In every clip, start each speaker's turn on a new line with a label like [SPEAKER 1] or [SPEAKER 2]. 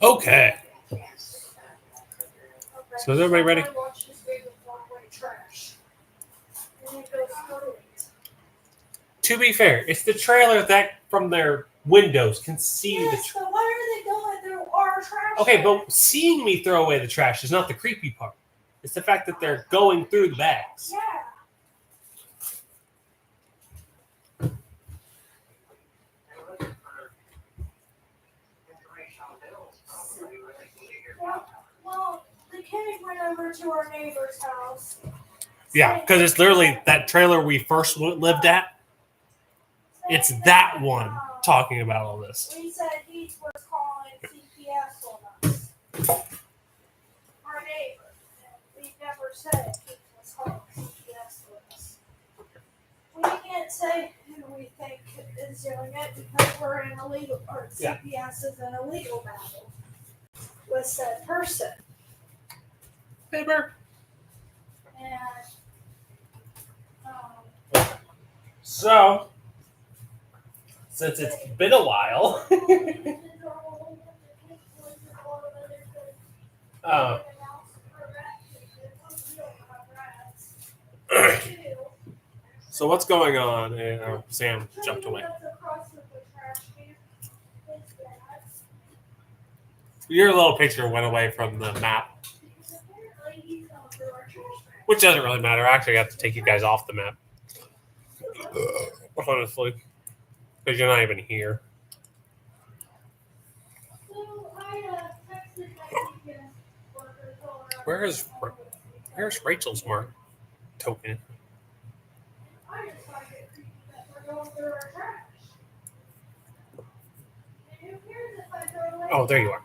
[SPEAKER 1] Okay. So is everybody ready? To be fair, it's the trailer that from their windows can see
[SPEAKER 2] Yes, but why are they going through our trash?
[SPEAKER 1] Okay, but seeing me throw away the trash is not the creepy part. It's the fact that they're going through the bags.
[SPEAKER 2] Yeah. Well, the kid went over to our neighbor's house.
[SPEAKER 1] Yeah, because it's literally that trailer we first lived at. It's that one talking about all this.
[SPEAKER 2] We said he was calling CPS on us. Our neighbor. We never said he was calling CPS on us. We can't say who we think is doing it because we're in a legal, or CPS is in a legal battle with said person.
[SPEAKER 1] Paper.
[SPEAKER 2] And
[SPEAKER 1] so, since it's been a while, so what's going on? Sam jumped away. Your little picture went away from the map. Which doesn't really matter. I actually have to take you guys off the map. Honestly. Because you're not even here. Where's Rachel's mark token? Oh, there you are.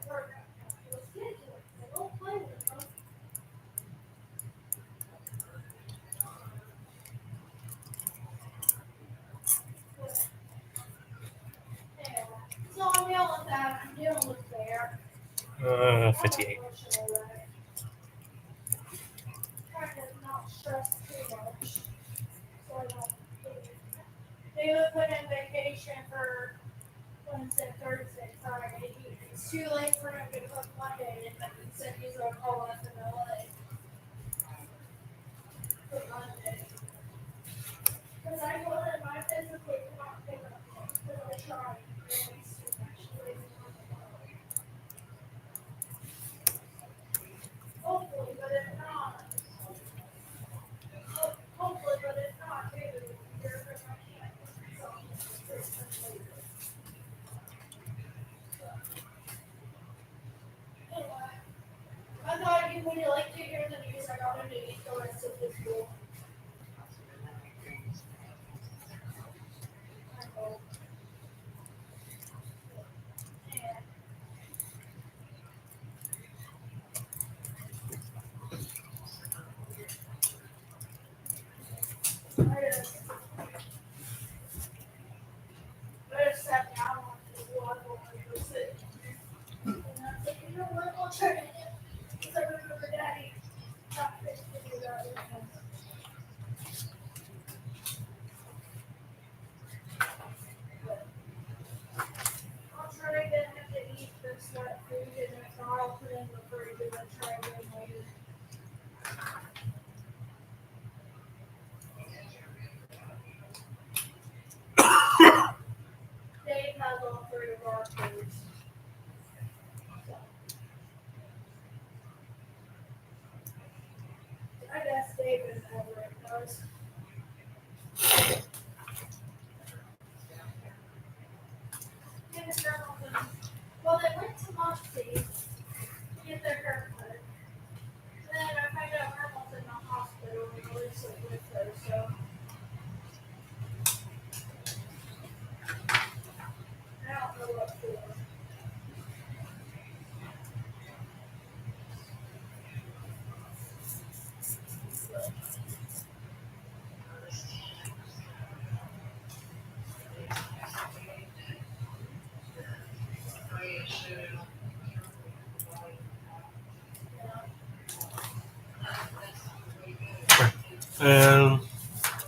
[SPEAKER 2] So I'm yelling that I'm dealing with there.
[SPEAKER 1] 58.
[SPEAKER 2] Trying to not stress too much. So I don't they would put in vacation for Wednesday, Thursday, Friday. It's too late for him to cook Monday, and then he said he's going to call us in LA. For Monday. Because I told him I physically cannot pick up because I tried. Hopefully, but if not, maybe you're going to can't. Anyway, I thought you would like to hear the news. I got him to eat the rest of his school. I just sat down on the wall and was sitting there. And I was like, you know what? I'll try it. Because I remember Daddy not figured out with him. I'll try to get him to eat this food, and if not, I'll put it in the fridge and then try again later. Dave has all three of our foods. So. I guess David and Everett does. Well, they went to Muncie to get their haircut. Then I found out Hermel's in the hospital and Melissa with her, so. I don't know what for.
[SPEAKER 1] And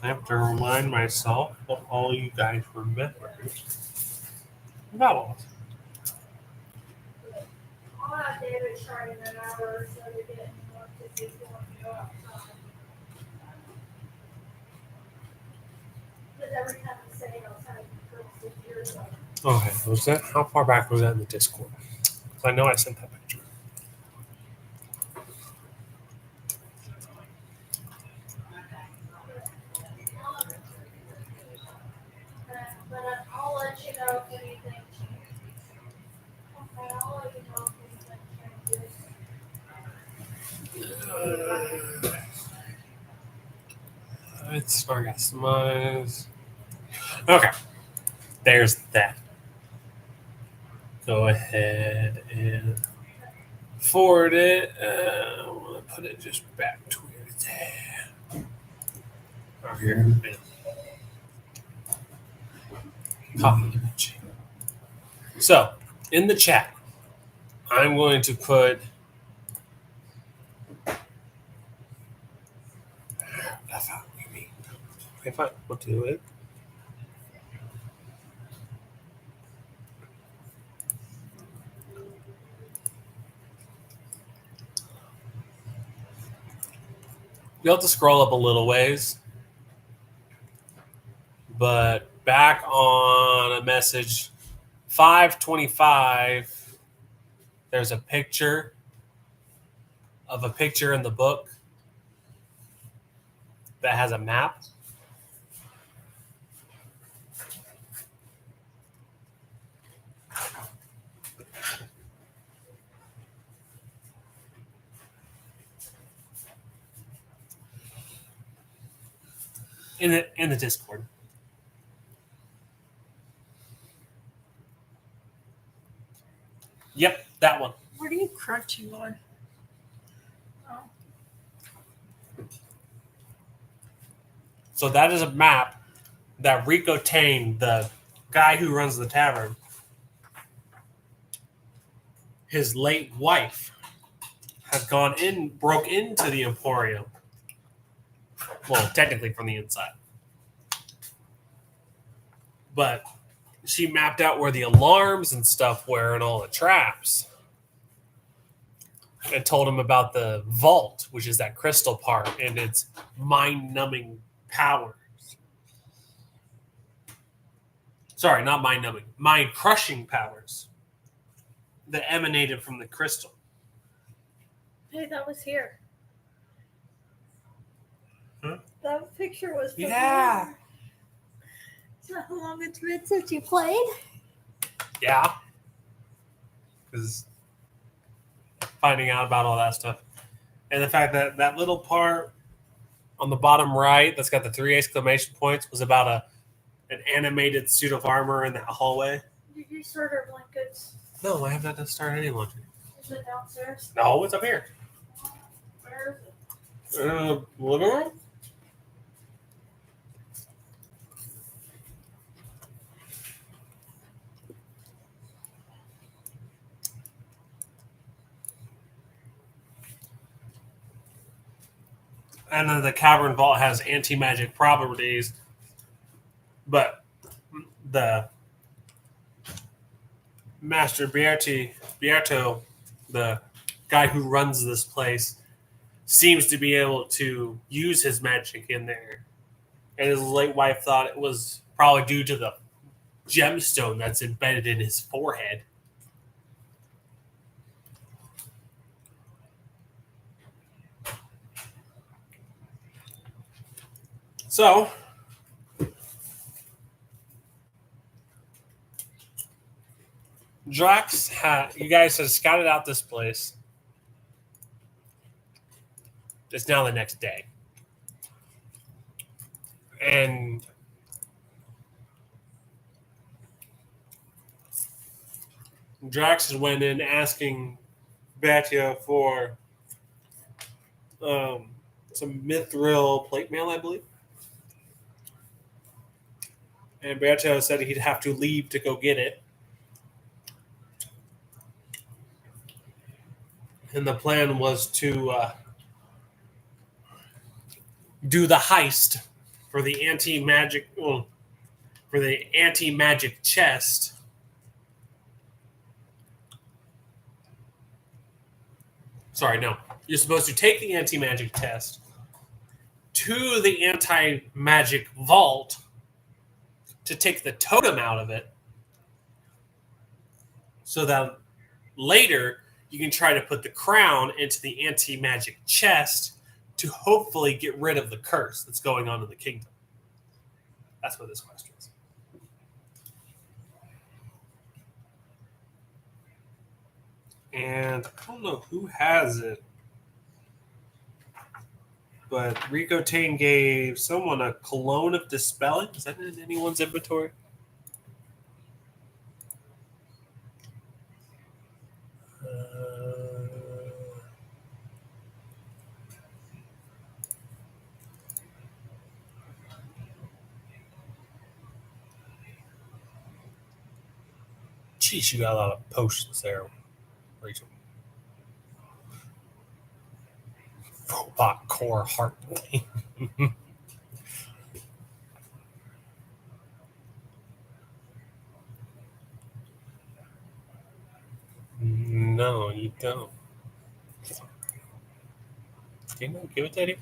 [SPEAKER 1] I have to remind myself what all you guys remember about all this.
[SPEAKER 2] give it a try in an hour or so to get anyone to do want to go outside. Because every time I say it outside, it goes to years ago.
[SPEAKER 1] Okay, was that how far back was that in the Discord? 'Cause I know I sent that picture.
[SPEAKER 2] But I'll let you know if anything changes. Okay, I'll let you know if anything changes.
[SPEAKER 1] It's orgasmize. Okay, there's that. Go ahead and forward it. I'm gonna put it just back to where it's at. Over here. Bam. Copy image. So in the chat, I'm going to put. That's how we mean. Okay, fine. We'll do it. You'll have to scroll up a little ways. But back on a message 525, there's a picture of a picture in the book that has a map. In the Discord. Yep, that one.
[SPEAKER 2] What are you crunching on? Oh.
[SPEAKER 1] So that is a map that Rico Tane, the guy who runs the tavern, his late wife, had broke into the Emporium. Well, technically from the inside. But she mapped out where the alarms and stuff were and all the traps. And told him about the vault, which is that crystal part, and its mind-numbing powers. Sorry, not mind-numbing. Mind-crushing powers that emanated from the crystal.
[SPEAKER 2] Hey, that was here.
[SPEAKER 1] Huh?
[SPEAKER 2] That picture was from
[SPEAKER 1] Yeah.
[SPEAKER 2] here. So how long it's been since you played?
[SPEAKER 1] Yeah. Because finding out about all that stuff. And the fact that that little part on the bottom right that's got the 3 exclamation points was about an animated suit of armor in that hallway.
[SPEAKER 2] Did you start our blankets?
[SPEAKER 1] No, I have not done started any laundry.
[SPEAKER 2] Is it downstairs?
[SPEAKER 1] No, it's up here.
[SPEAKER 2] Where is it?
[SPEAKER 1] Living room? And then the cavern vault has anti-magic properties, but the Master Bierto, the guy who runs this place, seems to be able to use his magic in there. And his late wife thought it was probably due to the gemstone that's embedded in his forehead. So, Drax, you guys have scouted out this place. It's now the next day. And Drax went in asking Batio for some mithril plate mail, I believe. And Batio said he'd have to leave to go get it. And the plan was to do the heist for the anti-magic anti-magic chest Sorry, no. You're supposed to take the anti-magic test to the anti-magic vault to take the totem out of it so that later you can try to put the crown into the anti-magic chest to hopefully get rid of the curse that's going on in the kingdom. That's what this question is. And I don't know who has it, but Rico Tane gave someone a cologne of dispelling. Is that in anyone's inventory? Geez, you got a lot of potions there, Rachel. Robot core heart. No, you don't. Can you give it to Eddie?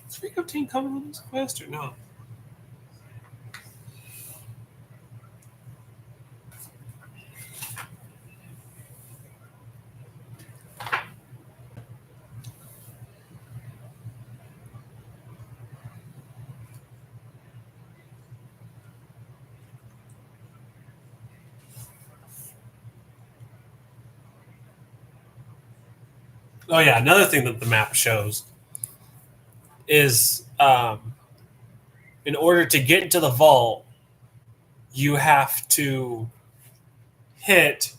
[SPEAKER 1] Is Rico Team coming on this quest or no? Oh yeah, another thing that the map shows is in order to get into the vault, you have to hit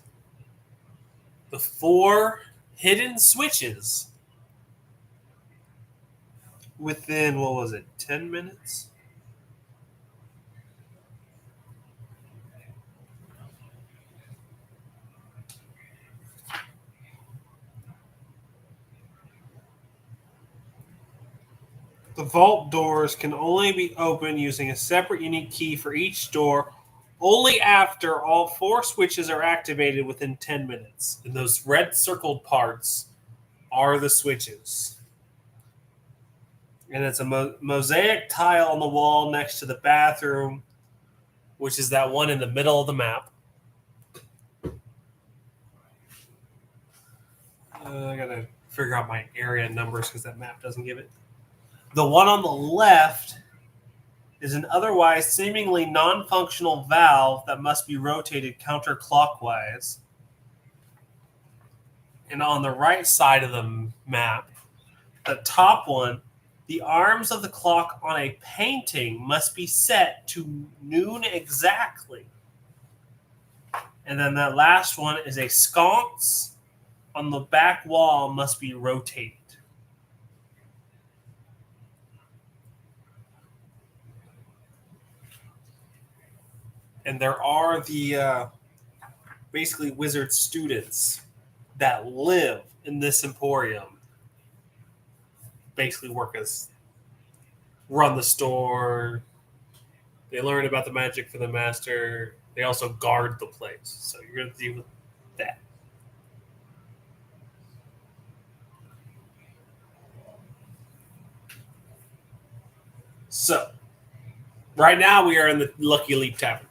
[SPEAKER 1] the 4 hidden switches within, what was it, 10 minutes? The vault doors can only be opened using a separate unique key for each door only after all 4 switches are activated within 10 minutes. And those red circled parts are the switches. And it's a mosaic tile on the wall next to the bathroom, which is that one in the middle of the map. I gotta figure out my area numbers because that map doesn't give it. The one on the left is an otherwise seemingly non-functional valve that must be rotated counterclockwise. And on the right side of the map, the top one, the arms of the clock on a painting must be set to noon exactly. And then that last one is a sconce on the back wall must be rotated. And there are the basically wizard students that live in this Emporium. Basically work as run the store. They learn about the magic for the master. They also guard the place. So you're going to deal with that. So, right now we are in the Lucky Leap Tavern.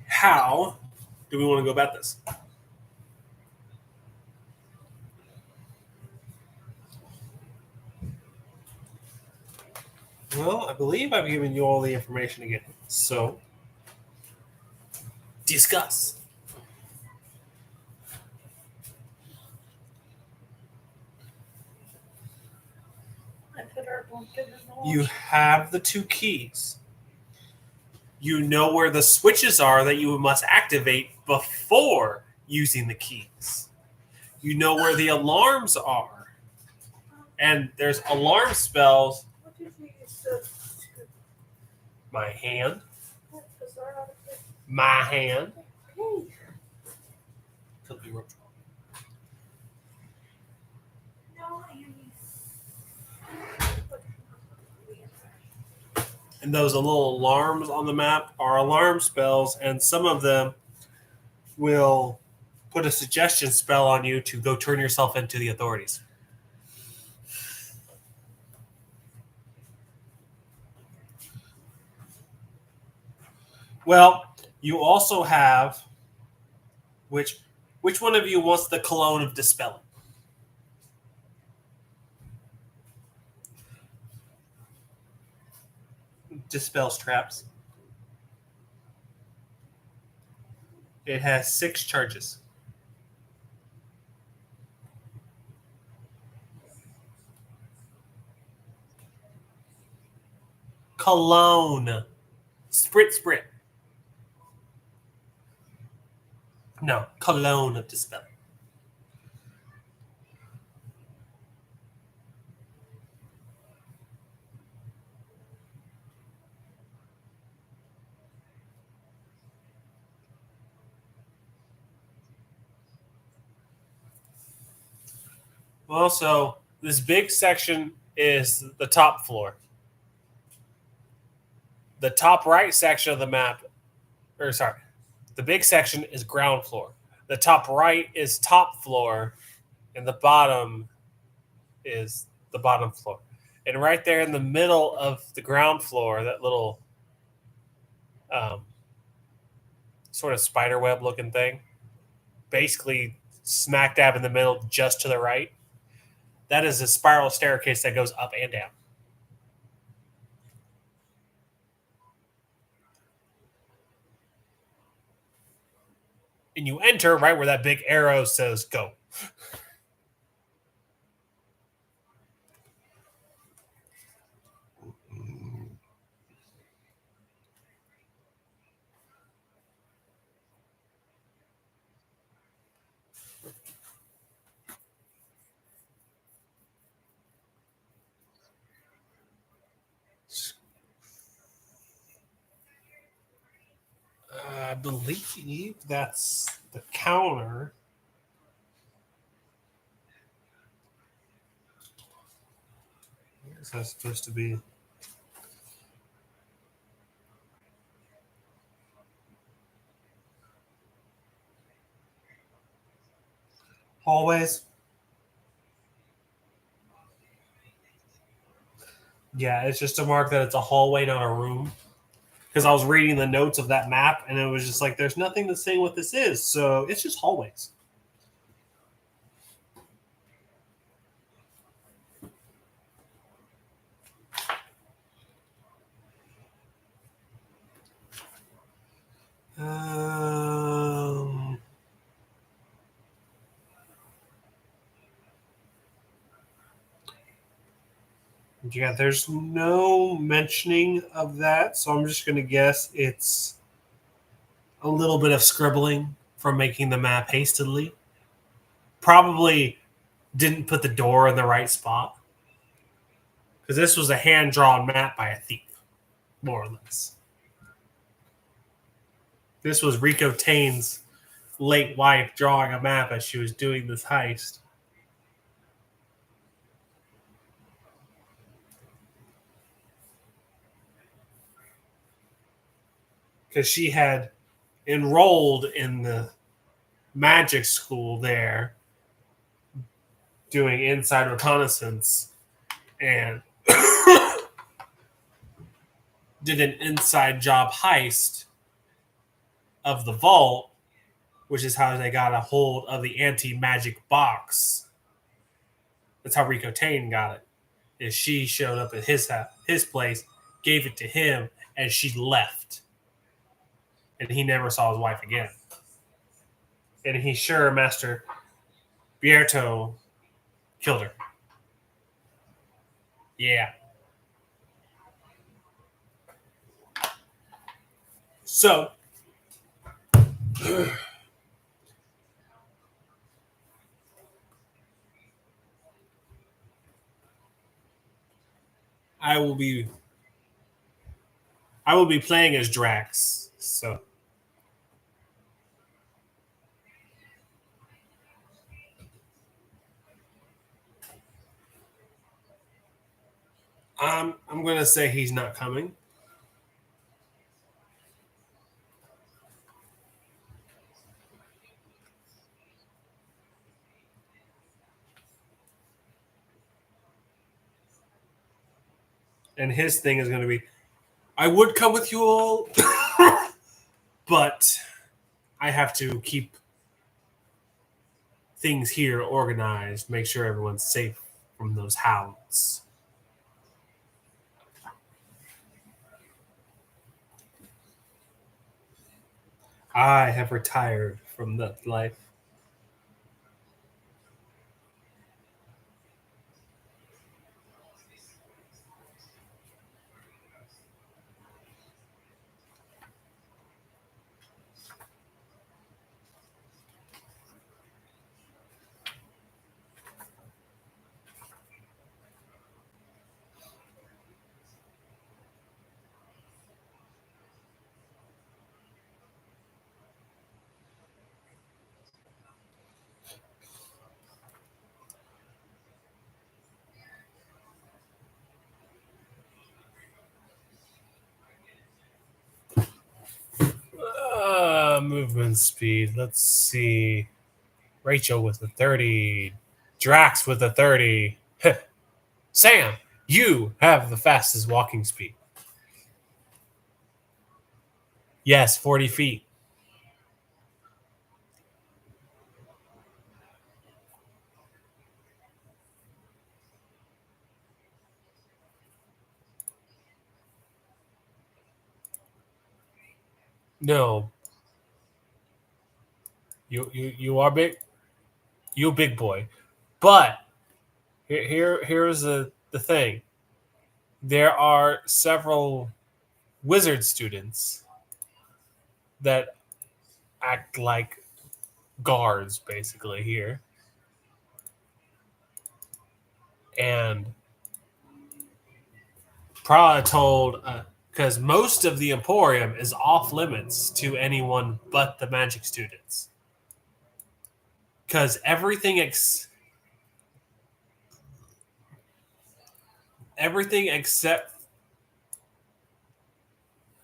[SPEAKER 1] How do we want to go about this? Well, I believe I've given you all the information again. So, discuss. You have the 2 keys. You know where the switches are that you must activate before using the keys. You know where the alarms are. And there's alarm spells.
[SPEAKER 2] What did you use to
[SPEAKER 1] My hand.
[SPEAKER 2] bizarre?
[SPEAKER 1] My hand.
[SPEAKER 2] Hey,
[SPEAKER 1] Could be rope.
[SPEAKER 2] no, you need
[SPEAKER 1] And those little alarms on the map are alarm spells, and some of them will put a suggestion spell on you to go turn yourself into the authorities. Well, you also have which one of you wants the cologne of dispelling? Dispels traps. It has 6 charges. Cologne. Sprit, sprit. No, cologne of dispel. Well, so this big section is the top floor. The top right section of the map, or sorry, the big section is ground floor. The top right is top floor, and the bottom is the bottom floor. And right there in the middle of the ground floor, that little um, sort of spider web looking thing, basically smack dab in the middle, just to the right, that is a spiral staircase that goes up and down. And you enter right where that big arrow says go. I believe that's the counter. Where's that supposed to be? Hallways? Yeah, it's just a mark that it's a hallway, not a room. Because I was reading the notes of that map, and it was just like, there's nothing to say what this is, so it's just hallways. Um, yeah, there's no mentioning of that, so I'm just going to guess it's a little bit of scribbling from making the map hastily. Probably didn't put the door in the right spot. Because this was a hand drawn map by a thief, more or less. This was Rico Tane's late wife drawing a map as she was doing this heist. Because she had enrolled in the magic school there doing inside reconnaissance and did an inside job heist of the vault, which is how they got a hold of the anti-magic box. That's how Rico Tane got it. Is she showed up at his place, gave it to him, and she left. And he never saw his wife again. And he's sure Master Bierto killed her. Yeah. So I will be playing as Drax. So I'm gonna say he's not coming. And his thing is going to be, I would come with you all, but I have to keep things here organized, make sure everyone's safe from those hounds. I have retired from that life. Movement speed. Let's see. Rachel with a 30. Drax with a 30. Sam, you have the fastest walking speed. Yes, 40 feet. No, you are big. You big boy. But here's the thing. There are several wizard students that act like guards basically here. And probably told because most of the Emporium is off limits to anyone but the magic students. Because everything except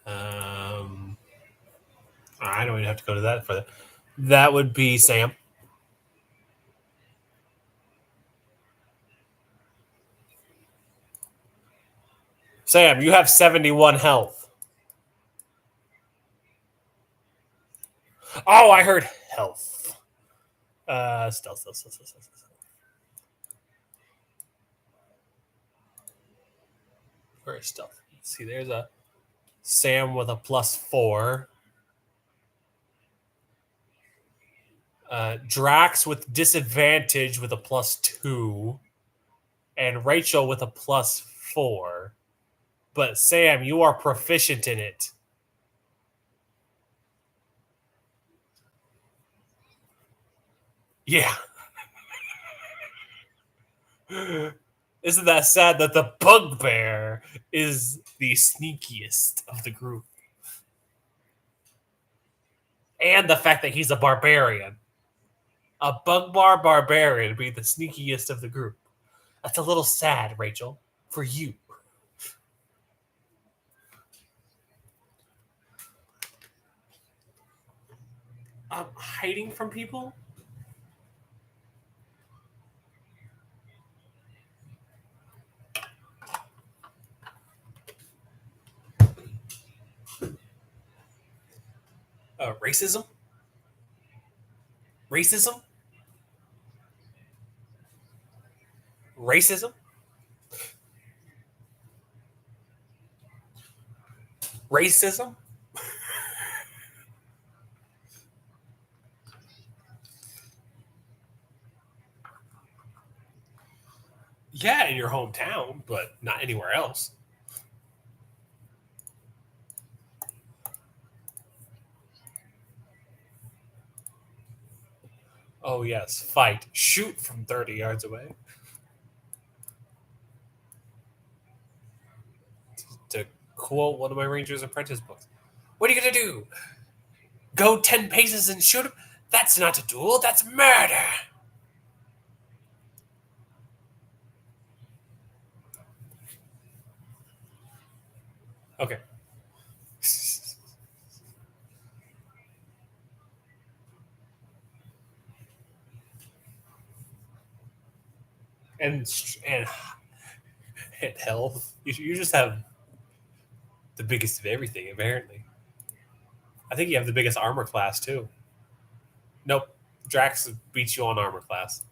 [SPEAKER 1] I don't even have to go to that for that. That would be Sam. Sam, you have 71 health. Oh, I heard health. Stealth. Where is stealth? Let's see, there's a Sam with a +4. Drax with disadvantage with a +2. And Rachel with a +4. But Sam, you are proficient in it. Yeah. Isn't that sad that the bugbear is the sneakiest of the group? And the fact that he's a barbarian. A bugbear barbarian being the sneakiest of the group. That's a little sad, Rachel, for you. Hiding from people? Racism? Racism? Racism? Racism? Yeah, in your hometown, but not anywhere else. Oh, yes. Fight. Shoot from 30 yards away. To quote one of my Ranger's Apprentice books. What are you going to do? Go 10 paces and shoot him? That's not a duel. That's murder. Okay. and And health. You just have the biggest of everything, apparently. I think you have the biggest armor class, too. Nope. Drax beats you on armor class.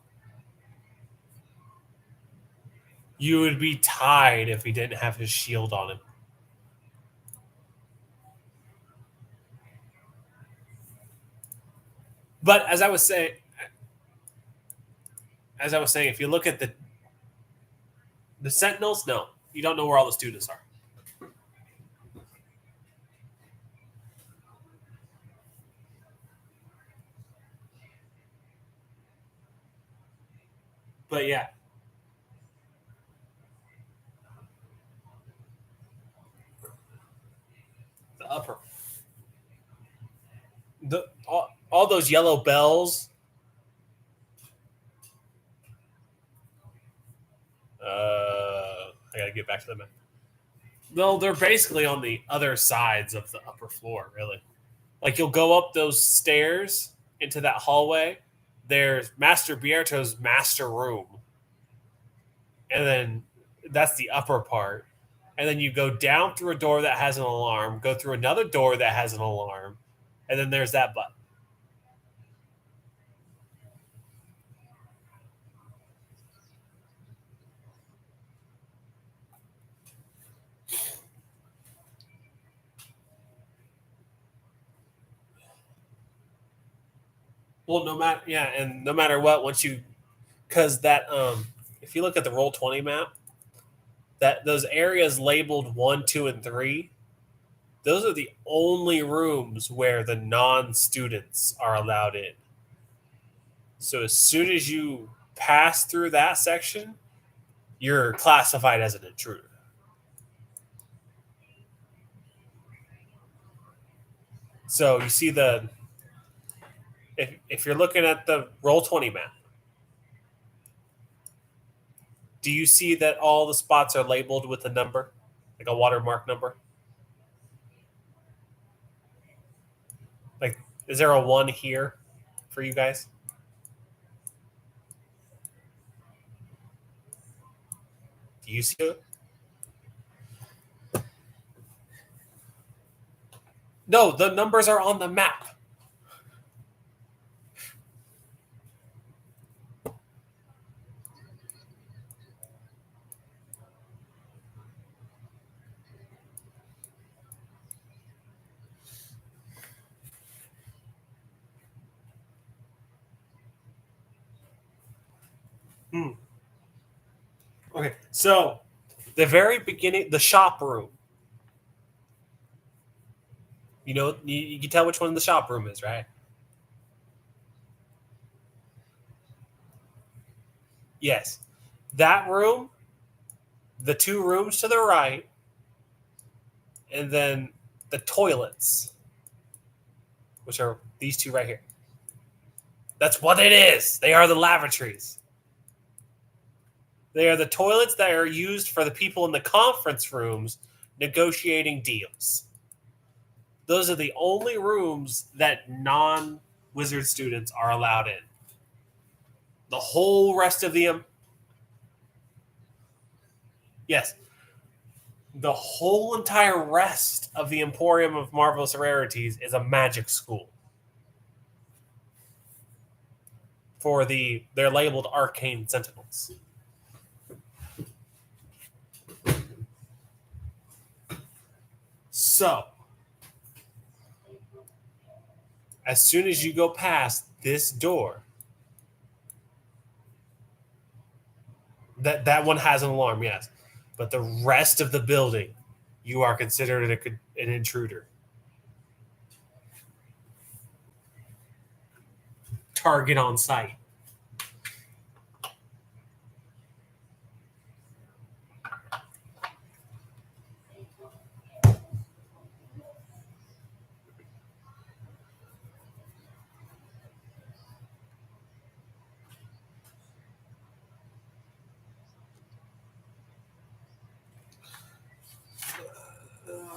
[SPEAKER 1] You would be tied if he didn't have his shield on him. But as I was saying, if you look at the Sentinels, no, you don't know where all the students are. But yeah, the upper, all those yellow bells. I gotta get back to the map. No, they're basically on the other sides of the upper floor, really. Like you'll go up those stairs into that hallway. There's Master Bierto's master room, and then that's the upper part. And then you go down through a door that has an alarm, go through another door that has an alarm, and then there's that button. Well, no matter what, once you, because that if you look at the Roll20 map, that those areas labeled 1, 2, and 3, those are the only rooms where the non-students are allowed in. So as soon as you pass through that section, you're classified as an intruder. So you see if you're looking at the Roll20 map, do you see that all the spots are labeled with a number, like a watermark number? Like, is there a 1 here for you guys? Do you see it? No, the numbers are on the map. Okay, so the very beginning, the shop room. You know, you can tell which one the shop room is, right? Yes. That room, the 2 rooms to the right, and then the toilets, which are these 2 right here. That's what it is. They are the lavatories. They are the toilets that are used for the people in the conference rooms negotiating deals. Those are the only rooms that non-wizard students are allowed in. The whole rest of the yes, the whole entire rest of the Emporium of Marvelous Rarities is a magic school. They're labeled Arcane Sentinels. So, as soon as you go past this door, that one has an alarm, yes. But the rest of the building, you are considered an intruder. Target on sight.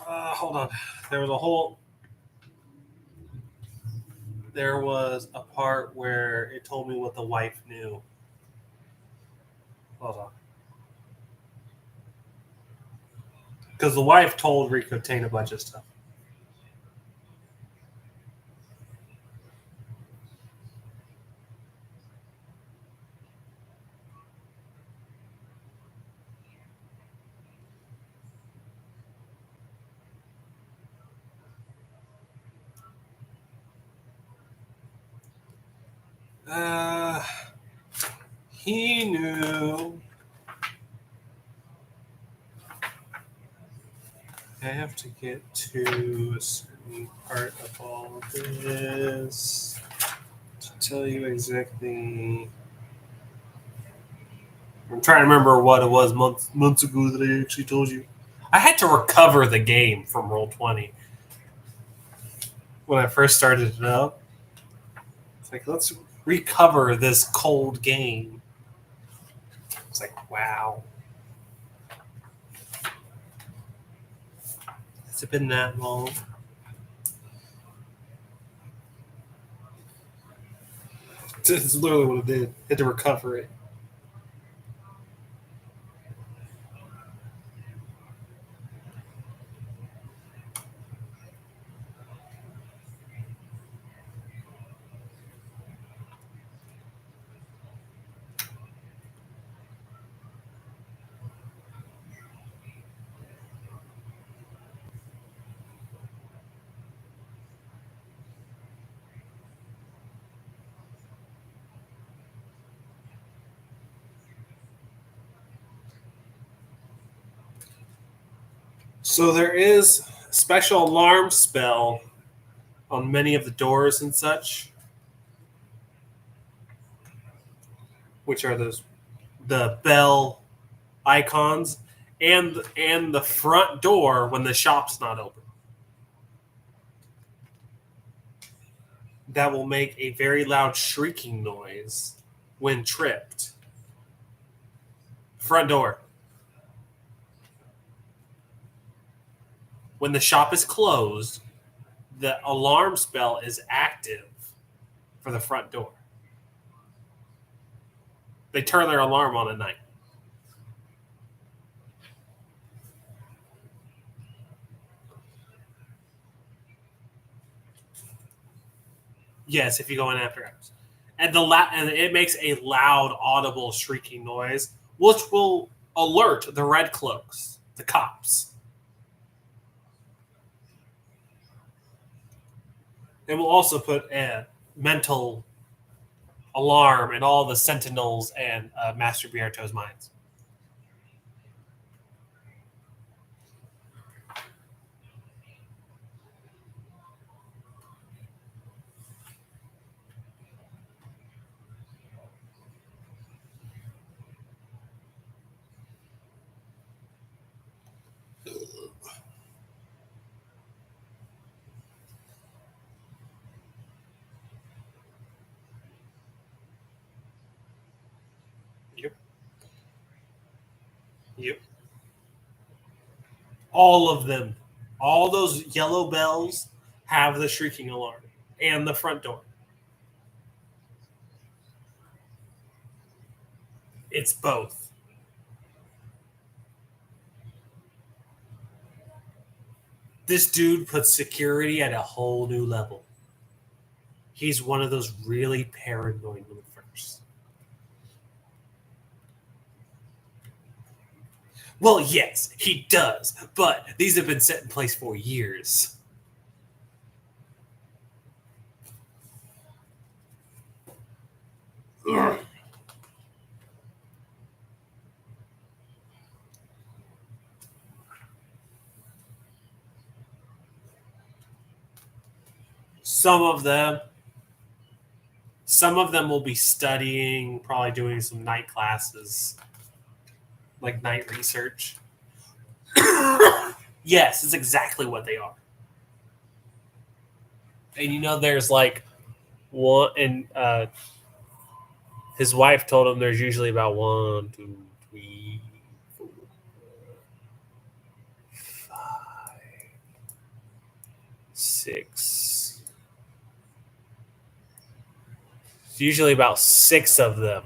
[SPEAKER 1] Hold on. There was a part where it told me what the wife knew. Hold on. Because the wife told Rico Tane a bunch of stuff. He knew. I have to get to a certain part of all of this to tell you exactly. I'm trying to remember what it was months ago that I actually told you. I had to recover the game from Roll20 when I first started it up. It's like, let's recover this cold game. It's like, wow. Has it been that long? It's literally what it did. I had to recover it. So there is a special alarm spell on many of the doors and such, which are the bell icons and the front door when the shop's not open. That will make a very loud shrieking noise when tripped. Front door. When the shop is closed, the alarm spell is active for the front door. They turn their alarm on at night. Yes, if you go in after hours. And and it makes a loud, audible, shrieking noise, which will alert the red cloaks, the cops. It will also put a mental alarm in all the sentinels and Master Bierto's minds. Yep. Yep. All of them. All those yellow bells have the shrieking alarm and the front door. It's both. This dude puts security at a whole new level. He's one of those really paranoid first. Well, yes, he does, but these have been set in place for years. Some of them will be studying, probably doing some night classes, like night research. Yes, it's exactly what they are. And there's like one, and his wife told him there's usually about 1, 2, 3, 4, 5, 6. It's usually about 6 of them.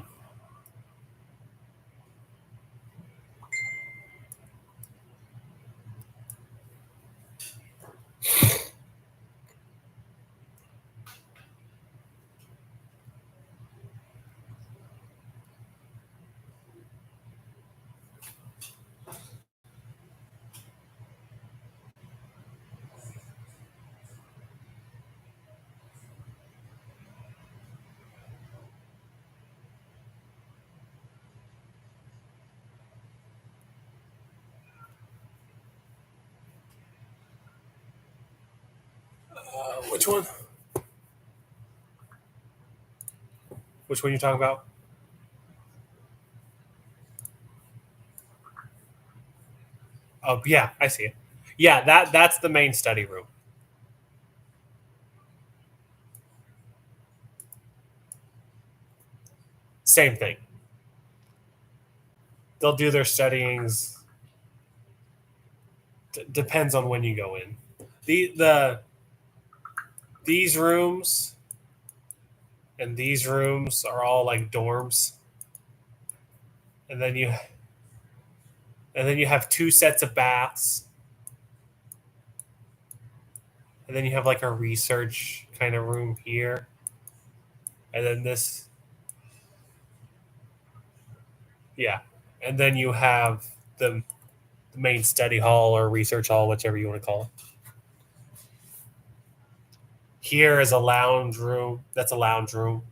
[SPEAKER 1] Which one? Which one you talking about? Oh yeah, I see it. Yeah, that's the main study room. Same thing. They'll do their studyings. Depends on when you go in. These rooms and these rooms are all like dorms, and then you have two sets of baths, and then you have like a research kind of room here, and then this, yeah, and then you have the main study hall or research hall, whichever you want to call it. Here is a lounge room. That's a lounge room.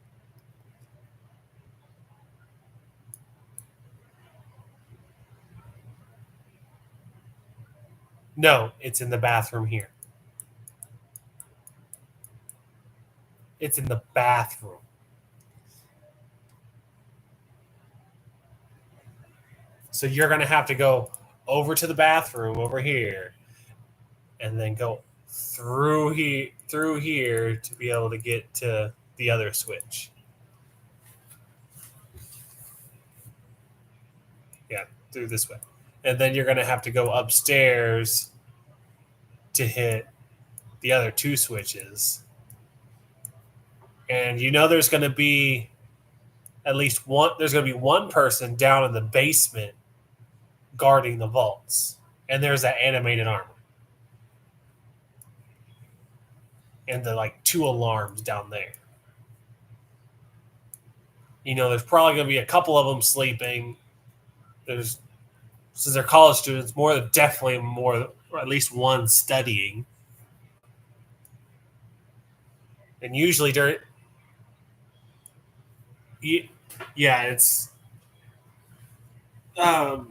[SPEAKER 1] No, it's in the bathroom here. It's in the bathroom. So you're going to have to go over to the bathroom over here and then go through here to be able to get to the other switch. Yeah, through this way. And then you're going to have to go upstairs to hit the other two switches. And you know there's going to be at least one, there's going to be one person down in the basement guarding the vaults. And there's that animated armor. And the like two alarms down there. You know, there's probably going to be a couple of them sleeping. Since they're college students, definitely more, or at least one studying. And usually during, yeah, it's 10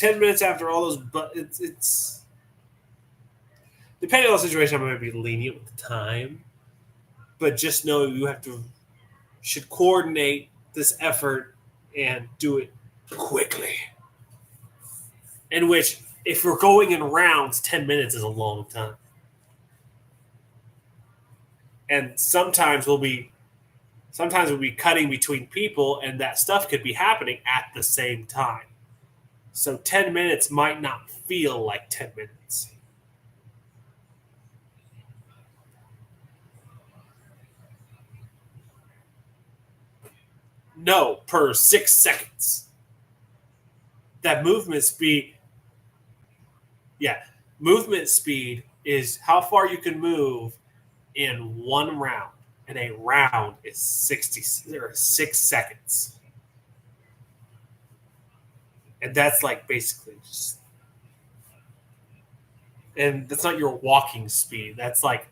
[SPEAKER 1] minutes after all those, but it's depending on the situation, I'm going to be lenient with the time. But just know you should coordinate this effort and do it quickly. In which, if we're going in rounds, 10 minutes is a long time. And sometimes we'll be cutting between people, and that stuff could be happening at the same time. So 10 minutes might not feel like 10 minutes. No, per 6 seconds. That movement speed, movement speed is how far you can move in one round. And a round is 6 seconds. And that's like basically just, and that's not your walking speed. That's like,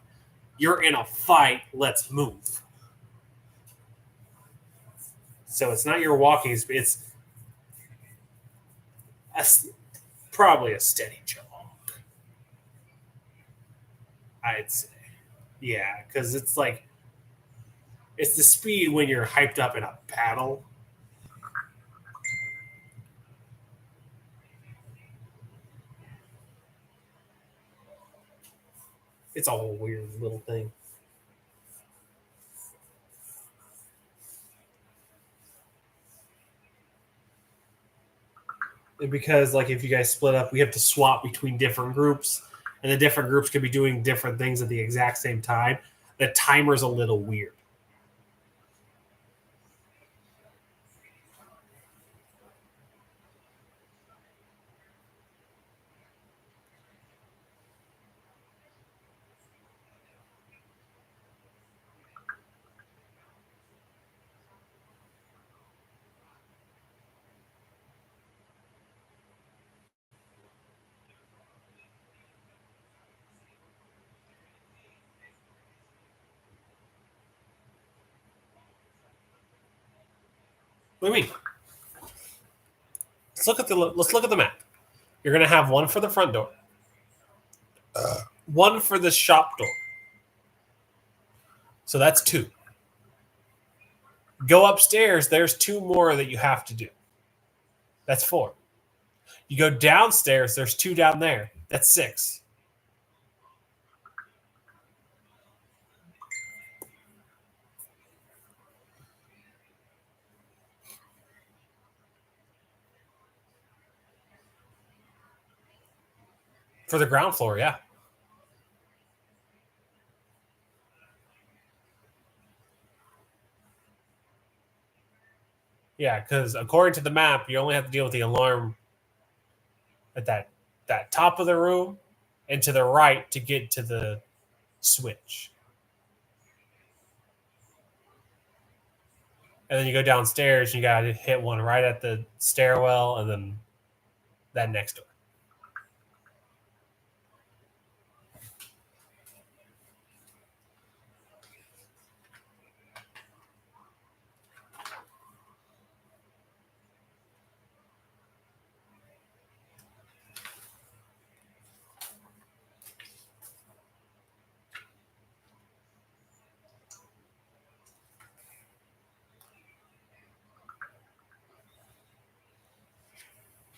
[SPEAKER 1] you're in a fight, let's move. So it's not your walking speed. It's probably a steady jog, I'd say. Yeah, because it's like, it's the speed when you're hyped up in a paddle. It's a whole weird little thing. And because, like, if you guys split up, we have to swap between different groups, and the different groups could be doing different things at the exact same time. The timer's a little weird. What do you mean? Let's look at the map. You're going to have one for the front door, one for the shop door, So that's 2. Go upstairs, there's 2 more that you have to do. That's 4. You go downstairs, there's 2 down there. That's 6. For the ground floor, yeah. Yeah, because according to the map, you only have to deal with the alarm at that top of the room and to the right to get to the switch. And then you go downstairs, you got to hit one right at the stairwell and then that next door.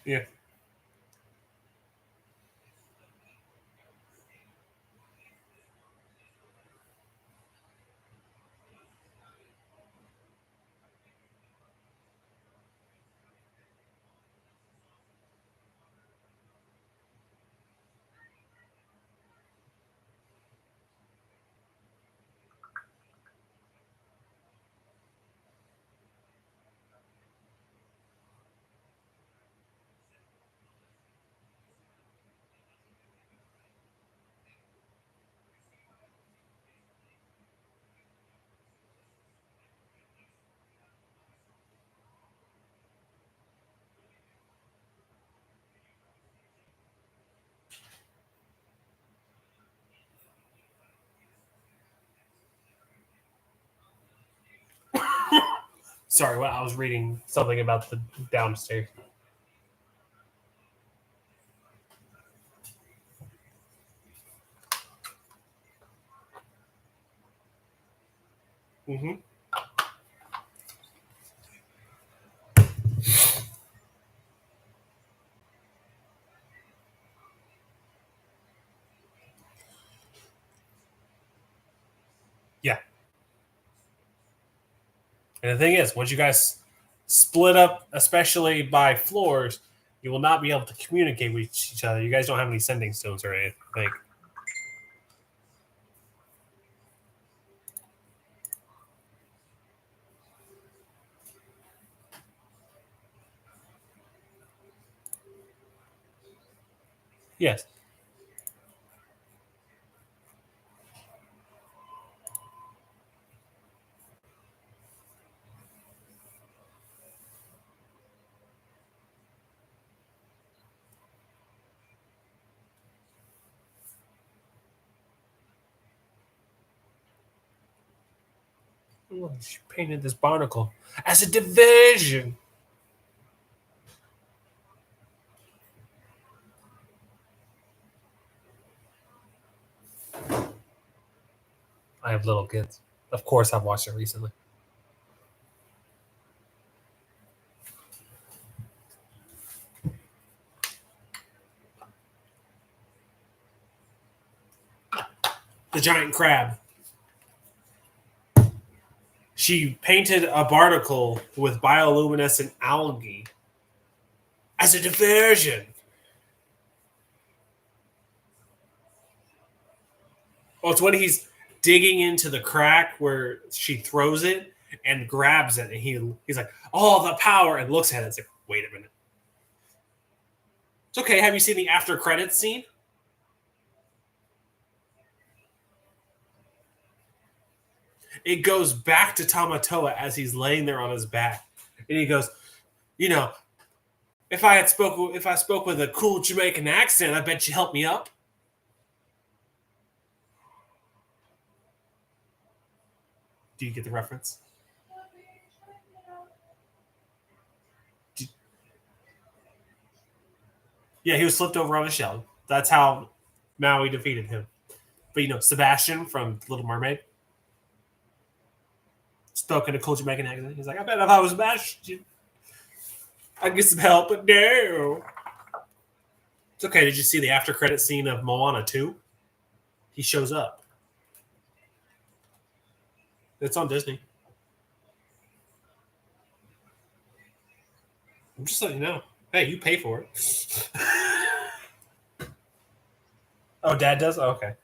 [SPEAKER 1] Yeah. Sorry, I was reading something about the downstairs. Mm-hmm. Yeah. And the thing is, once you guys split up, especially by floors, you will not be able to communicate with each other. You guys don't have any sending stones or anything. Like, yes. Oh, she painted this barnacle as a division. I have little kids. Of course, I've watched it recently. The giant crab. She painted a barnacle with bioluminescent algae as a diversion. Well, it's when he's digging into the crack where she throws it and grabs it, and he's like, "Oh, the power!" and looks at it. It's like, "Wait a minute." It's okay. Have you seen the after credits scene? It goes back to Tamatoa as he's laying there on his back, and he goes, "You know, if I spoke with a cool Jamaican accent, I bet you help me up." Do you get the reference? Yeah, he was flipped over on a shell. That's how Maui defeated him. But Sebastian from Little Mermaid. spoke in a culture making accent. He's like, I bet if I was mashed, I'd get some help, but no. It's okay. Did you see the after credit scene of Moana 2? He shows up. It's on Disney. I'm just letting you know. Hey, you pay for it. Oh, Dad does? Oh, okay.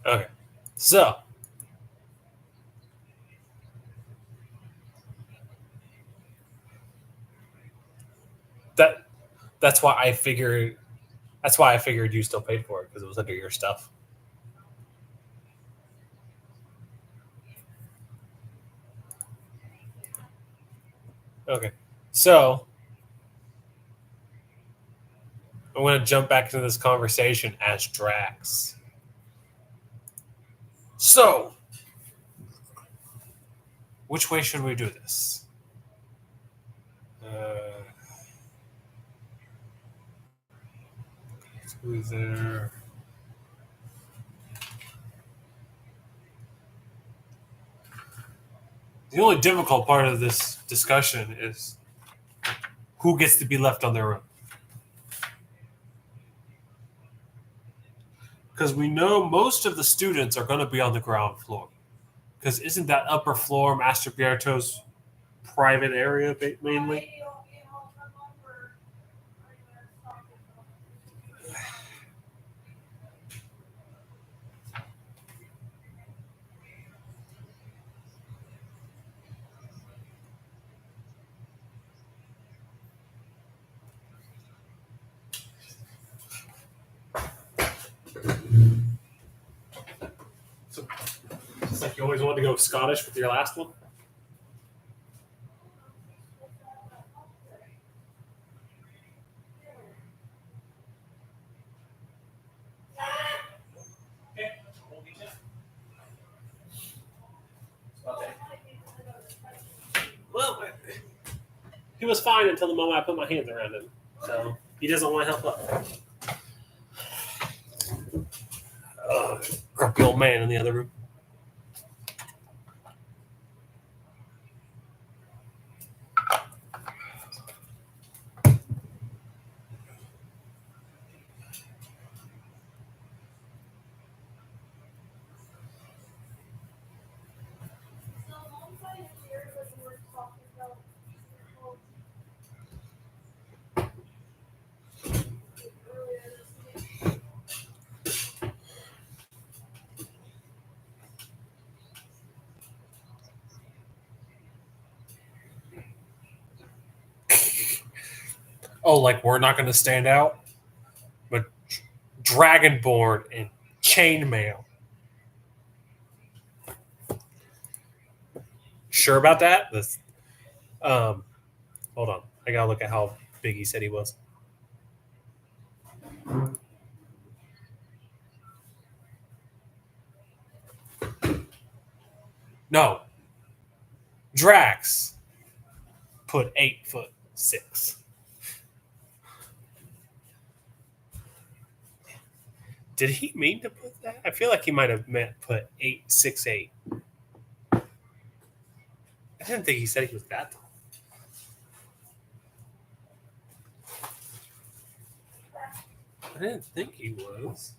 [SPEAKER 1] Okay. So, that's why I figured you still paid for it because it was under your stuff. Okay. So, I'm going to jump back into this conversation as Drax. So, which way should we do this? Let's go there. The only difficult part of this discussion is who gets to be left on their own. Because we know most of the students are going to be on the ground floor. Because isn't that upper floor Master Bierto's private area mainly? So, it's like you always wanted to go Scottish with your last one? Well, he was fine until the moment I put my hands around him. So he doesn't want to help up. Grumpy old man in the other room. Oh, like we're not going to stand out? But Dragonborn and Chainmail. Sure about that? Hold on. I got to look at how big he said he was. No. Drax put 8'6". Did he mean to put that? I feel like he might have meant put 8'6". I didn't think he said he was that tall. I didn't think he was.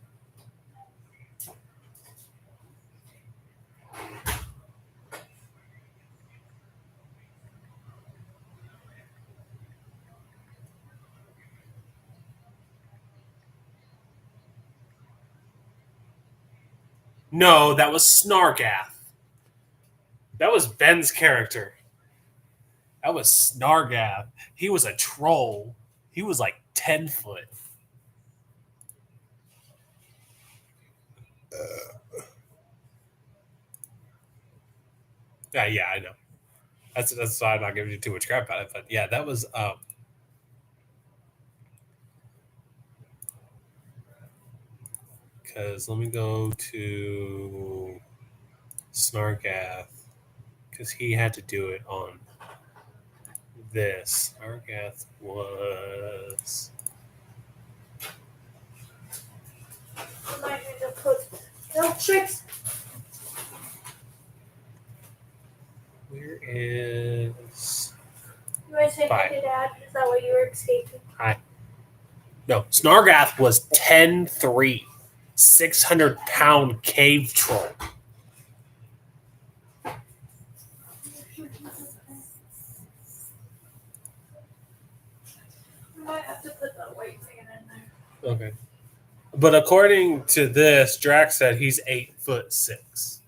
[SPEAKER 1] No, that was Snargath. That was Ben's character. That was Snargath. He was a troll. He was like 10 foot. Yeah, I know. That's why I'm not giving you too much crap about it. But yeah, that was because let me go to Snargath because he had to do it on this. Snargath was.
[SPEAKER 2] I might need to put milkshakes.
[SPEAKER 1] Where is.
[SPEAKER 2] You want to say hi
[SPEAKER 1] Bye.
[SPEAKER 2] to Dad? Is that what you were escaping?
[SPEAKER 1] Hi. No, Snargath was 10-3, 600-pound cave troll.
[SPEAKER 2] I might have to put the weight fan in there.
[SPEAKER 1] Okay. But according to this, Drax said he's 8'6".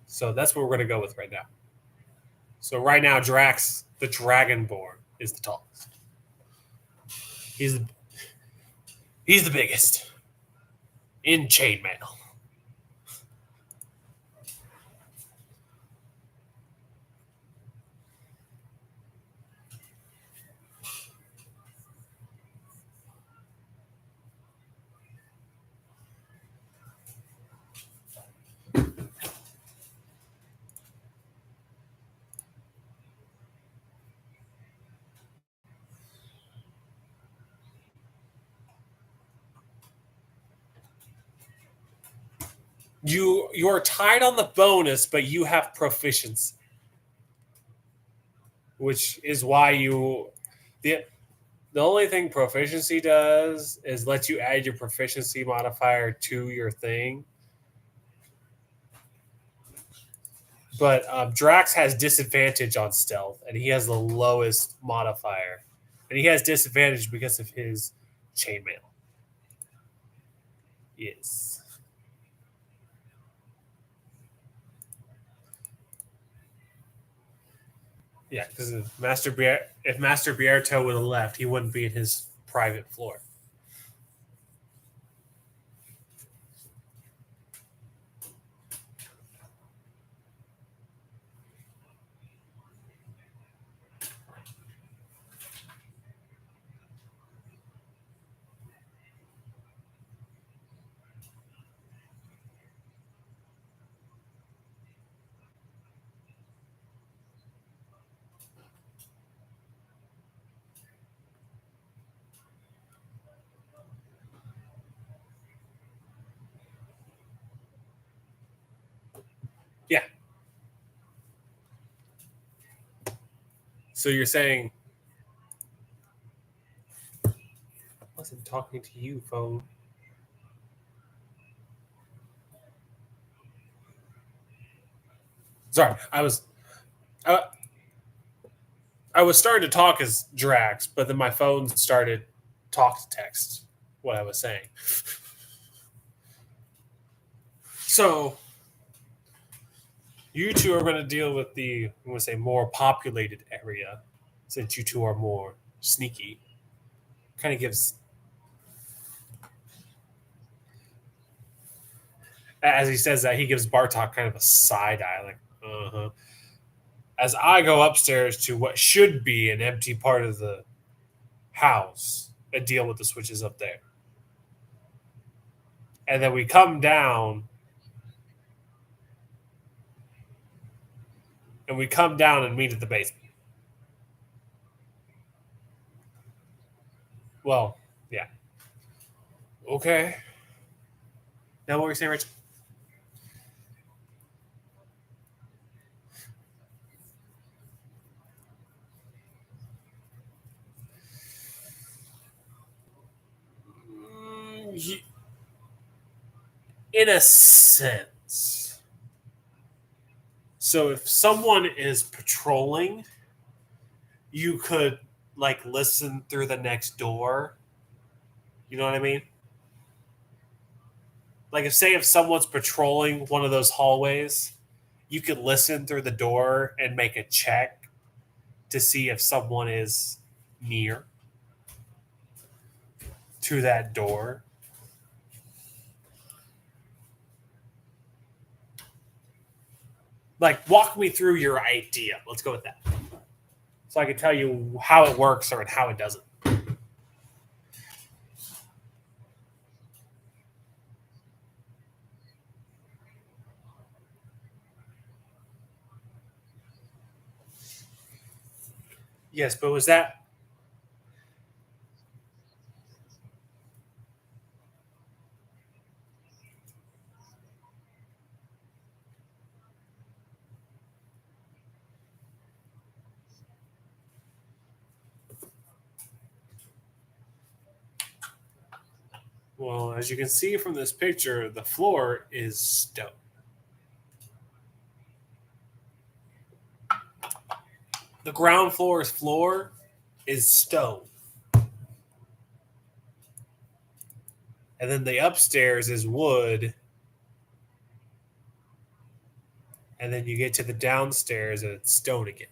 [SPEAKER 1] So that's what we're going to go with right now. So right now, Drax, the Dragonborn, is the tallest. He's the biggest in chainmail. You're tied on the bonus, but you have proficiency, which is why the only thing proficiency does is let you add your proficiency modifier to your thing. But Drax has disadvantage on stealth, and he has the lowest modifier, and he has disadvantage because of his chainmail. Yes. Yeah, because if Master Bierto would have left, he wouldn't be in his private floor. Yeah. So you're saying I wasn't talking to you, phone. Sorry, I was starting to talk as Drax, but then my phone started talk to text what I was saying. So you two are going to deal with the, I'm going to say, more populated area, since you two are more sneaky. Kind of gives, as he says that, he gives Bartok kind of a side eye, like, uh-huh. As I go upstairs to what should be an empty part of the house and deal with the switches up there. And then we come down and meet at the basement. Well, yeah. Okay. Now what were you saying, Rich? In a sense. So if someone is patrolling, you could like listen through the next door. You know what I mean? Like if someone's patrolling one of those hallways, you could listen through the door and make a check to see if someone is near to that door. Like, walk me through your idea. Let's go with that. so I can tell you how it works or how it doesn't. Yes, but was that? Well, as you can see from this picture, the floor is stone. The ground floor's floor is stone. And then the upstairs is wood. And then you get to the downstairs and it's stone again.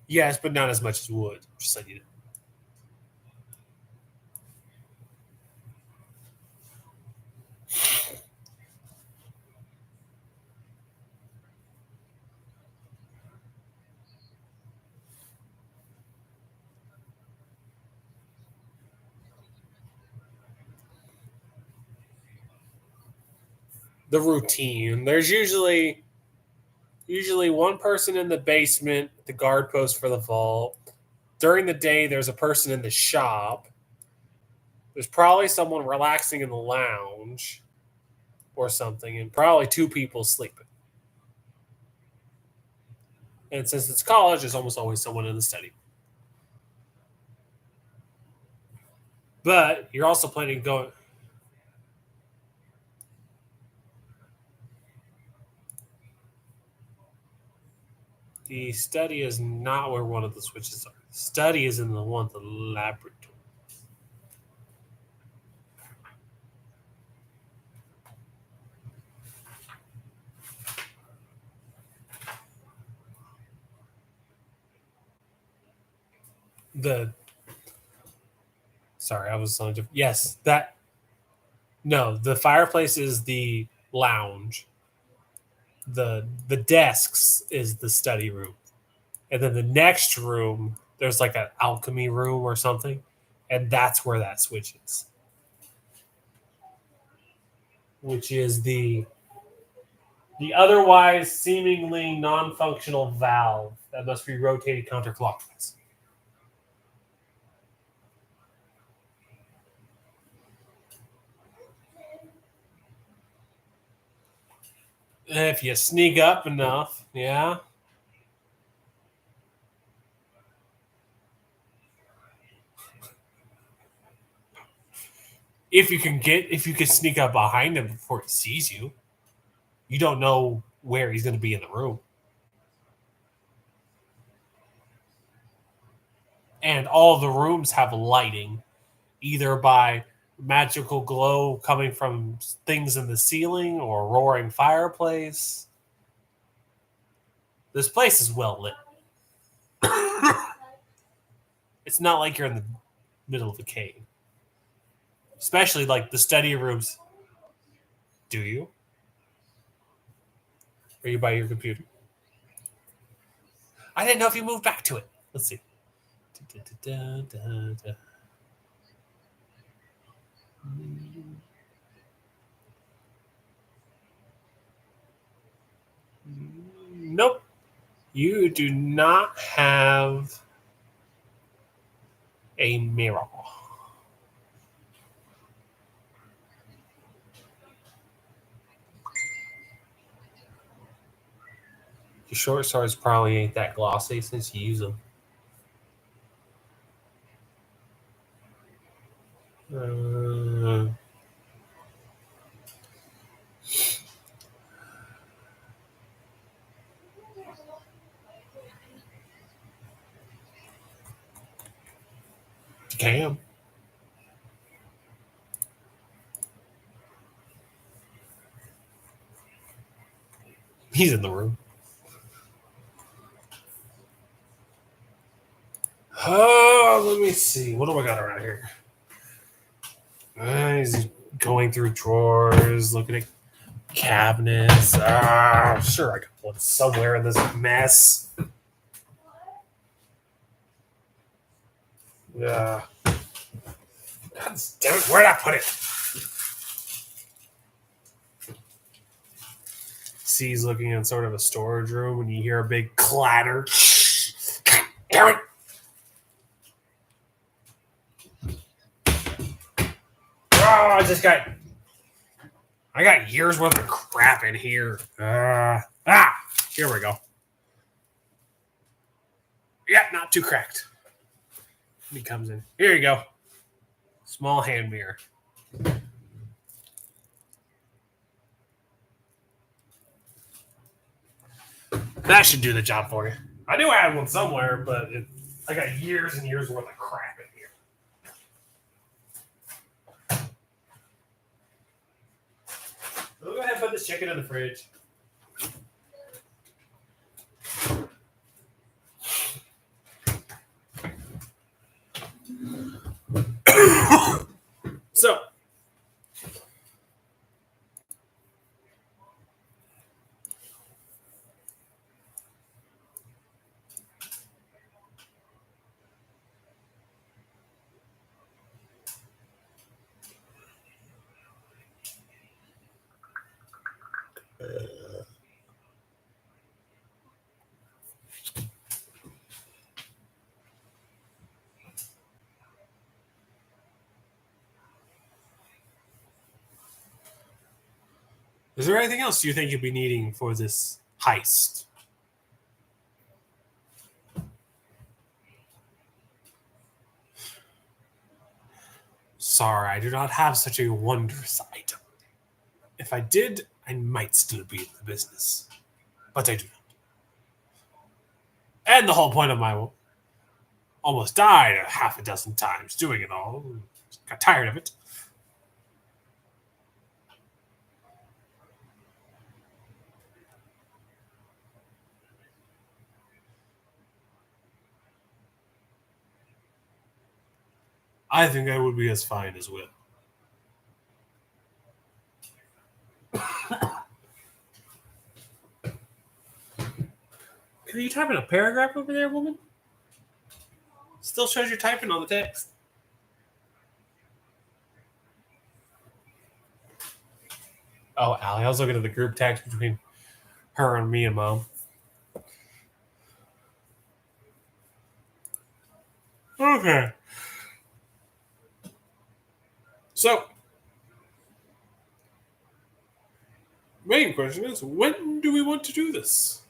[SPEAKER 1] Yes, but not as much as wood. Just like you know. The routine. There's usually one person in the basement, the guard post for the vault. During the day, there's a person in the shop. There's probably someone relaxing in the lounge or something, and probably two people sleeping. And since it's college, there's almost always someone in the study. But you're also planning to go. The study is not where one of the switches are. The study is in the one of the laboratory. The sorry, I was on. Yes, that no. The fireplace is the lounge. The desks is the study room, and then the next room there's like an alchemy room or something, and that's where that switch is, which is the otherwise seemingly non-functional valve that must be rotated counterclockwise. If you sneak up enough, yeah. If you can sneak up behind him before he sees you, you don't know where he's going to be in the room. And all the rooms have lighting, either by magical glow coming from things in the ceiling or a roaring fireplace. This place is well lit. It's not like you're in the middle of a cave. Especially like the study rooms. Do you? Are you by your computer? I didn't know if you moved back to it. Let's see. Nope. You do not have a mirror. Your short swords probably ain't that glossy since you use them. Damn. He's in the room. Oh, let me see. What do I got around here? He's going through drawers, looking at Cabinets. I'm sure I got one somewhere in this mess. Yeah. God damn it, where'd I put it? C's looking in sort of a storage room and you hear a big clatter. God damn it! Oh, I got years worth of crap in here. Here we go. Yeah, not too cracked. He comes in. Here you go. Small hand mirror. That should do the job for you. I knew I had one somewhere, but I got years and years worth of crap in here. We'll go ahead and put this chicken in the fridge. So, is there anything else you think you'll be needing for this heist? Sorry, I do not have such a wondrous item. If I did, I might still be in the business. But I do not. And the whole point of my almost died a half a dozen times doing it all. Got tired of it. I think I would be as fine as Will. Are you typing a paragraph over there, woman? Still shows you're typing on the text. Oh, Allie, I was looking at the group text between her and me and Mom. Okay. So, main question is, when do we want to do this?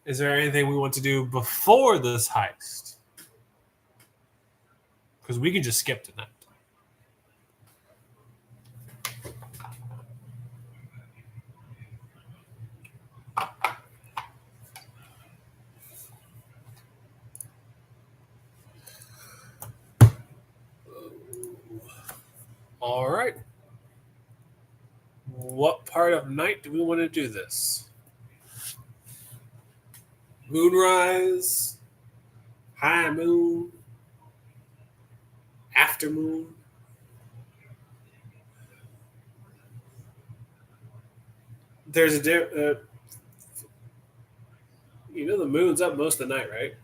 [SPEAKER 1] Is there anything we want to do before this heist? Because we can just skip tonight. All right. What part of night do we want to do this? Moonrise, high moon, after moon. There's a the moon's up most of the night, right?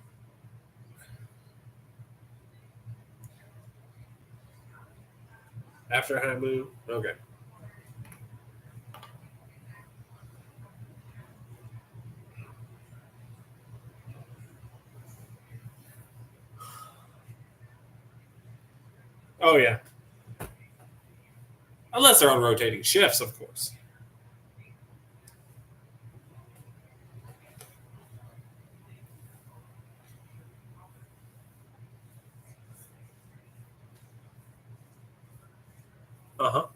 [SPEAKER 1] After high moon. Okay. Oh yeah. Unless they're on rotating shifts, of course. Uh-huh.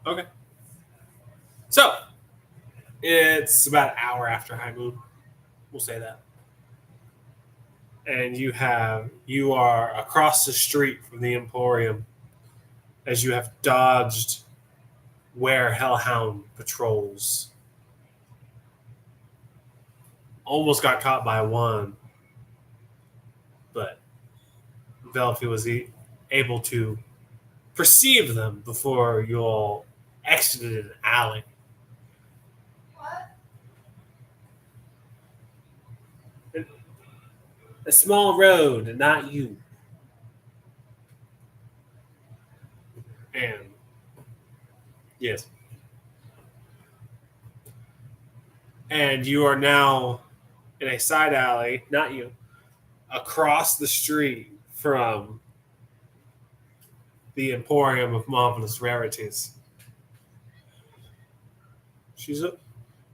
[SPEAKER 1] Okay. So it's about an hour after high moon. We'll say that. and you are across the street from the Emporium as you have dodged where Hellhound patrols. Almost got caught by one, but Velfie was able to perceive them before you all exited an alley.
[SPEAKER 2] What?
[SPEAKER 1] A small road, not you. And yes. And you are now in a side alley, not you, across the street from the Emporium of Marvelous Rarities. She's up.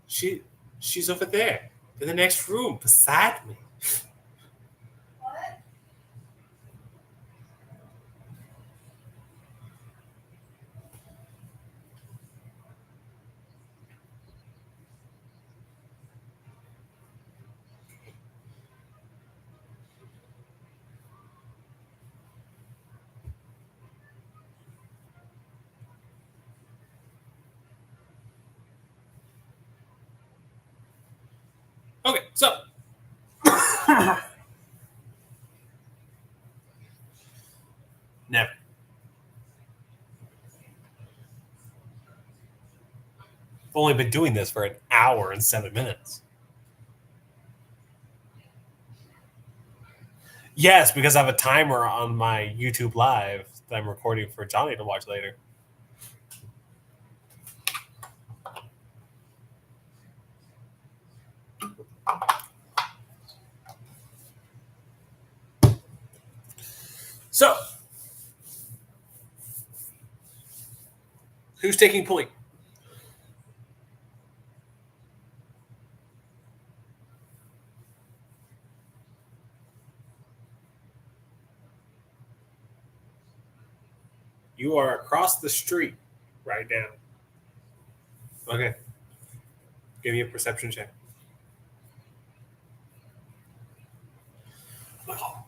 [SPEAKER 1] She's over there in the next room beside me.
[SPEAKER 2] What?
[SPEAKER 1] Okay, so never. I've only been doing this for an hour and 7 minutes. Yes, because I have a timer on my YouTube Live that I'm recording for Johnny to watch later. So, who's taking point? You are across the street right now. Okay. Give me a perception check. Oh.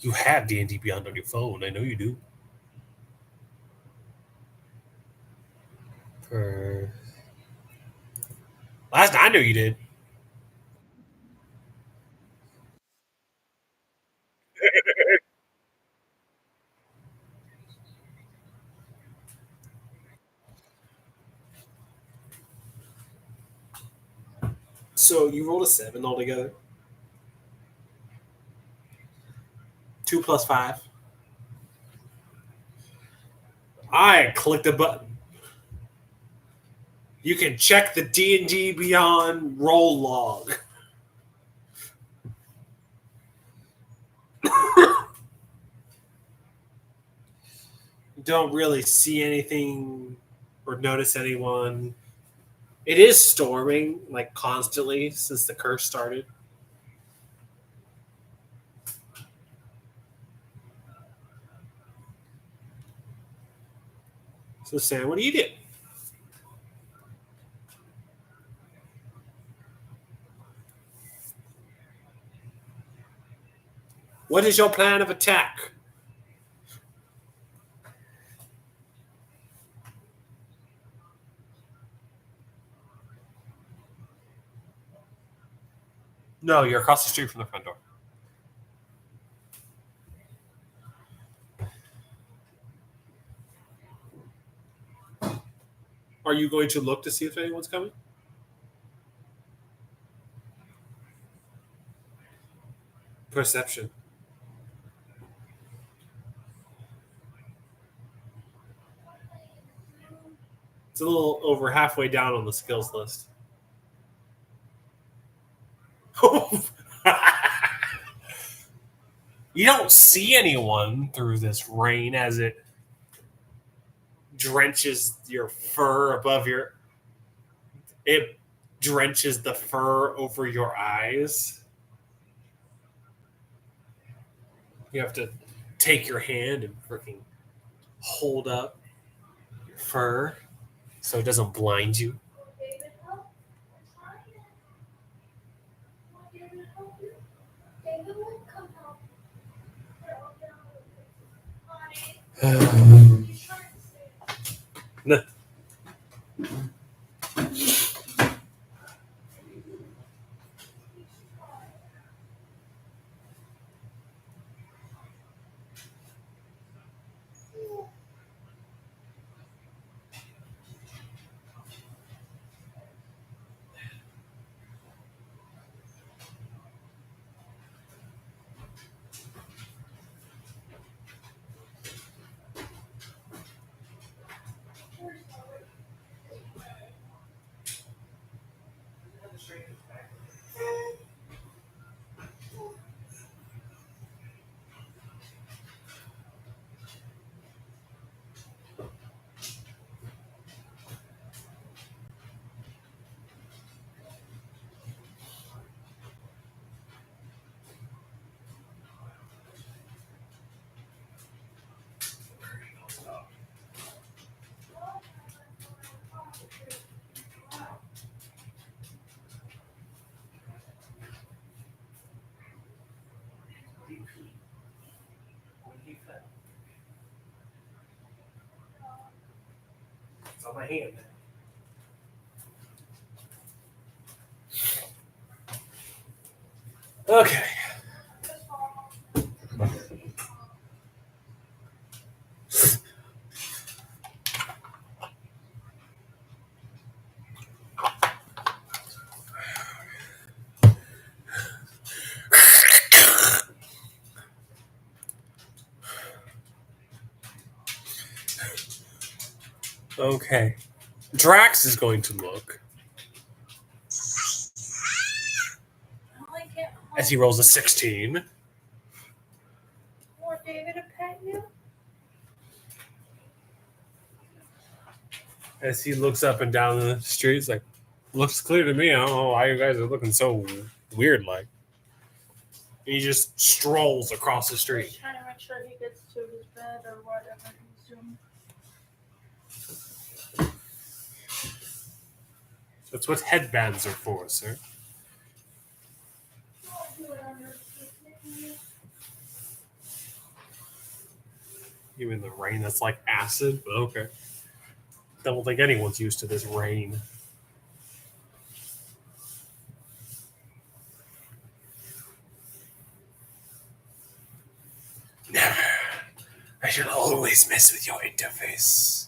[SPEAKER 1] You have D&D Beyond on your phone. I know you do. Last I knew you did. So you rolled a 7 altogether. 2 plus 5. I clicked a button. You can check the D&D Beyond roll log. Don't really see anything or notice anyone. It is storming like constantly since the curse started. So Sam, what do you do? What is your plan of attack? No, you're across the street from the front door. Are you going to look to see if anyone's coming? Perception. It's a little over halfway down on the skills list. You don't see anyone through this rain as it drenches your fur above your. It drenches the fur over your eyes. You have to take your hand and freaking hold up your fur so it doesn't blind you.
[SPEAKER 2] David, help. I'm trying. David, help you. won't come help me. Honey, he's trying to say it.
[SPEAKER 1] It's on my hand. Okay. Okay. Drax is going to look as he rolls a 16.
[SPEAKER 2] Want David to pet you?
[SPEAKER 1] As he looks up and down the street, it's like, looks clear to me. I don't know why you guys are looking so weird like. And he just strolls across the street.
[SPEAKER 2] Just trying to make sure he gets to his bed or whatever he's doing.
[SPEAKER 1] That's what headbands are for, sir.
[SPEAKER 2] I'll do it under the
[SPEAKER 1] Even the rain that's like acid, but okay. Don't think anyone's used to this rain. Never. I shall always mess with your interface.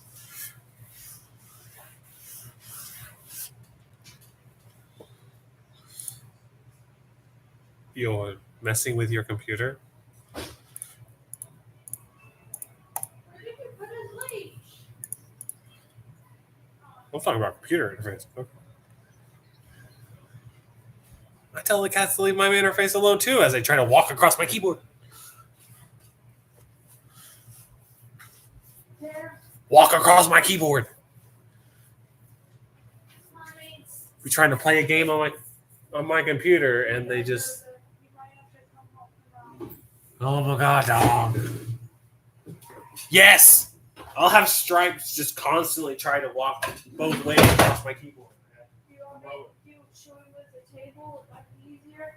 [SPEAKER 1] You're messing with your computer?
[SPEAKER 2] Where did you put his leash?
[SPEAKER 1] I'm talking about computer interface. Okay. I tell the cats to leave my interface alone too as I try to walk across my keyboard.
[SPEAKER 2] There.
[SPEAKER 1] Walk across my keyboard.
[SPEAKER 2] Mommy.
[SPEAKER 1] We're trying to play a game on my computer and they just
[SPEAKER 2] You might have to come help him out.
[SPEAKER 1] oh my god, dog. Yes! I'll have Stripes just constantly try to walk both ways across my keyboard.
[SPEAKER 2] Do you want me to show you with the table? It might be easier.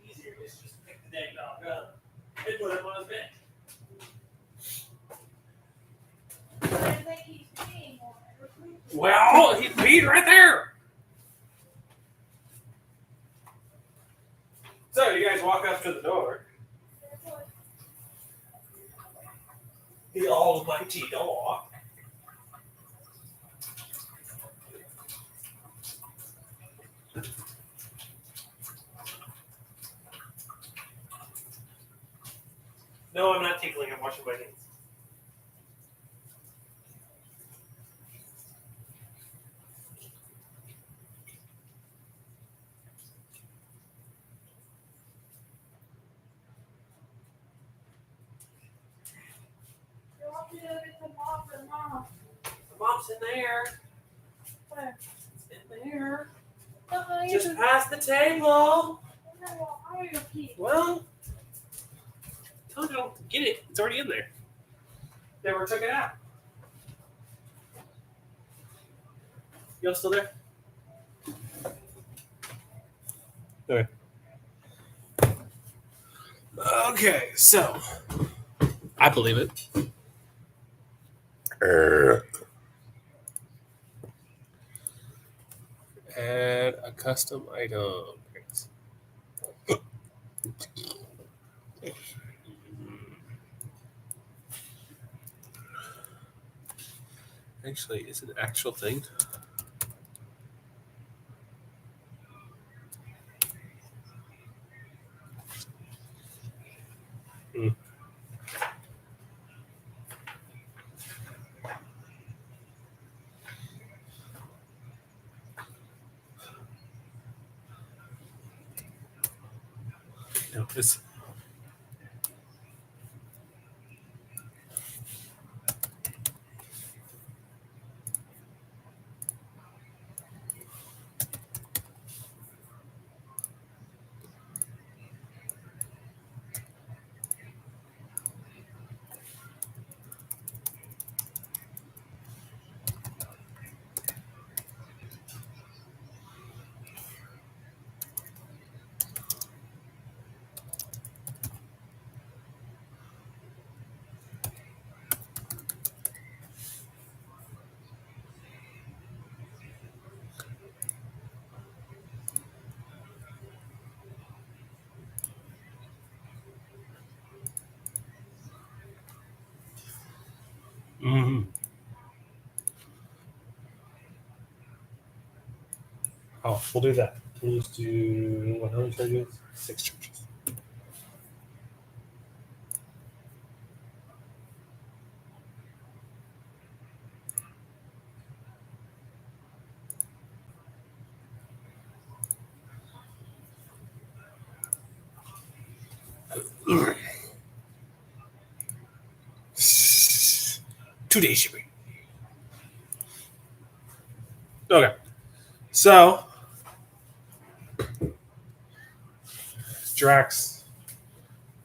[SPEAKER 1] Easier is just pick the dang dog up and put him on his bed.
[SPEAKER 2] I think he's peeing on it.
[SPEAKER 1] Well, he peed right there. So you guys walk up to the door. The almighty door. No, I'm not tickling. I'm washing my hands.
[SPEAKER 2] You want me to get the mop or not?
[SPEAKER 1] The mop's in there.
[SPEAKER 2] Where?
[SPEAKER 1] It's in there.
[SPEAKER 2] You
[SPEAKER 1] Just
[SPEAKER 2] just-
[SPEAKER 1] past the table.
[SPEAKER 2] No, I will pee.
[SPEAKER 1] Well, told you don't get it. It's already in there. Never took it out. Y'all still there? Okay. Okay, so I believe it. Add a custom item. Actually, is it an actual thing? No, it's. Mm-hmm. Oh, we'll do that. We'll just do what? How many charges? 6 charges. Two-day shipping. Okay. So Drax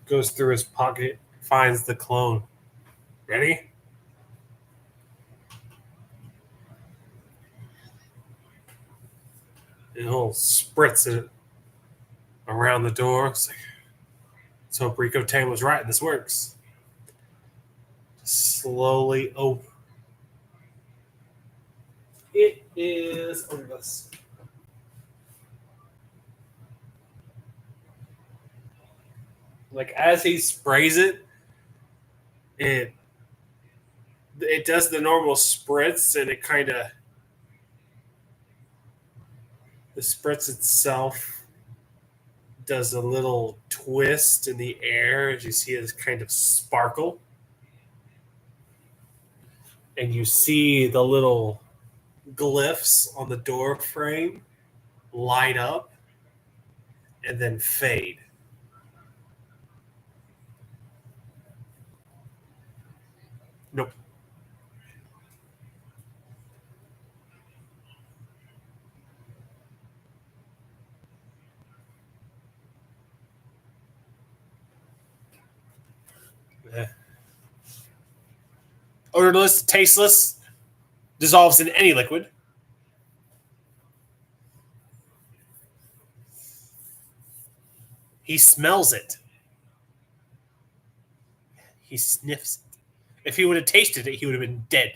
[SPEAKER 1] goes through his pocket, finds the clone. Ready? And he'll spritz it around the door. It's like, let's hope Rico Tan was right and this works. Slowly open. It is odorless. Like as he sprays it, it does the normal spritz, and it kind of the spritz itself does a little twist in the air as you see this kind of sparkle, and you see the little glyphs on the door frame light up and then fade. Nope. Odorless, tasteless, dissolves in any liquid. He smells it. He sniffs it. If he would have tasted it, he would have been dead.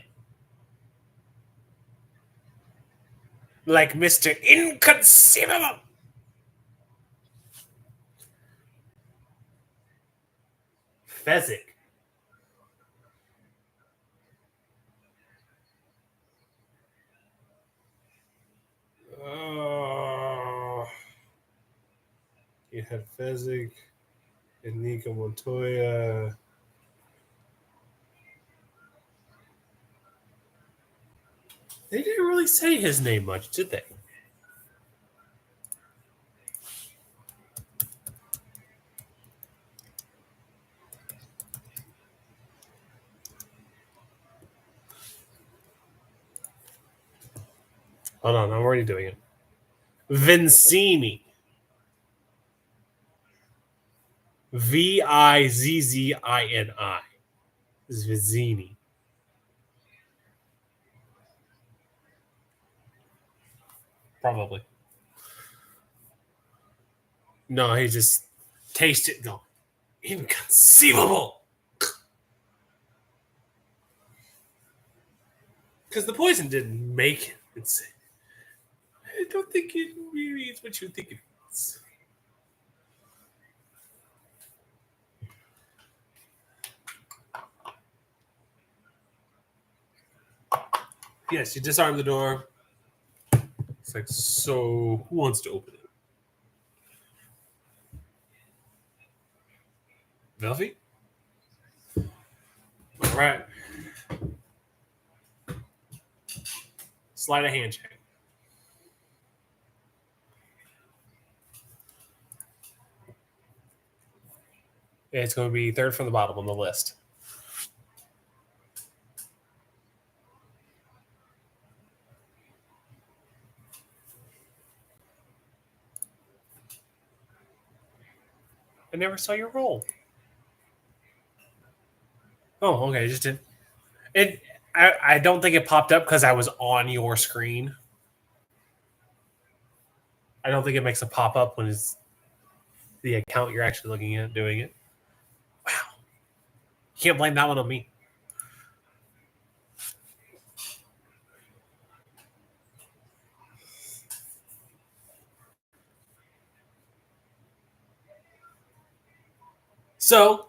[SPEAKER 1] Like Mr. Inconceivable. Fezzik. You had Fezzik and Nico Montoya. They didn't really say his name much, did they? Hold on, I'm already doing it. Vincini. Vizzini. Vizzini. Probably. No, he just tastes it and go, inconceivable. Because the poison didn't make it. I don't think it really is what you think it is. Yes, you disarm the door. It's like, so who wants to open it? Velvy? All right. Slide a hand check. It's going to be third from the bottom on the list. I never saw your roll. Oh, okay. Just did it. I don't think it popped up because I was on your screen. I don't think it makes a pop up when it's the account you're actually looking at doing it. Wow. You can't blame that one on me. So,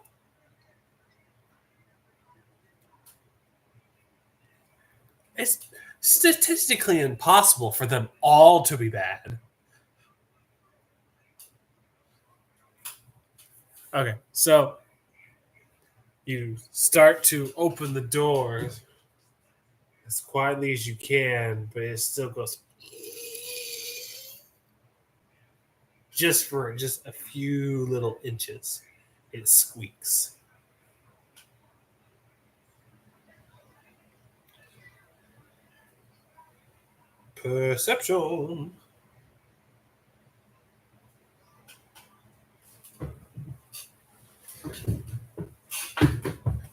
[SPEAKER 1] it's statistically impossible for them all to be bad. Okay, so you start to open the doors as quietly as you can, but it still goes just for just a few little inches. It squeaks. Perception.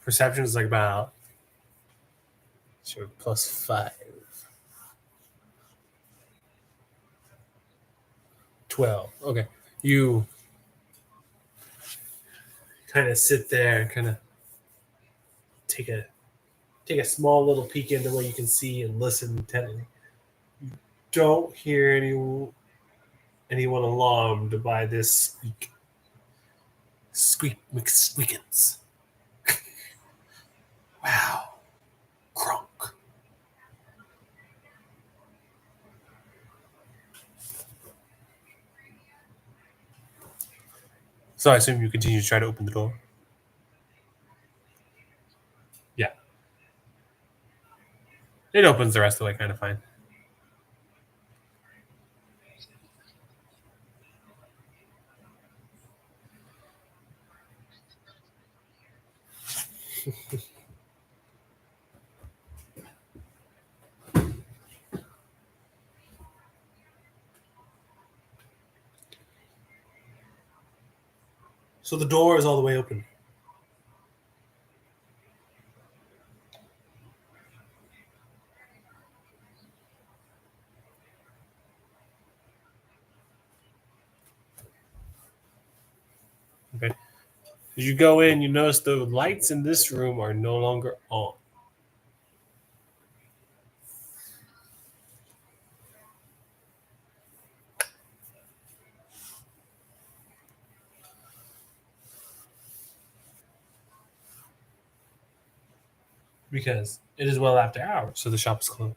[SPEAKER 1] Perception is like about +5. 12. Okay. You kind of sit there and kind of take a small little peek into what you can see and listen intently. You don't hear anyone alarmed by this squeakins. Wow. Crunk. So I assume you continue to try to open the door. Yeah. It opens the rest of the way kind of fine. So the door is all the way open. Okay. As you go in, you notice the lights in this room are no longer on. Because it is well after hours, so the shop is closed.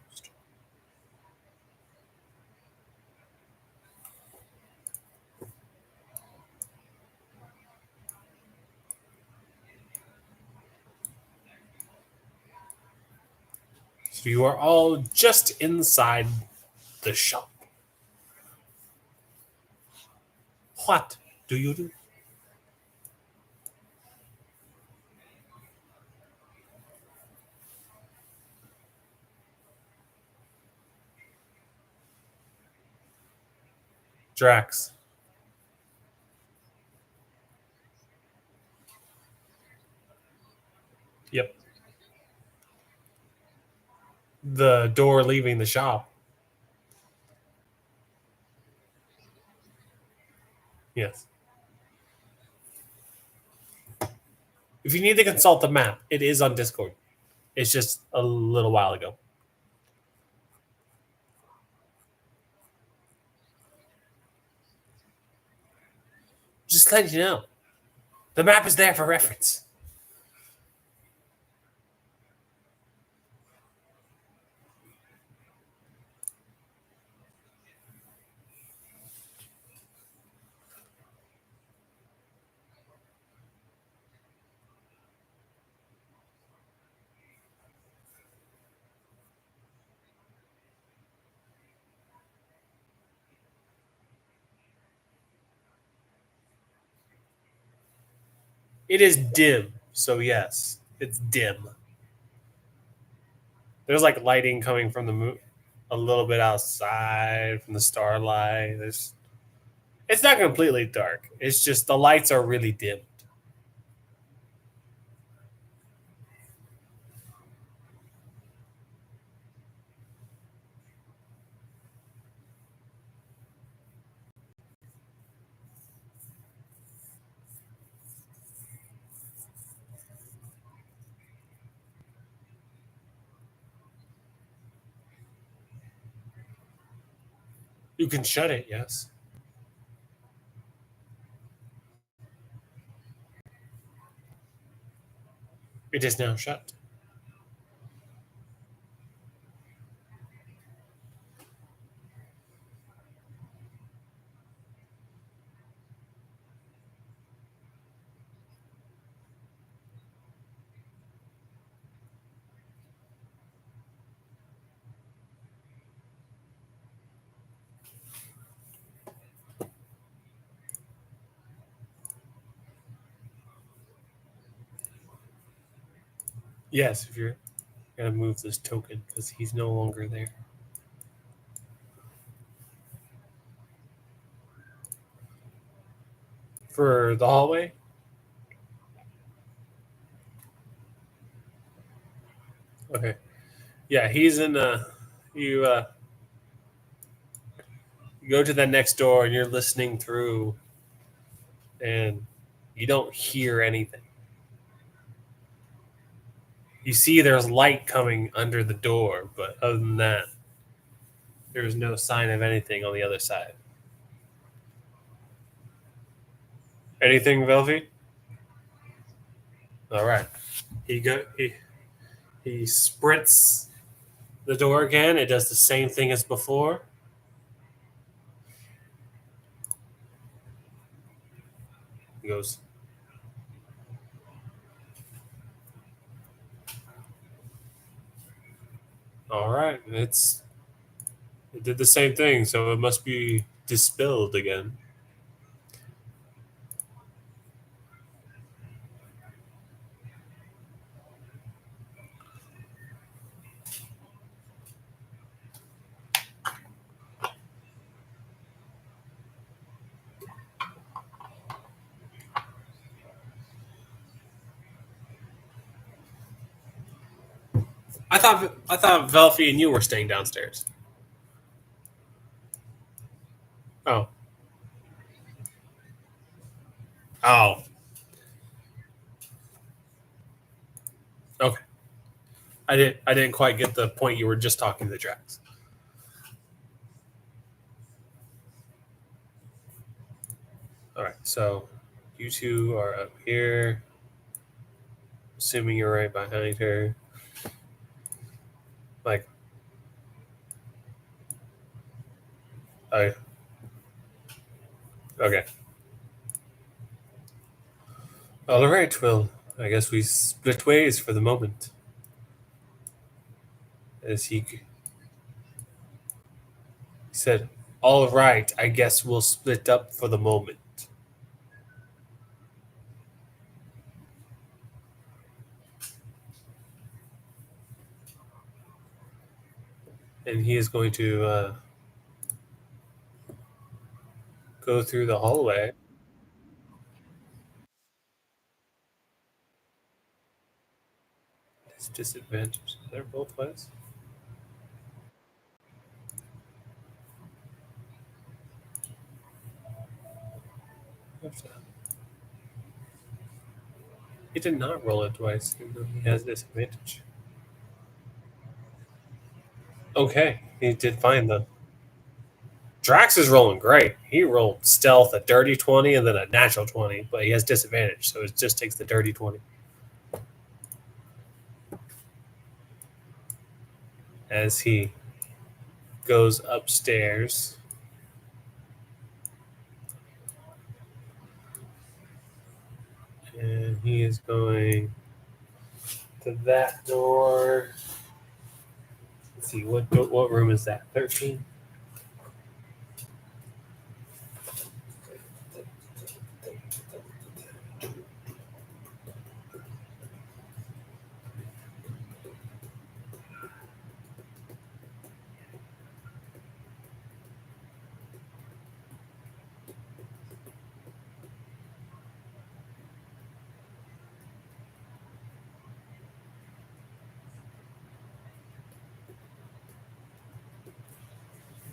[SPEAKER 1] So you are all just inside the shop. What do you do? Drax. Yep. The door leaving the shop. Yes. If you need to consult the map, it is on Discord. It's just a little while ago. Just letting you know. The map is there for reference. It is dim, so yes, it's dim. There's like lighting coming from the moon, a little bit outside from the starlight. It's not completely dark. It's just the lights are really dimmed. You can shut it, yes. It is now shut. Yes, if you're gonna move this token because he's no longer there. For the hallway? Okay. Yeah, he's in you you go to that next door and you're listening through and you don't hear anything. You see there's light coming under the door, but other than that, there's no sign of anything on the other side. Anything, Velvy? All right. He sprints the door again. It does the same thing as before. He goes, all right. It did the same thing, so it must be dispelled again. I thought Velfie and you were staying downstairs. Oh. Oh. Okay. I didn't quite get the point you were just talking to the Drax. All right, so you two are up here. Assuming you're right behind her. Like, I okay. All right, well, I guess we split ways for the moment. As he said, all right, I guess we'll split up for the moment. And he is going to go through the hallway. It's disadvantage. They're both ways. What's that? He did not roll it twice, even though he has disadvantage. Okay, he did fine then. Drax is rolling great. He rolled stealth, a dirty 20, and then a natural 20, but he has disadvantage, so it just takes the dirty 20. As he goes upstairs. And he is going to that door. Let's see, what room is that? 13?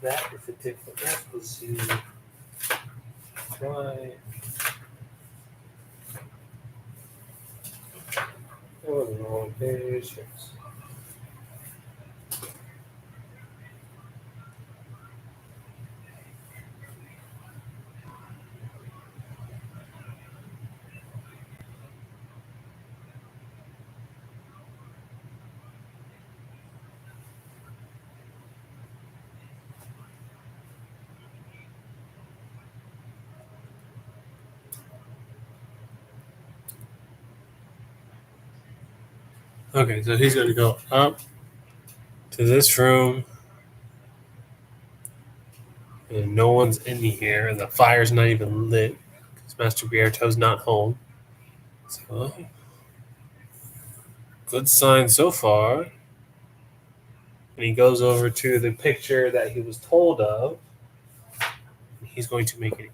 [SPEAKER 1] That, if it takes the rest, we'll see. Try. That was the wrong page. Okay, so he's going to go up to this room. And no one's in here, and the fire's not even lit because Master Bierto's not home. So, good sign so far. And he goes over to the picture that he was told of. And he's going to make an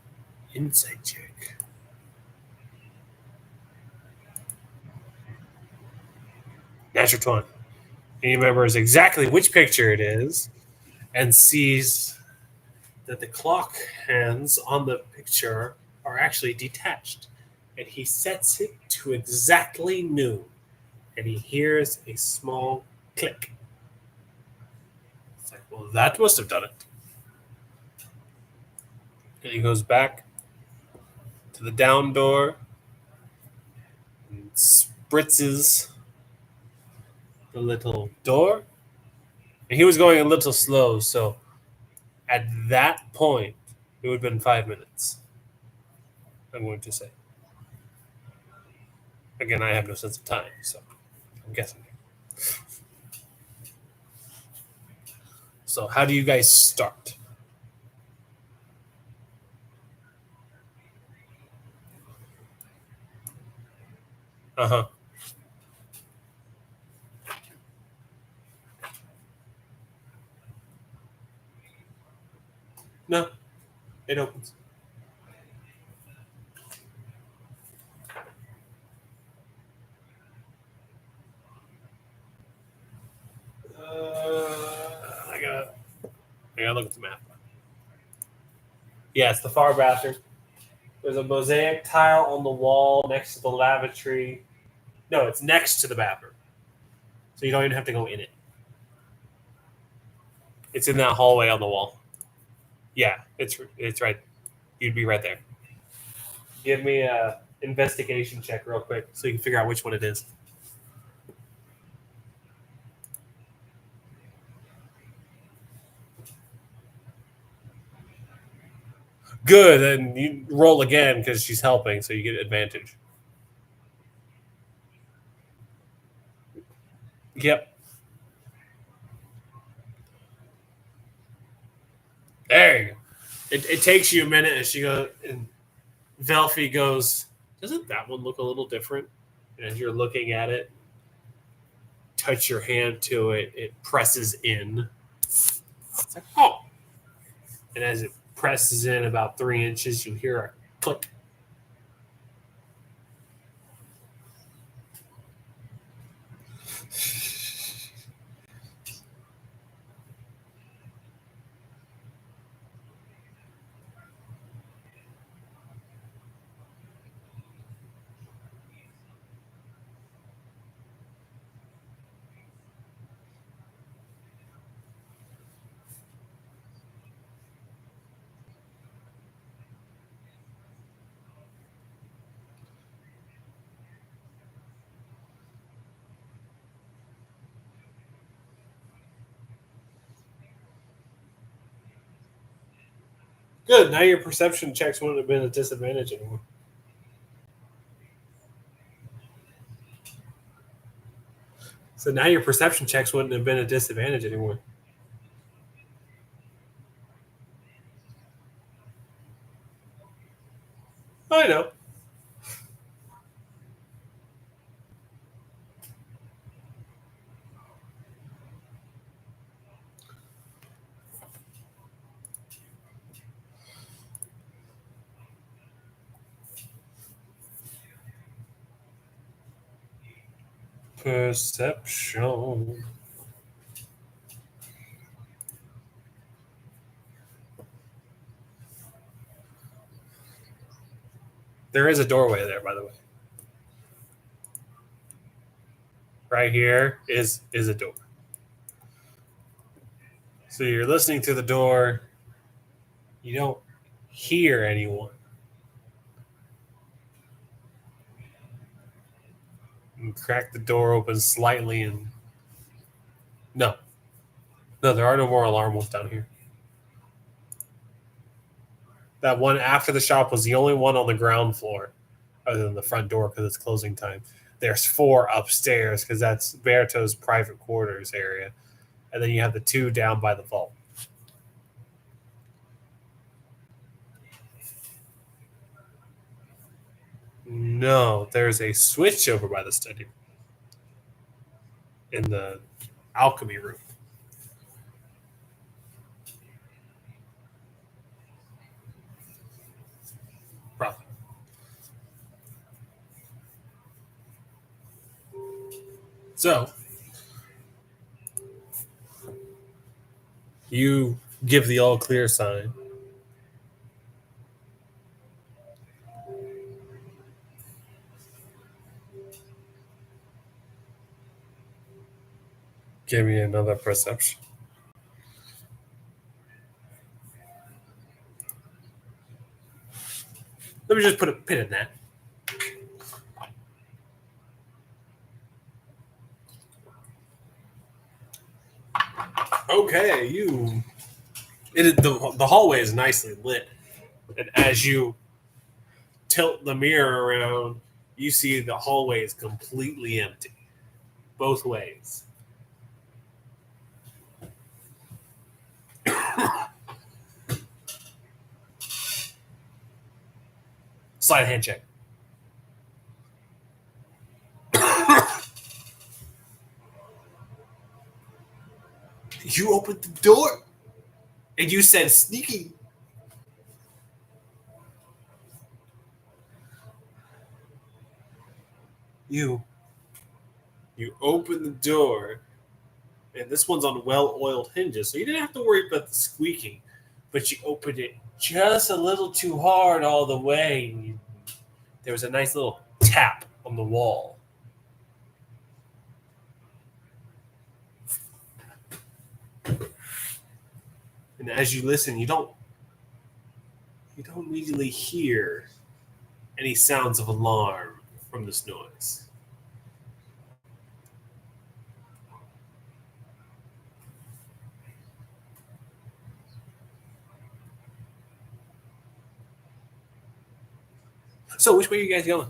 [SPEAKER 1] insight check. Natural 20. He remembers exactly which picture it is and sees that the clock hands on the picture are actually detached. And he sets it to exactly noon. And he hears a small click. It's like, well, that must have done it. And he goes back to the down door and spritzes the little door. And he was going a little slow, so at that point, it would have been 5 minutes. I'm going to say. Again, I have no sense of time, so I'm guessing. So, how do you guys start? Uh huh. No, it opens. I gotta look at the map. Yeah, it's the far bathroom. There's a mosaic tile on the wall next to the lavatory. No, it's next to the bathroom, so you don't even have to go in it. It's in that hallway on the wall. Yeah, it's right. You'd be right there. Give me a investigation check real quick so you can figure out which one it is. Good, and you roll again because she's helping, so you get advantage. Yep. There you go. It takes you a minute, and she goes, and Velfie goes, doesn't that one look a little different? And as you're looking at it, touch your hand to it, it presses in. It's like, oh. And as it presses in about 3 inches, you hear a click. Good. Now your perception checks wouldn't have been a disadvantage anymore. So now your perception checks wouldn't have been a disadvantage anymore. I know. Perception. There is a doorway there, by the way. Right here is a door. So you're listening through the door. You don't hear anyone. You crack the door open slightly and no, there are no more alarm wolves down here. That one after the shop was the only one on the ground floor, other than the front door because it's closing time. There's 4 upstairs because that's Berto's private quarters area, and then you have the 2 down by the vault. No, there's a switch over by the study in the alchemy room. Probably. So you give the all clear sign. Give me another perception. Let me just put a pin in that. Okay, the hallway is nicely lit, and as you tilt the mirror around, you see the hallway is completely empty, both ways. Slide hand check. You opened the door, and you said sneaky. You opened the door, and this one's on well-oiled hinges, so you didn't have to worry about the squeaking, but you opened it just a little too hard all the way. And there was a nice little tap on the wall. And as you listen, you don't immediately hear any sounds of alarm from this noise. So, which way are you guys going?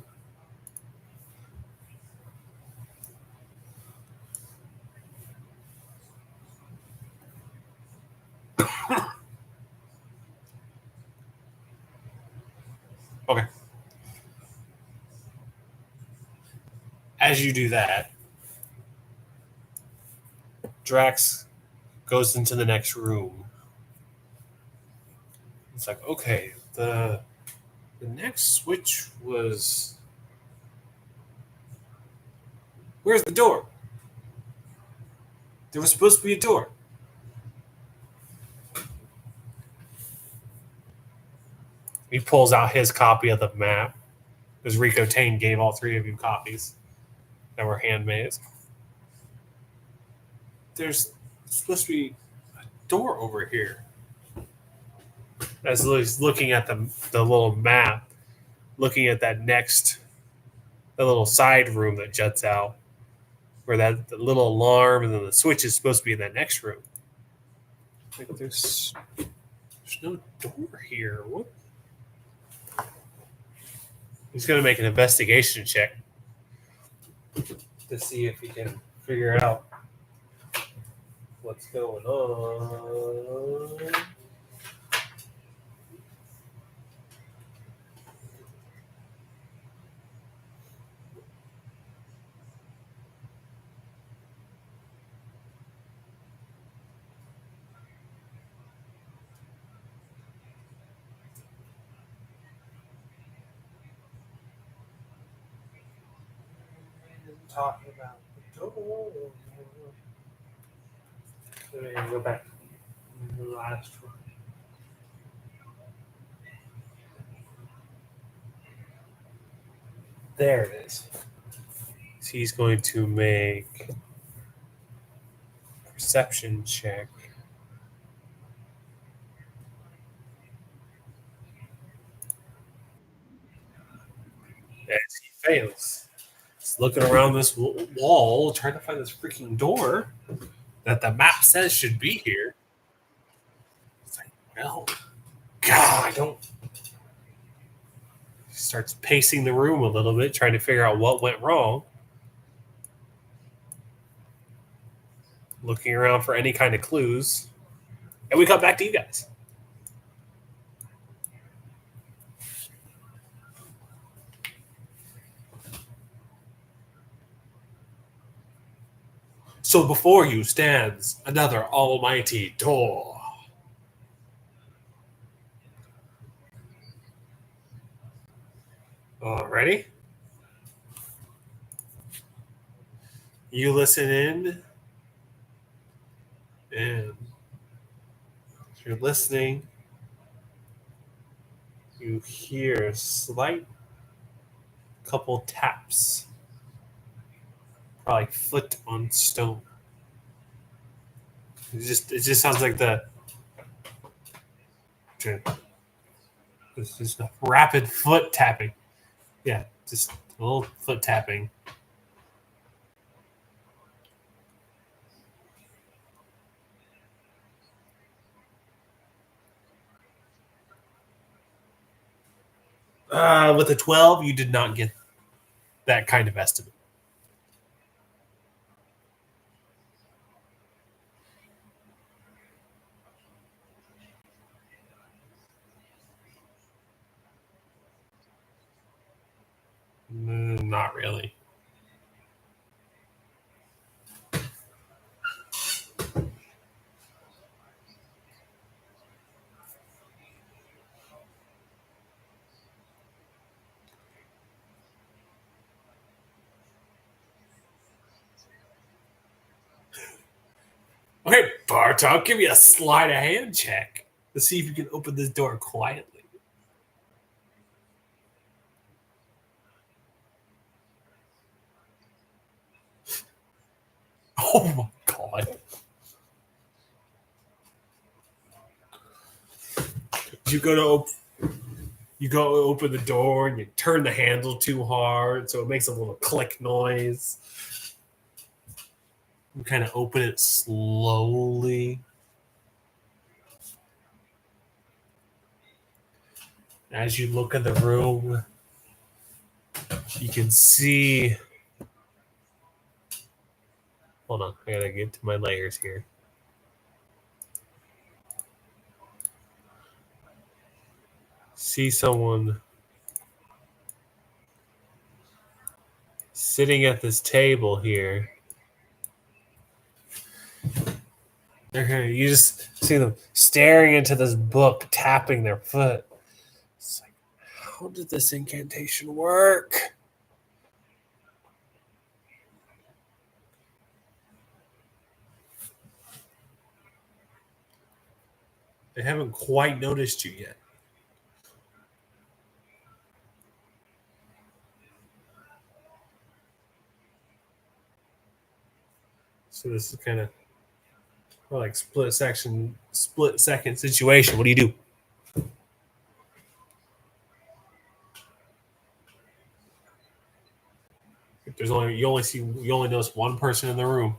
[SPEAKER 1] Okay. As you do that, Drax goes into the next room. It's like, okay, the next switch was... Where's the door? There was supposed to be a door. He pulls out his copy of the map, because Rico Tane gave all 3 of you copies that were handmade. There's supposed to be a door over here. As he's looking at the little map, looking at that the little side room that juts out, where the little alarm and then the switch is supposed to be in that next room. Like there's There's no door here. What? He's going to make an investigation check to see if he can figure out what's going on. Talking about the door. Let me go back to the last one. There it is. He's going to make a perception check. As he fails. He's looking around this wall, trying to find this freaking door that the map says should be here. It's like, well, God, I don't. He starts pacing the room a little bit, trying to figure out what went wrong. Looking around for any kind of clues. And we come back to you guys. So before you stands another almighty door. Alrighty. You listen in, and if you're listening, you hear a slight couple taps, probably foot on stone. It just sounds like it's just a rapid foot tapping. Yeah, just a little foot tapping. With a 12, you did not get that kind of estimate. Not really. Okay, Bartok, give me a sleight of hand check to see if you can open this door quietly. Oh my God. You go to open the door and you turn the handle too hard, so it makes a little click noise. You kind of open it slowly. As you look at the room, you can see. Hold on, I gotta get to my layers here. See someone sitting at this table here. You just see them staring into this book, tapping their foot. It's like, how did this incantation work? They haven't quite noticed you yet. So this is kind of like split second situation. What do you do? You only notice one person in the room.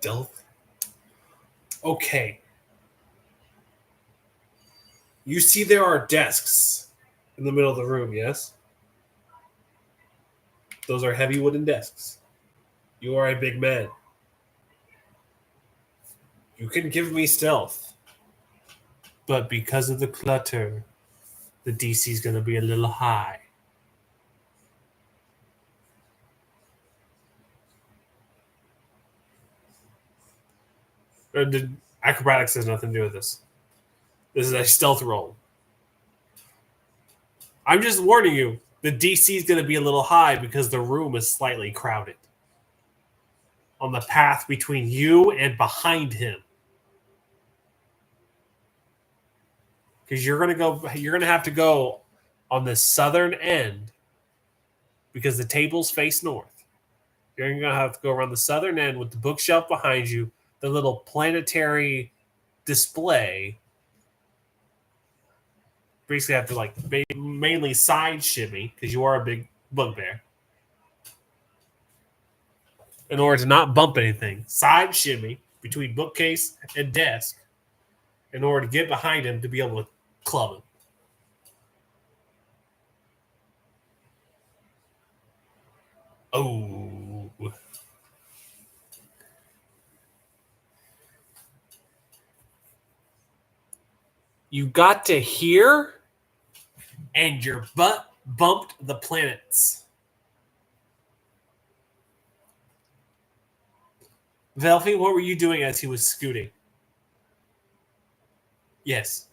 [SPEAKER 1] Stealth. Okay. You see there are desks in the middle of the room, yes? Those are heavy wooden desks. You are a big man. You can give me stealth. But because of the clutter, the DC is going to be a little high. The acrobatics has nothing to do with this. This is a stealth roll. I'm just warning you, the DC is going to be a little high because the room is slightly crowded. On the path between you and behind him. Because you're gonna have to go on the southern end because the tables face north. You're gonna have to go around the southern end with the bookshelf behind you, the little planetary display. Basically have to mainly side shimmy because you are a big bugbear. In order to not bump anything, side shimmy between bookcase and desk in order to get behind him to be able to club him. Oh. You got to hear, and your butt bumped the planets. Velfie, what were you doing as he was scooting? Yes.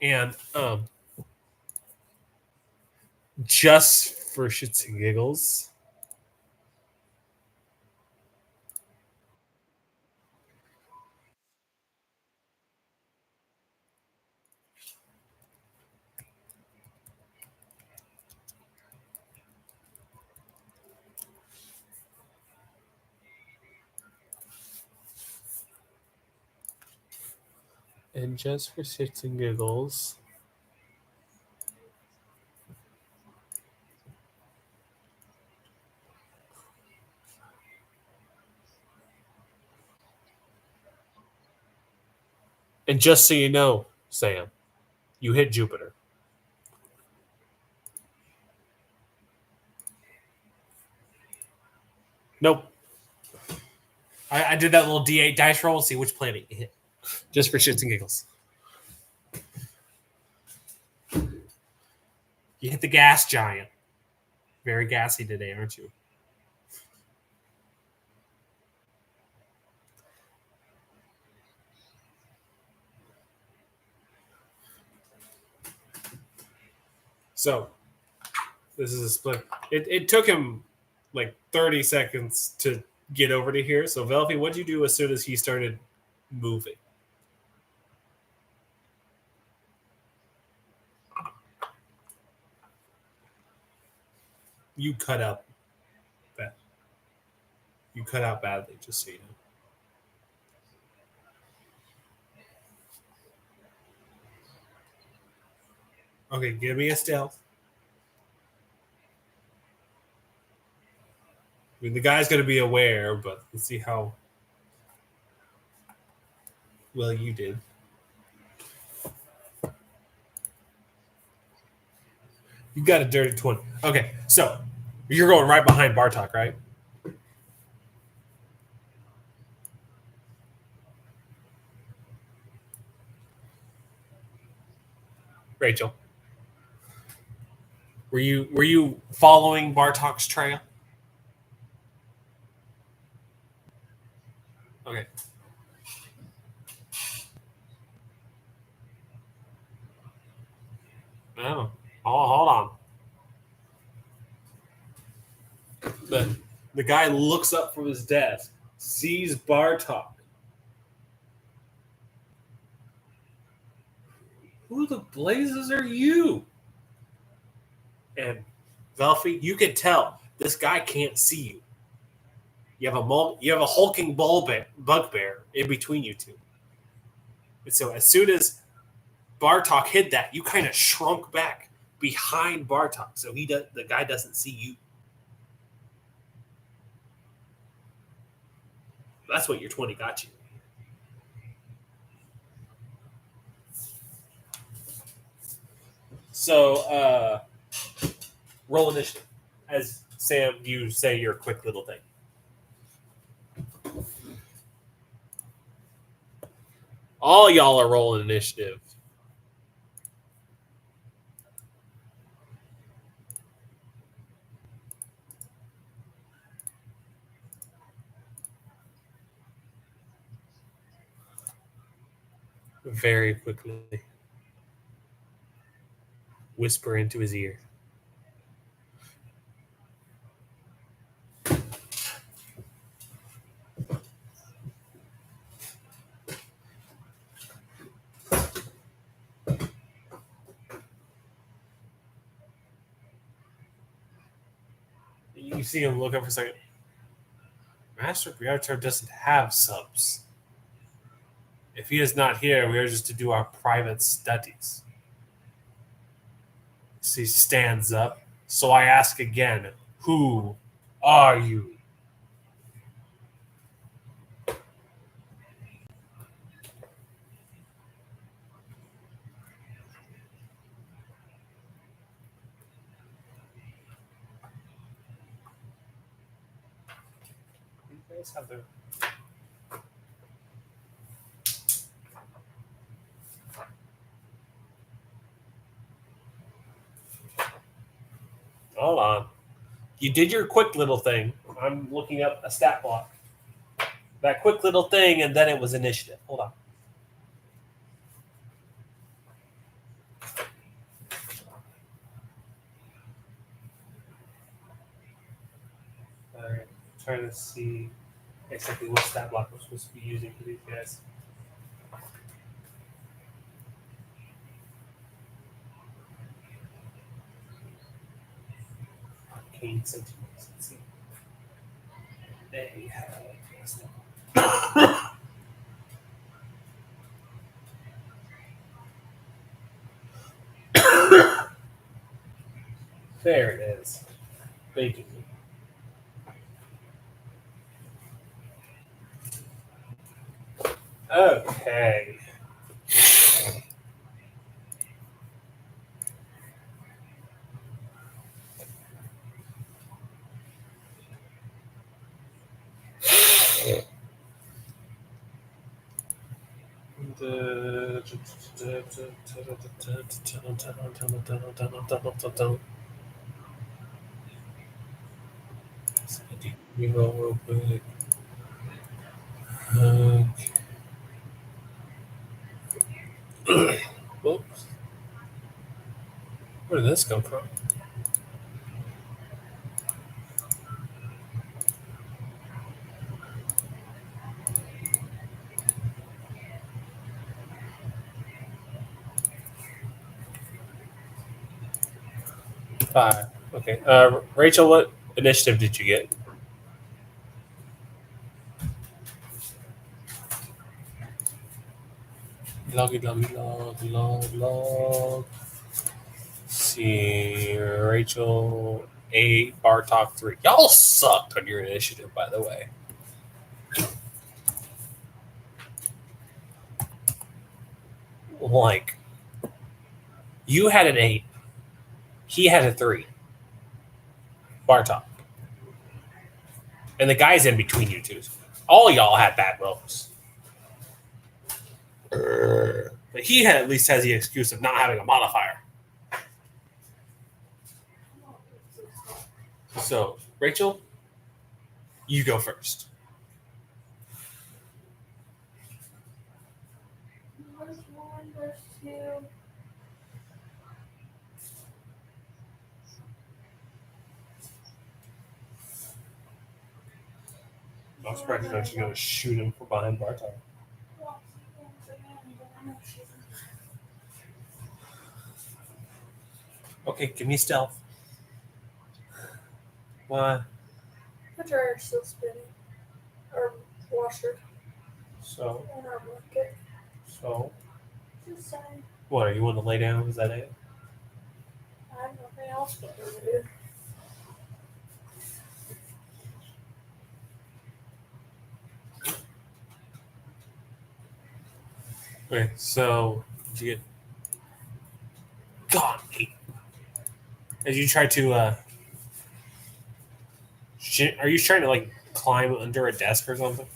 [SPEAKER 1] And just for shits and giggles, and just for shits and giggles, and just so you know, Sam, you hit Jupiter. Nope. I did that little D8 dice roll. See which planet you hit. Just for shits and giggles. You hit the gas giant. Very gassy today, aren't you? So, this is a split. It took him like 30 seconds to get over to here. So, Velfie, what'd you do as soon as he started moving? You cut out bad. You cut out badly, just so you know. Okay, give me a stealth. I mean, the guy's going to be aware, but let's see how well you did. You got a dirty 20. Okay, so you're going right behind Bartok, right? Rachel, were you following Bartok's trail? Okay. No. Oh, hold on. The guy looks up from his desk, sees Bartok. Who the blazes are you? And Velfie, you can tell this guy can't see you. You have a hulking bugbear in between you two. And so as soon as Bartok hit that, you kind of shrunk back behind Bartok, so the guy doesn't see you. That's what your 20 got you. So, roll initiative. As Sam, you say your quick little thing. All y'all are rolling initiative. Very quickly. Whisper into his ear. You see him look up for a second. Master Briartor doesn't have subs. If he is not here, we are just to do our private studies. So he stands up. So I ask again, who are you? You guys have their... Hold on. You did your quick little thing. I'm looking up a stat block. That quick little thing, and then it was initiative. Hold on. All right. Trying to see exactly what stat block we're supposed to be using for these guys. Arcane sentinels. Let's see. They have. There it is. Thank you. Okay. We roll real quick. Whoops. Where did this come from? Five. Okay. Rachel, what initiative did you get? Log. See, Rachel 8, Bartok 3. Y'all sucked on your initiative, by the way. Like, you had an 8. He had a 3. Bartok. And the guy's in between you two. All y'all had bad rolls. But he at least has the excuse of not having a modifier. So, Rachel, you go first.
[SPEAKER 2] There's 1, there's 2.
[SPEAKER 1] I'm surprised you're actually going to shoot him from behind Bartok. Okay, give me stealth. Why?
[SPEAKER 2] The dryer's still spinning. Or washer.
[SPEAKER 1] So,
[SPEAKER 2] And our blanket. Just saying.
[SPEAKER 1] What, are you want to lay down? Is that it?
[SPEAKER 2] I have nothing else to do.
[SPEAKER 1] Okay, so did you get God? As you try to, are you trying to like climb under a desk or something?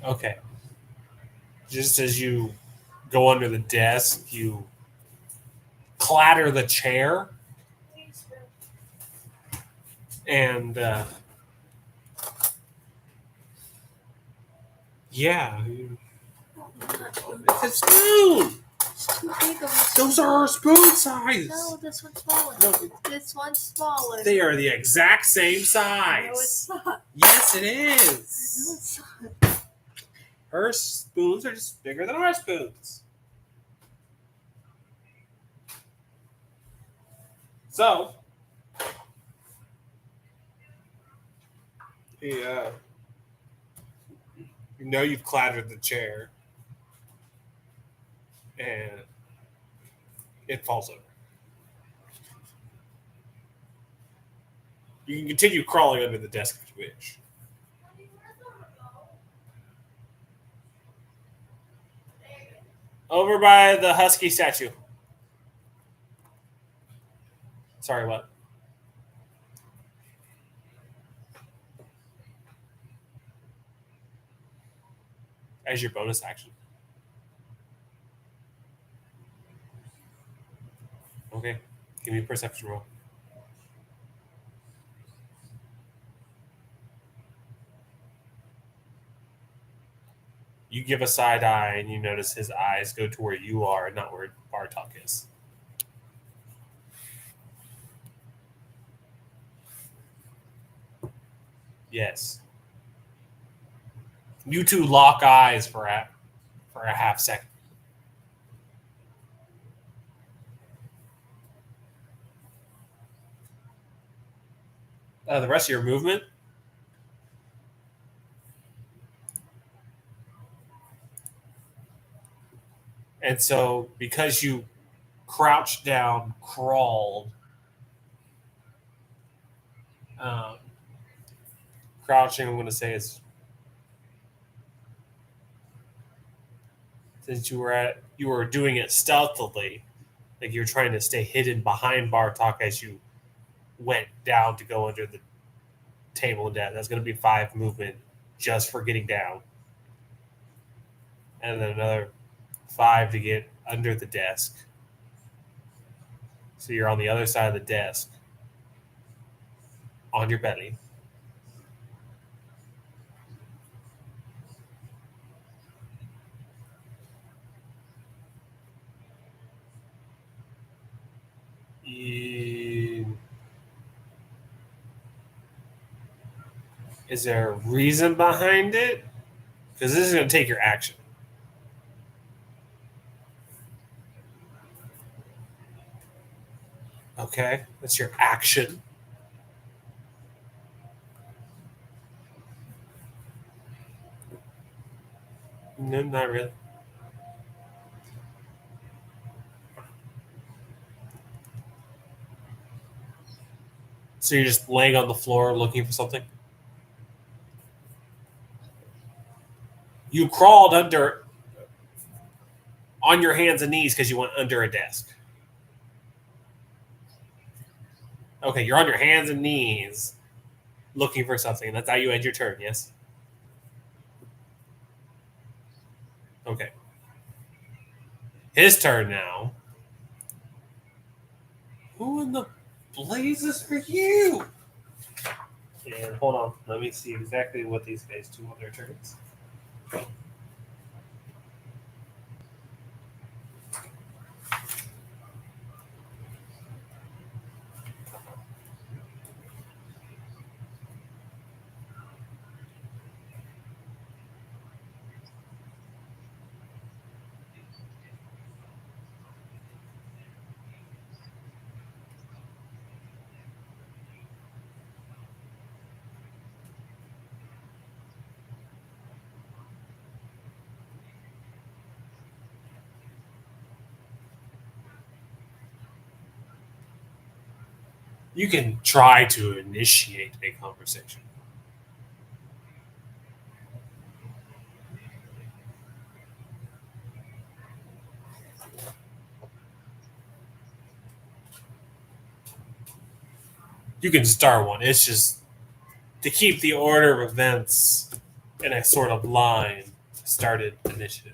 [SPEAKER 1] Okay. Just as you go under the desk, you clatter the chair, and yeah, it's a spoon.
[SPEAKER 2] It's too big of a
[SPEAKER 1] Those are our spoon size.
[SPEAKER 2] No, this one's smaller.
[SPEAKER 1] No,
[SPEAKER 2] This one's smaller.
[SPEAKER 1] they are the exact same size.
[SPEAKER 2] No, it's not.
[SPEAKER 1] Yes, it
[SPEAKER 2] No,
[SPEAKER 1] is.
[SPEAKER 2] it's not.
[SPEAKER 1] Her spoons are just bigger than our spoons. So, yeah, you know you've clattered the chair, and it falls over. You can continue crawling under the desk if you wish. Over by the husky statue. Sorry, what? As your bonus action. Okay. Give me a perception roll. You give a side eye and you notice his eyes go to where you are and not where Bartok is. Yes. You two lock eyes for a half second. The rest of your movement. And so, because you crouched down, crawled, um, crouching, I'm going to say is since you were doing it stealthily, like you were trying to stay hidden behind Bartok as you went down to go under the table and down. That's going to be 5 movement just for getting down, and then another 5 to get under the desk. So you're on the other side of the desk, on your belly. Is there a reason behind it? Because this is going to take your action. Okay, that's your action. No, not really. So you're just laying on the floor looking for something? You crawled under on your hands and knees because you went under a desk. Okay, you're on your hands and knees looking for something. That's how you end your turn, yes? Okay. His turn now. Who in the blazes are you? And hold on, let me see exactly what these guys do on their turns. You can try to initiate a conversation. You can start one. It's just to keep the order of events in a sort of line. Started initiative.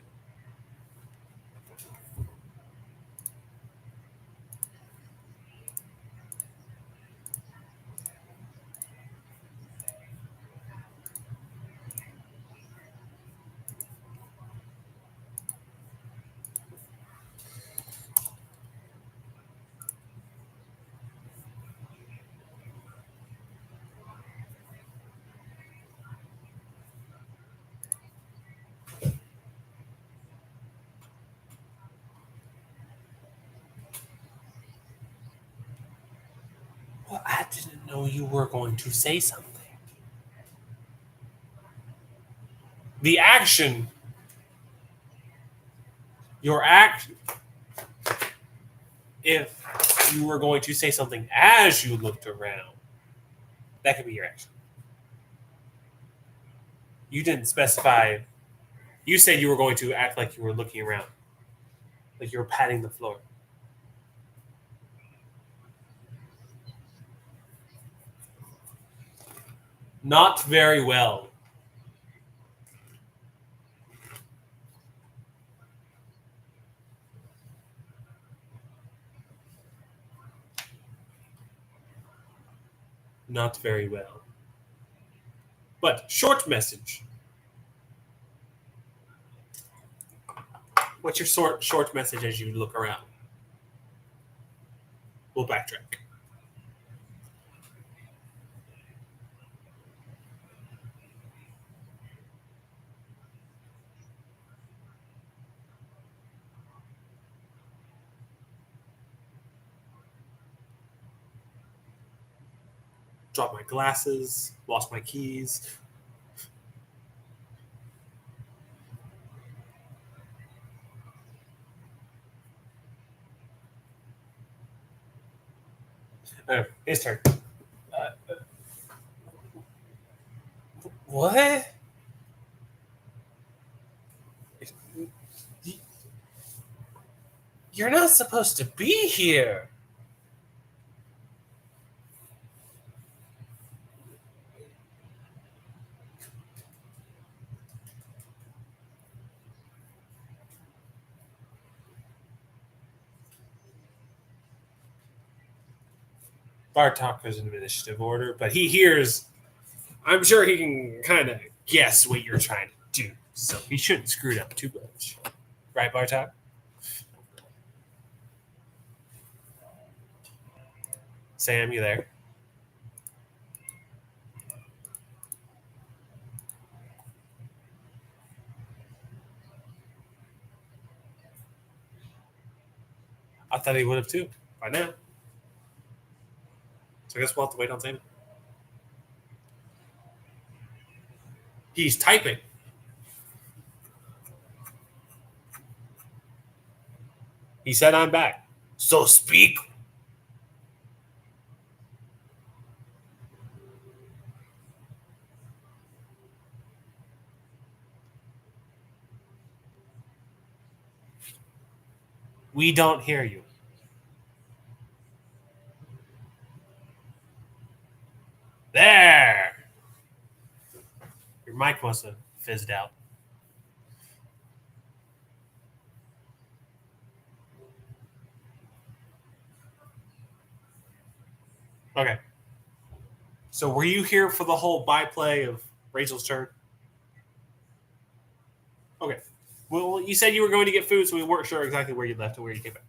[SPEAKER 1] Well, I didn't know you were going to say something. The action, your act, if you were going to say something as you looked around, that could be your action. You didn't specify. You said you were going to act like you were looking around, like you were patting the floor. Not very well. Not very well. But short message. What's your short message as you look around? We'll backtrack. Dropped my glasses, lost my keys. His turn. What? You're not supposed to be here. Bartok is in initiative order, but he hears. I'm sure he can kind of guess what you're trying to do, so he shouldn't screw it up too much. Right, Bartok? Sam, you there? I thought he would have too by now. So I guess we'll have to wait on Sam. He's typing. He said, I'm back. So speak. We don't hear you. There. Your mic must have fizzed out. Okay. So were you here for the whole byplay of Rachel's turn? Okay. Well, you said you were going to get food, so we weren't sure exactly where you left and where you came back.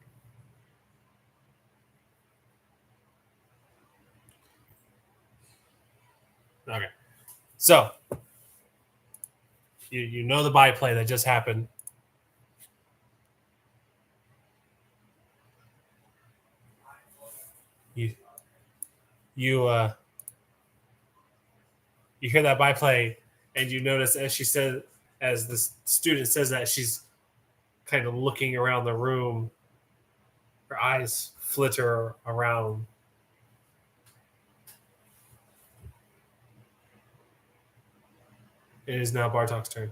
[SPEAKER 1] Okay. So you know the byplay that just happened. You hear that byplay, and you notice as she said, as the student says that, she's kind of looking around the room. Her eyes flitter around. It is now Bartok's turn.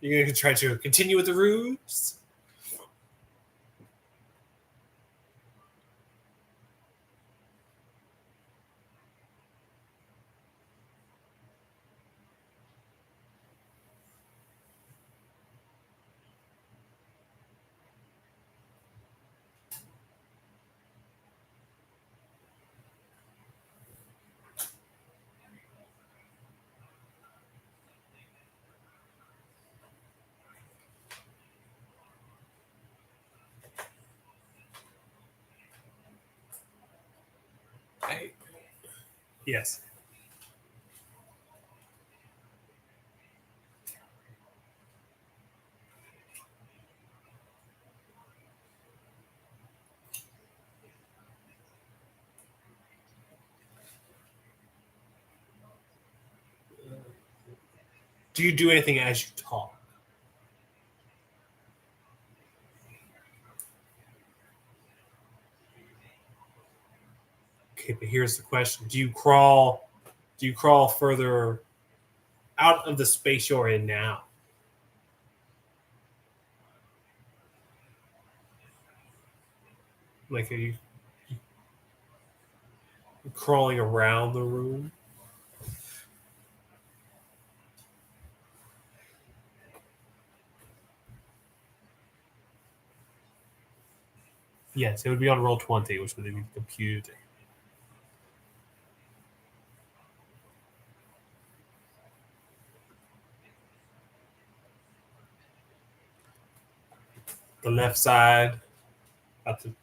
[SPEAKER 1] You're going to try to continue with the ruse? Yes. Do you do anything as you talk? Okay, but here's the question: Do you crawl? Do you crawl further out of the space you're in now? Like, are you crawling around the room? Yes, it would be on roll 20, which would be computed. The left side. Up to,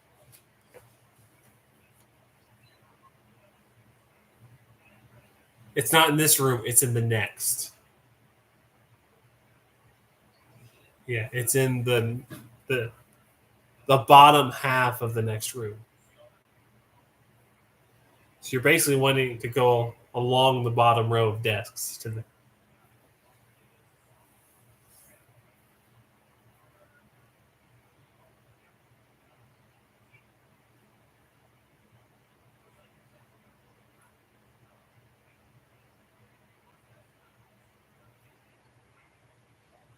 [SPEAKER 1] it's not in this room, it's in the next. Yeah, it's in the bottom half of the next room. So you're basically wanting to go along the bottom row of desks to the.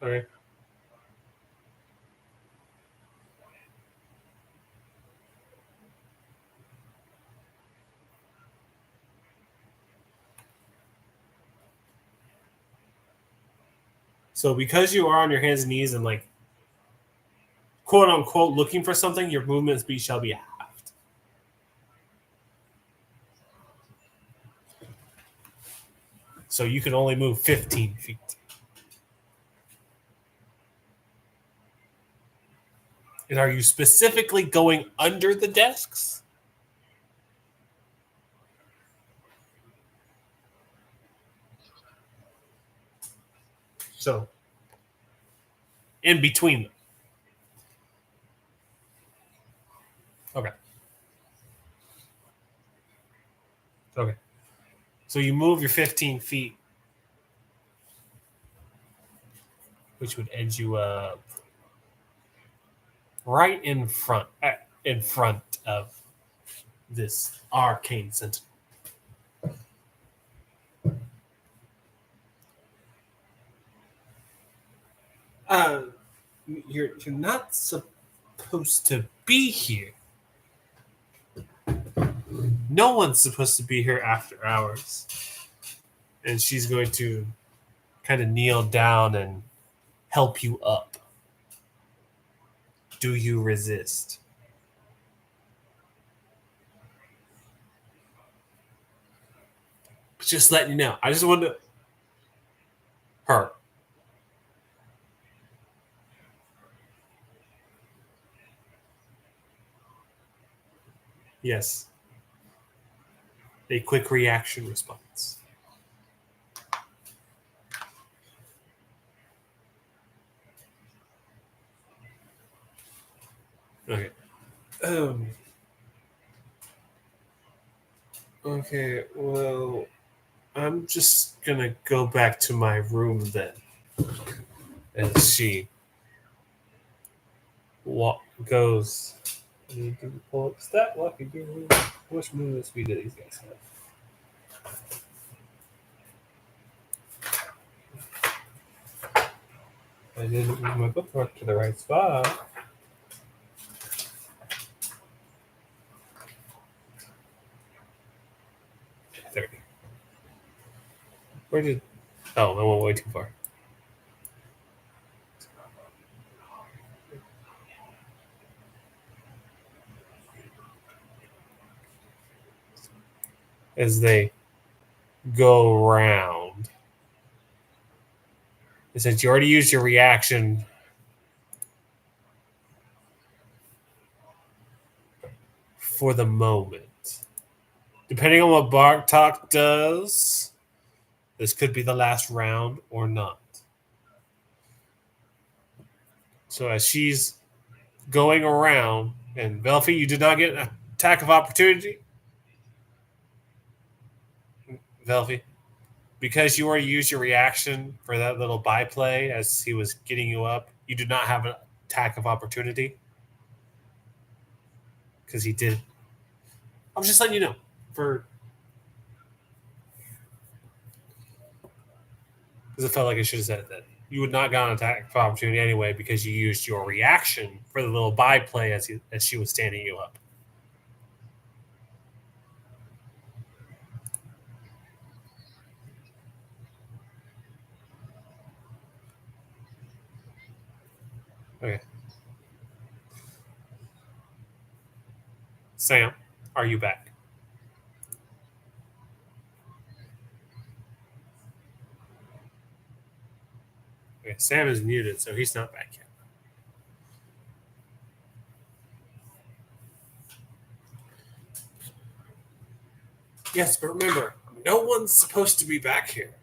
[SPEAKER 1] Okay. So because you are on your hands and knees and like quote unquote looking for something, your movement speed shall be halved. So you can only move 15 feet. And are you specifically going under the desks? So in between them. Okay. Okay. So you move your 15 feet, which would end you up right in front of this arcane sentinel. Uh, you're not supposed to be here. No one's supposed to be here after hours. And she's going to kind of kneel down and help you up. Do you resist? Just letting you know. I just wanted to. Her. Yes. A quick reaction response. Okay. Okay, well, I'm I'm just gonna go back to my room then. And she goes. I need to pull up stat lucky. How much movement speed do these guys have? I didn't move my bookmark to the right spot. There. Where did? Oh, I went way too far. As they go around, since you already used your reaction for the moment. Depending on what Bartok does, this could be the last round or not. So as she's going around, and Velfie, you did not get an attack of opportunity. Velfie, because you already used your reaction for that little byplay as he was getting you up, you do not have an attack of opportunity. Because he did. I'm just letting you know. Because it felt like I should have said that. You would not got an attack of opportunity anyway because you used your reaction for the little byplay as she was standing you up. Okay. Sam, are you back? Okay, Sam is muted, so he's not back yet. Yes, but remember, no one's supposed to be back here.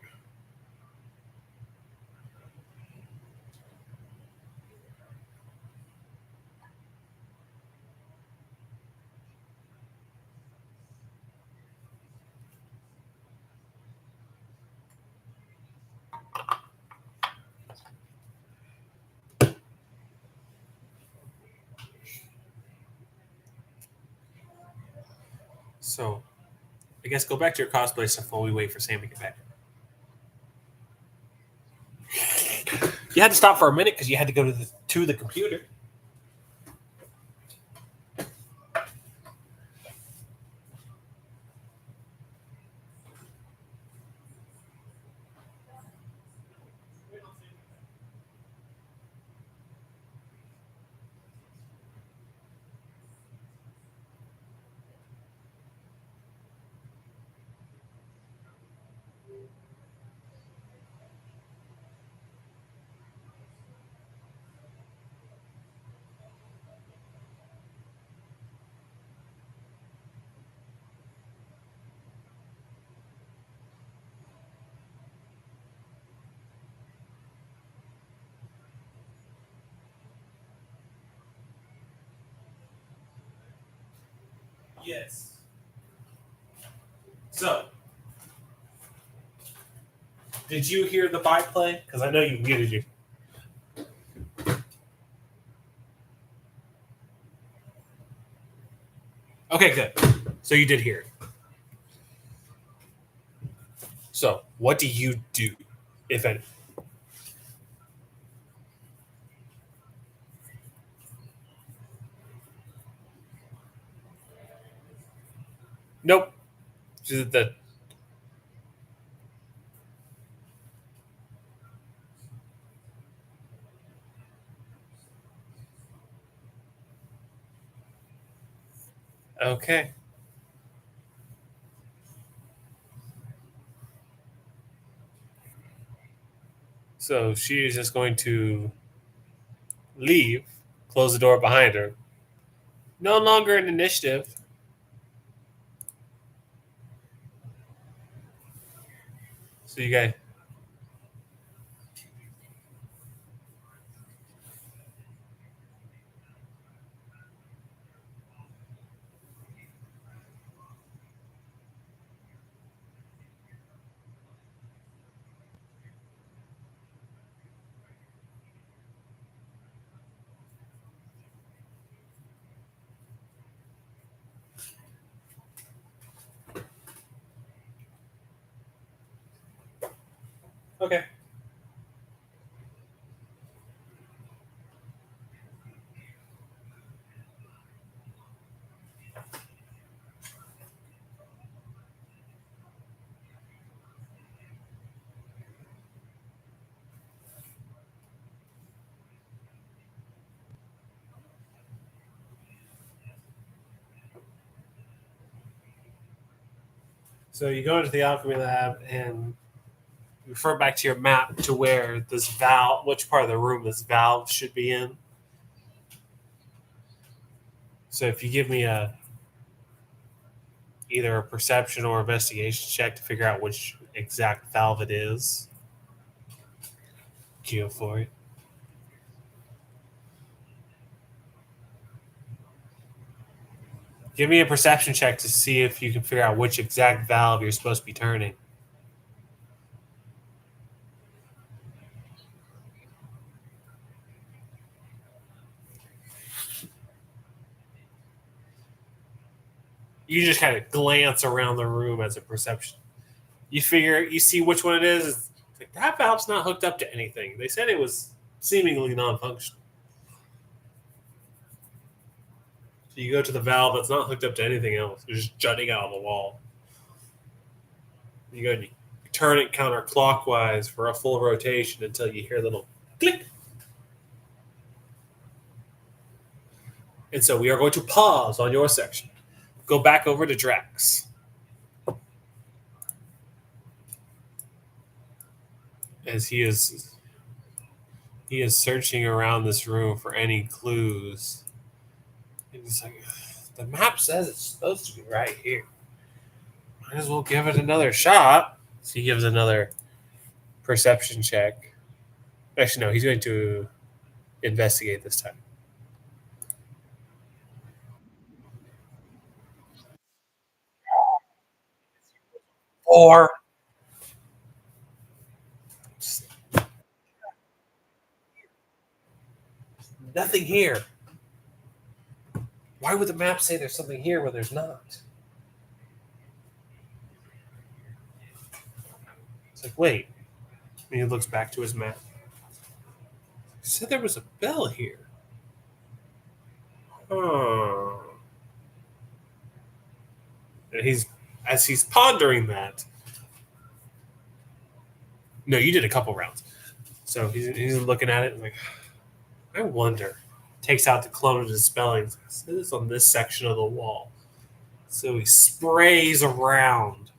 [SPEAKER 1] So, I guess go back to your cosplay stuff while we wait for Sam to get back. You had to stop for a minute because you had to go to the computer. Yes. So, did you hear the byplay? Because I know you muted you. Okay, good. So you did hear it. So, what do you do, if any? Nope. Okay. So she is just going to leave, close the door behind her. No longer an initiative. So you guys. Okay. So you go into the alchemy lab and refer back to your map to where this valve, which part of the room this valve should be in. So if you give me either a perception or investigation check to figure out which exact valve it is, go for it. Give me a perception check to see if you can figure out which exact valve you're supposed to be turning. You just kind of glance around the room as a perception. You see which one it is. It's like, that valve's not hooked up to anything. They said it was seemingly non-functional. So you go to the valve that's not hooked up to anything else. It's just jutting out of the wall. You go and you turn it counterclockwise for a full rotation until you hear a little click. And so we are going to pause on your section. Go back over to Drax. As he is searching around this room for any clues. And he's like, the map says it's supposed to be right here. Might as well give it another shot. So he gives another perception check. Actually, no, he's going to investigate this time. 4. Nothing here. Why would the map say there's something here when there's not? It's like, wait. And he looks back to his map. He said there was a bell here. Oh. And as he's pondering that. No, you did a couple rounds. So he's looking at it and like, I wonder. Takes out the clone of his spellings. This is on this section of the wall. So he sprays around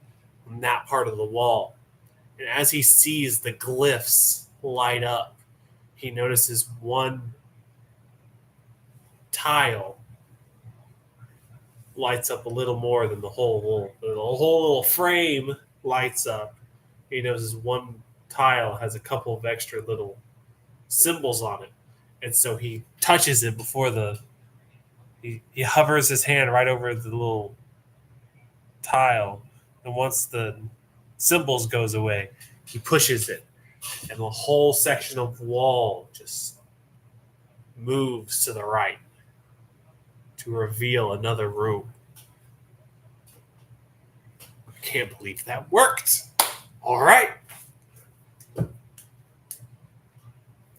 [SPEAKER 1] on that part of the wall. And as he sees the glyphs light up, he notices one tile lights up a little more than the whole little frame lights up. He notices one tile has a couple of extra little symbols on it. And so he touches it before he hovers his hand right over the little tile. And once the symbols goes away, he pushes it. And the whole section of wall just moves to the right to reveal another room. I can't believe that worked. All right.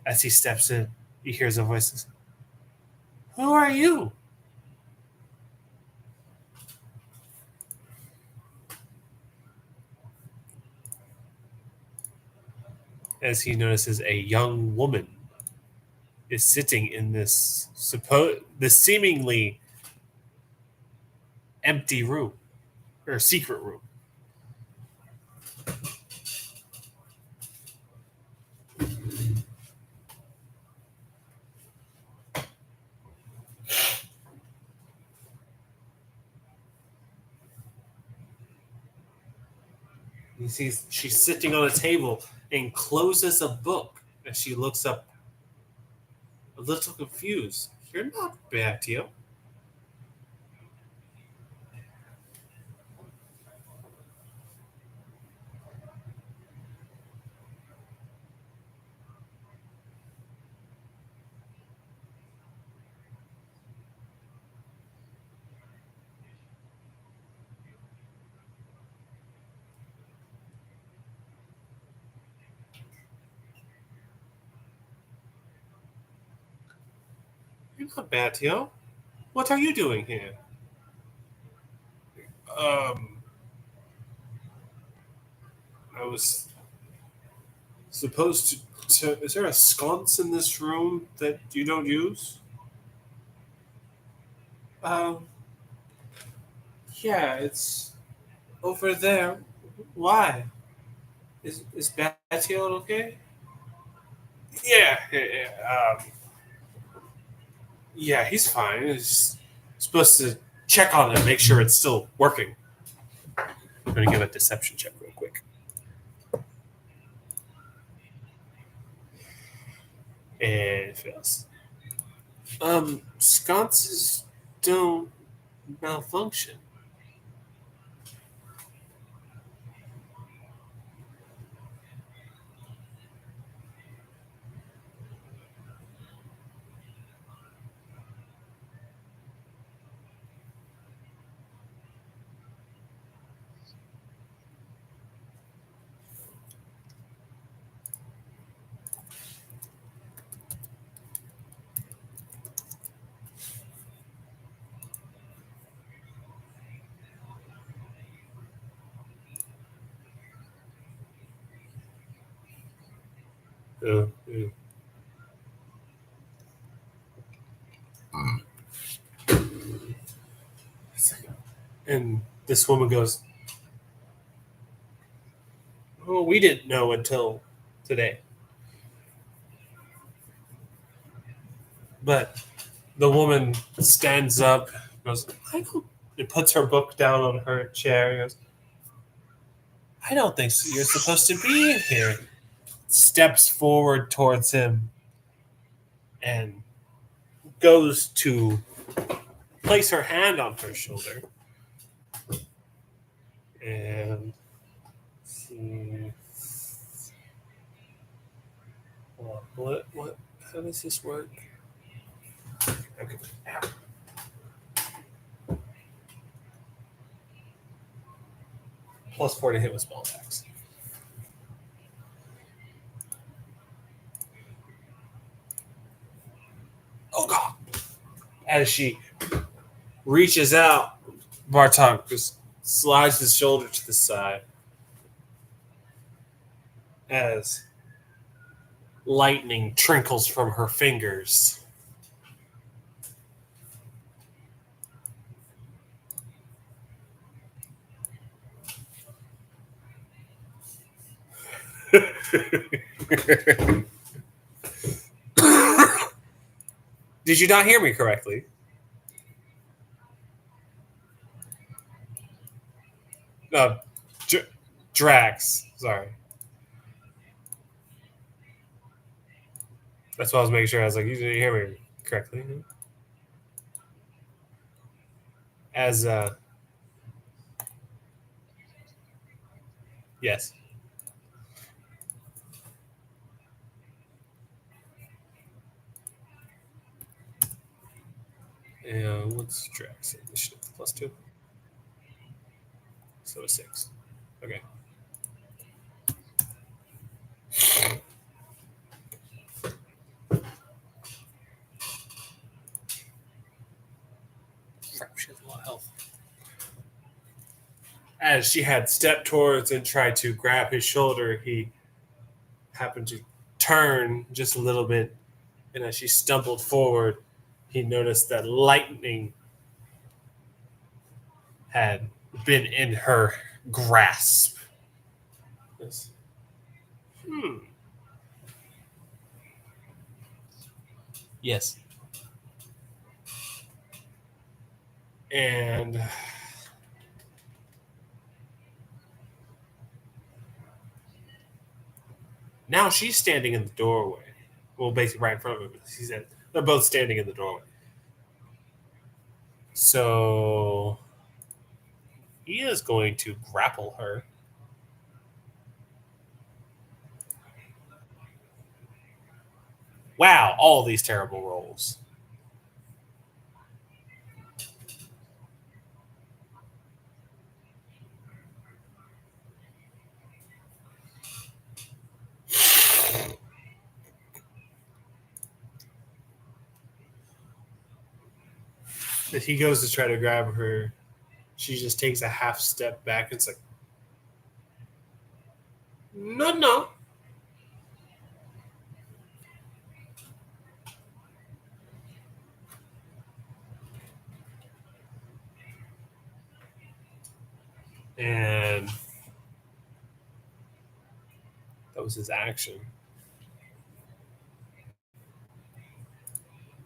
[SPEAKER 1] As he steps in, he hears a voice. Who are you? As he notices a young woman is sitting in this seemingly empty room or secret room. He sees she's sitting on a table and closes a book as she looks up a little confused. You're not Batio. You're not Batio. What are you doing here? Um, I was supposed to. Is there a sconce in this room that you don't use? Um, yeah, it's over there. Why? Is Batio okay? Yeah, he's fine. He's supposed to check on it, make sure it's still working. I'm gonna give a deception check real quick. And it fails. Sconces don't malfunction. Yeah. And this woman goes, "Oh, we didn't know until today." But the woman stands up, goes, "I don't." It puts her book down on her chair. And goes, "I don't think so. You're supposed to be in here." Steps forward towards him and goes to place her hand on her shoulder. And let's see. What? How does this work? Okay. +4 to hit with spell attacks. Oh god! As she reaches out, Bartok just slides his shoulder to the side as lightning trickles from her fingers. Did you not hear me correctly? No, Drax. Sorry. That's what I was making sure. I was like, you didn't hear me correctly. As yes. And what's Drax initiative? +2. So a 6. Okay. Crap, she has a lot of health. As she had stepped towards and tried to grab his shoulder, he happened to turn just a little bit, and as she stumbled forward, he noticed that lightning had been in her grasp. Yes. Yes. And now she's standing in the doorway. Well, basically right in front of him. He said they're both standing in the doorway. So he is going to grapple her. Wow, all these terrible rolls. If he goes to try to grab her, she just takes a half step back. It's like, no. And that was his action.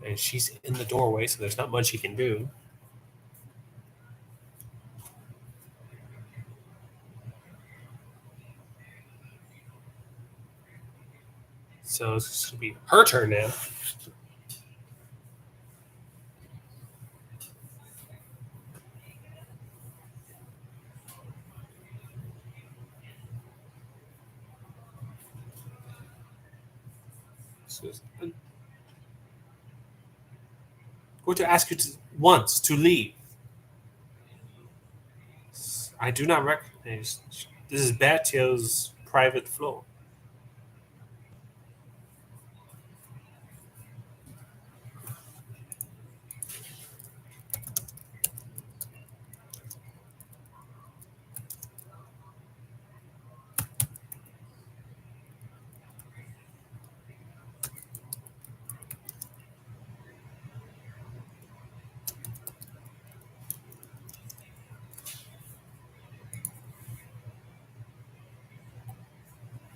[SPEAKER 1] And she's in the doorway, so there's not much he can do. So it's going to be her turn now. So I'm going to ask you once to leave. I do not recognize. This is Bertio's private floor.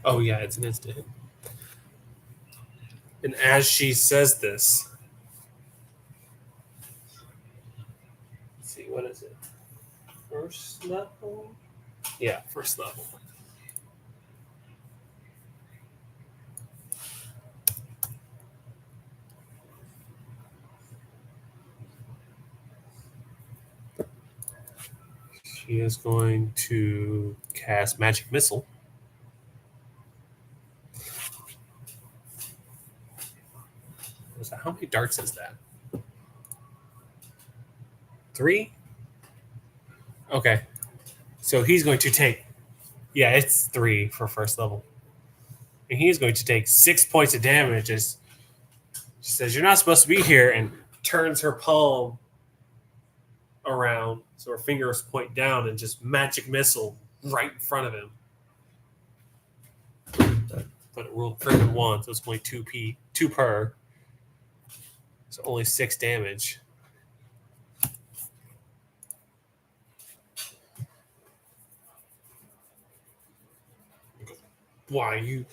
[SPEAKER 1] Oh, yeah, it's an instant. And as she says this, let's see, what is it? First level? Yeah, first level. She is going to cast Magic Missile. How many darts is that? 3? Okay. So he's going to take, yeah, it's 3 for first level. And he's going to take 6 points of damage as she says, "You're not supposed to be here," and turns her palm around so her fingers point down and just Magic Missile right in front of him. But it rolled freaking 1, so it's only 2 per. So only 6 damage. Why you?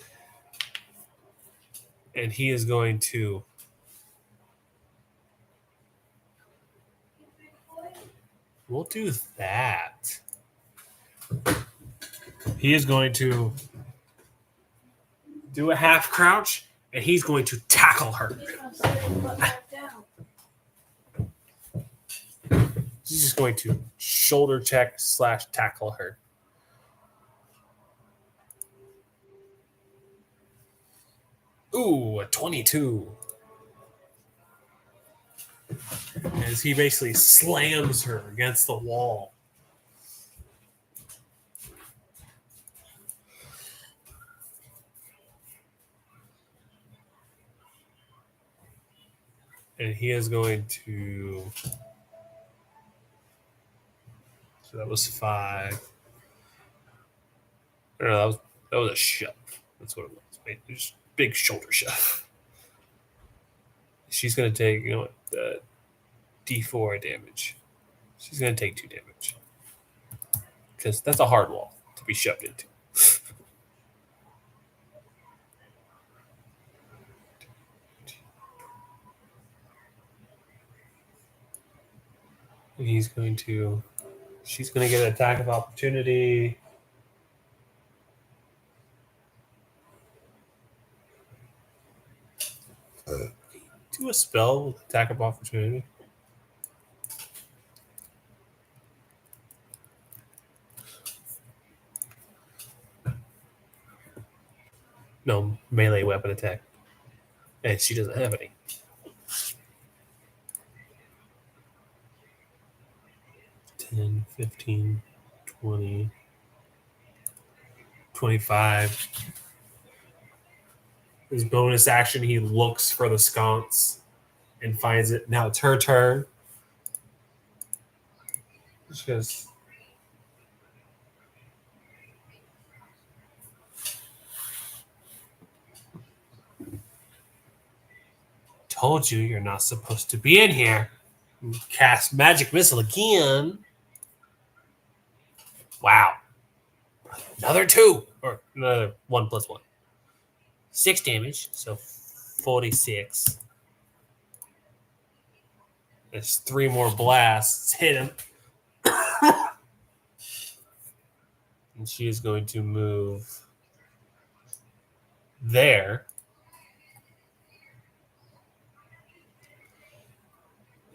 [SPEAKER 1] And he is going to. We'll do that. He is going to do a half crouch, and he's going to tackle her. He's just going to shoulder check / tackle her. Ooh, a 22. As he basically slams her against the wall. And he is going to. So that was 5. No, that was a shove. That's what it was. Just big shoulder shove. She's going to take, D4 damage. She's going to take 2 damage. Because that's a hard wall to be shoved into. And she's going to get an attack of opportunity. Do a spell with attack of opportunity. No, melee weapon attack. And she doesn't have any. 10, 15, 20, 25. His bonus action, he looks for the sconce and finds it. Now it's her turn. She goes, told you you're not supposed to be in here. Cast magic missile again. Wow. Another 2. Or another 1 plus 1. 6 damage. So 46. There's 3 more blasts. Hit him. And she is going to move there.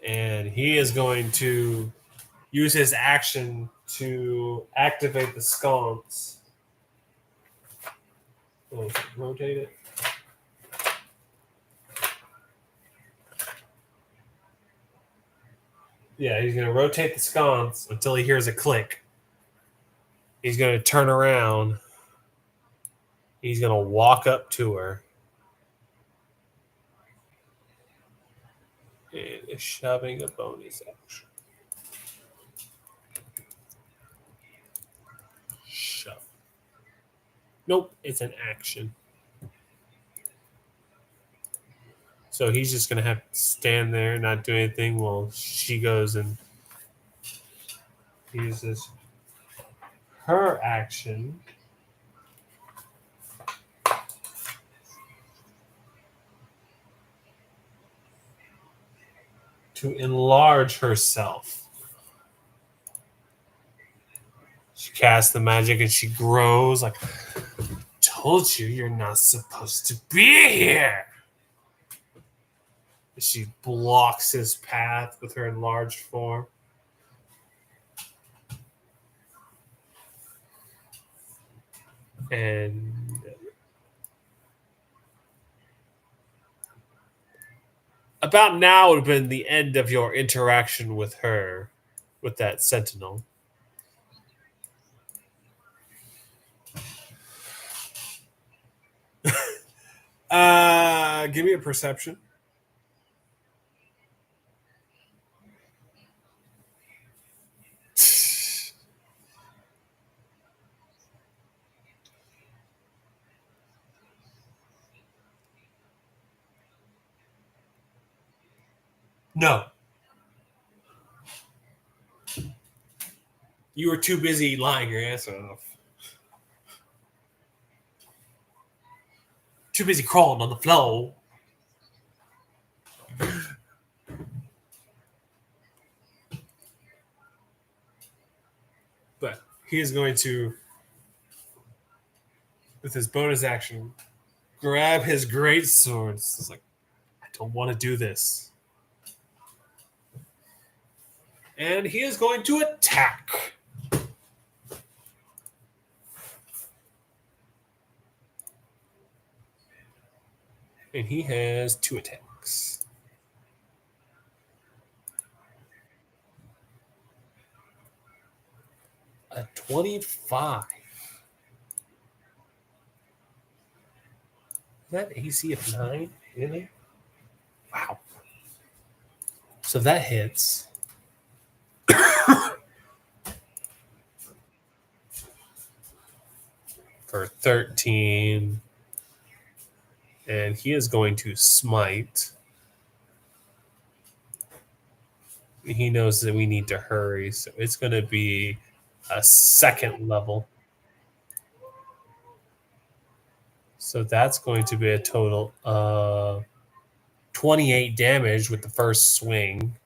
[SPEAKER 1] And he is going to use his action to activate the sconce. Oh, rotate it. Yeah, he's going to rotate the sconce until he hears a click. He's going to turn around. He's going to walk up to her. And is shoving a bonus action. Shove. Nope, it's an action. So he's just going to have to stand there and not do anything while she goes and uses her action to enlarge herself. She casts the magic and she grows like, told you you're not supposed to be here. She blocks his path with her enlarged form. And about now would have been the end of your interaction with her, with that sentinel. Give me a perception. No. You were too busy lying your ass off. Too busy crawling on the floor. But he is going to, with his bonus action, grab his great sword. It's like, I don't want to do this. And he is going to attack. And he has 2 attacks. A 25. Is that AC of 9? Really? Wow. So that hits. For 13. And he is going to smite. He knows that we need to hurry, so it's going to be a 2nd level. So that's going to be a total of 28 damage with the first swing.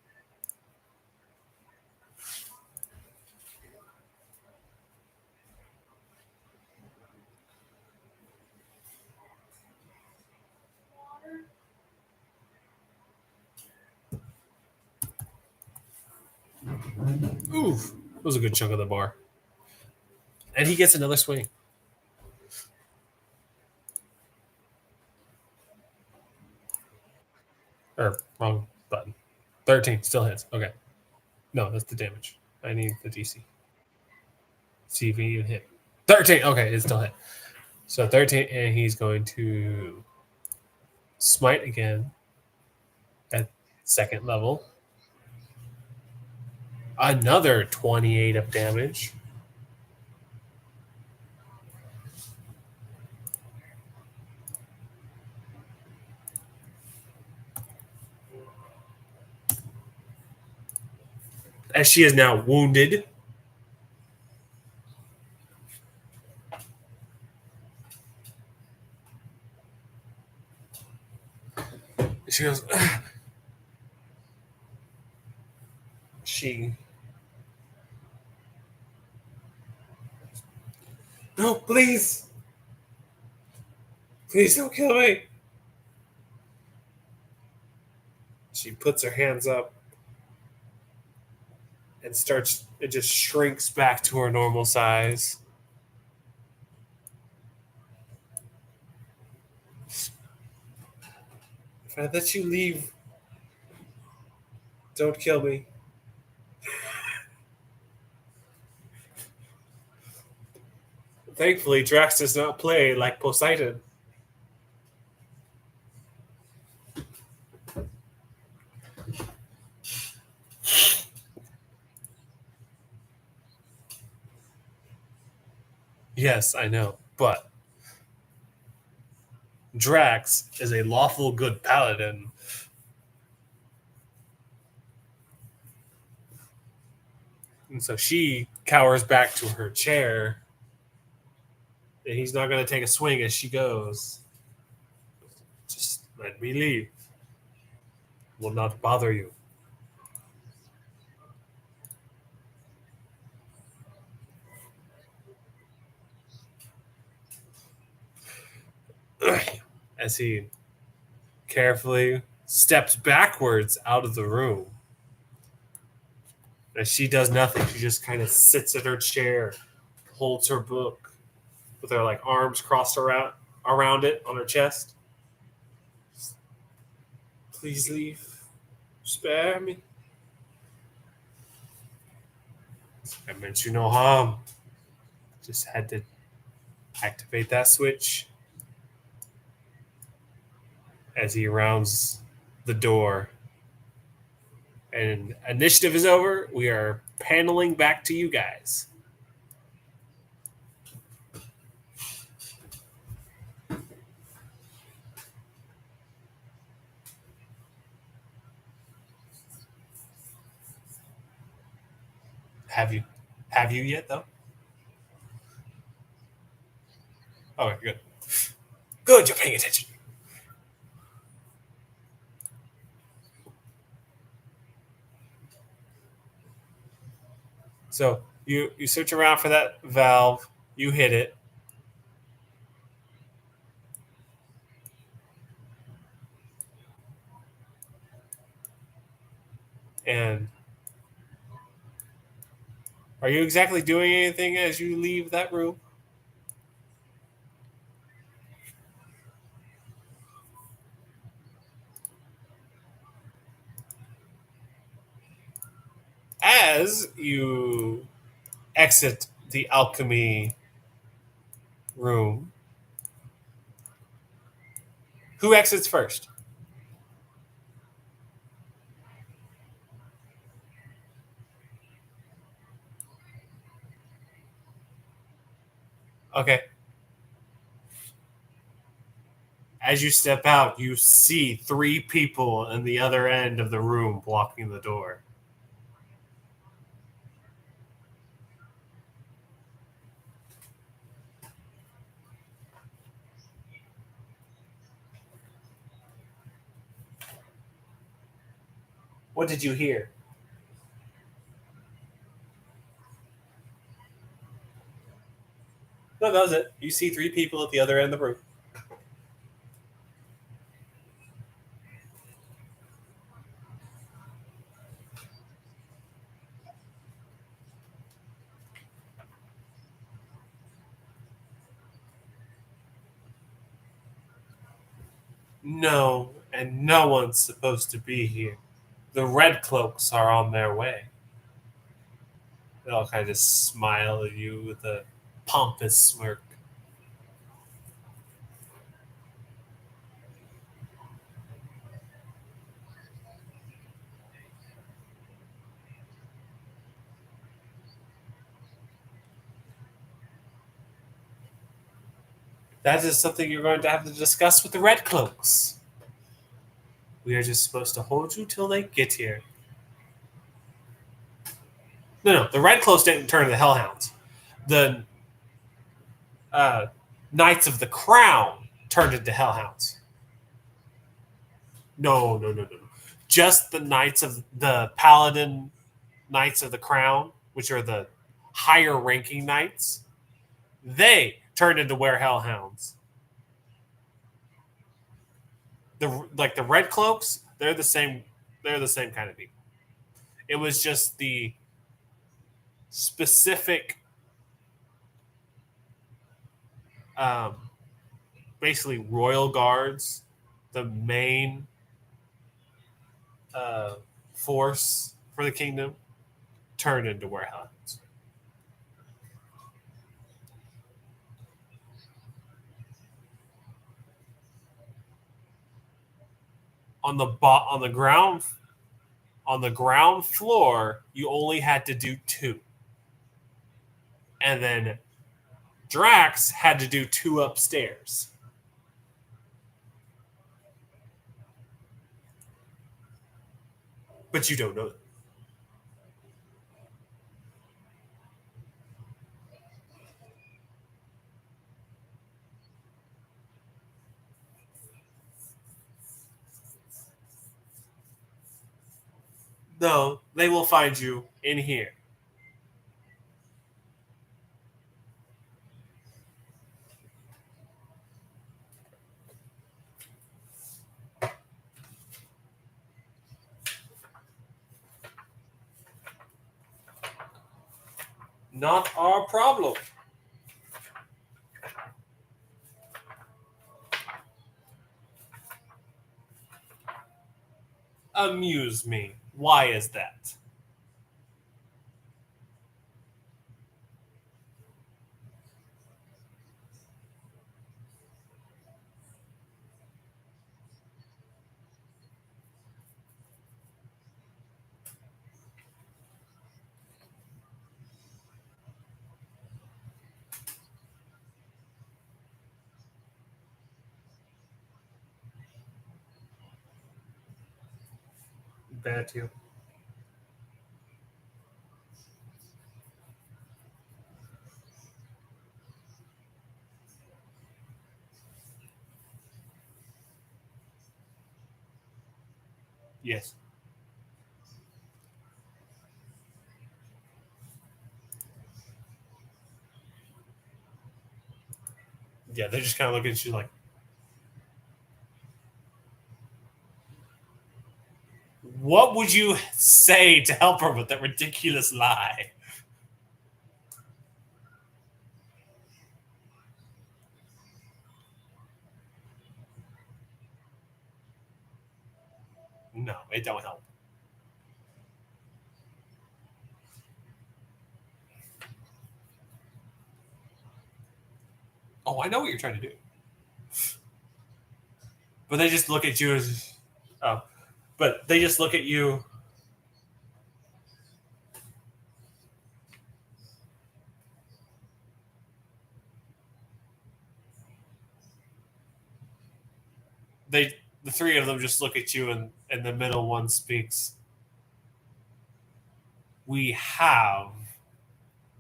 [SPEAKER 1] Oof. That was a good chunk of the bar. And he gets another swing. Or wrong button. 13 still hits. Okay. No, that's the damage. I need the DC. See if he even hit. 13. Okay, it still hit. So 13, and he's going to smite again at 2nd level. Another 28 of damage. As she is now wounded. She goes. She. No, please. Please don't kill me. She puts her hands up and starts. It just shrinks back to her normal size. If I let you leave, don't kill me. Thankfully, Drax does not play like Poseidon. Yes, I know, but Drax is a lawful good paladin. And so she cowers back to her chair. And he's not going to take a swing as she goes. Just let me leave. Will not bother you. As he carefully steps backwards out of the room. As she does nothing, she just kind of sits at her chair, holds her book with her like arms crossed around it on her chest. Please leave. Spare me. I meant you no harm. Just had to activate that switch. As he rounds the door. And initiative is over. We are paneling back to you guys. Have you yet though? Okay, good. Good, you're paying attention. So you search around for that valve, you hit it. And are you exactly doing anything as you leave that room? As you exit the alchemy room, who exits first? Okay. As you step out, you see 3 people in the other end of the room blocking the door. What did you hear? No, that was it. You see 3 people at the other end of the room. No, and no one's supposed to be here. The red cloaks are on their way. They all kind of smile at you with a pompous smirk. That is something you're going to have to discuss with the Red Cloaks. We are just supposed to hold you till they get here. No, the Red Cloaks didn't turn into Hellhounds. The Knights of the Crown turned into Hellhounds. No. Just the Knights of the Paladin Knights of the Crown, which are the higher ranking knights, they turned into were Hellhounds. The Red Cloaks, they're the same. They're the same kind of people. It was just the specific, um, basically royal guards, the main uh, force for the kingdom, turned into were Hellhounds. On the ground floor, you only had to do 2, and then Drax had to do 2 upstairs. But you don't know that. No, they will find you in here. Not our problem. Amuse me. Why is that? Bad to you. Yes. Yeah, they just kind of look at you like, what would you say to help her with that ridiculous lie? No, it don't help. Oh, I know what you're trying to do. But they just look at you as, oh, but they just look at you. The 3 of them just look at you, and the middle one speaks. We have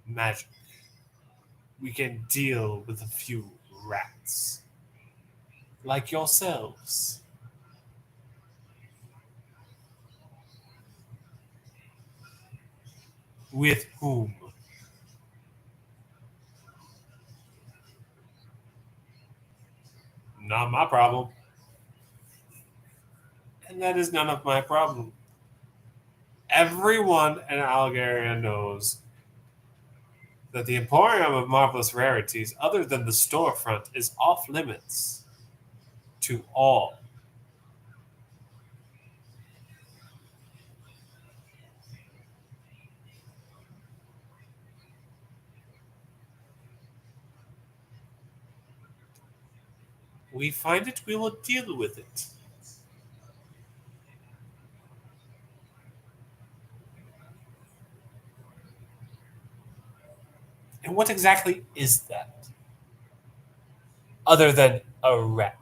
[SPEAKER 1] magic. We can deal with a few rats. Like yourselves. With whom? Not my problem. And that is none of my problem. Everyone in Algaria knows that the Emporium of Marvelous Rarities, other than the storefront, is off limits to all. We find it, we will deal with it. And what exactly is that? other than a rat.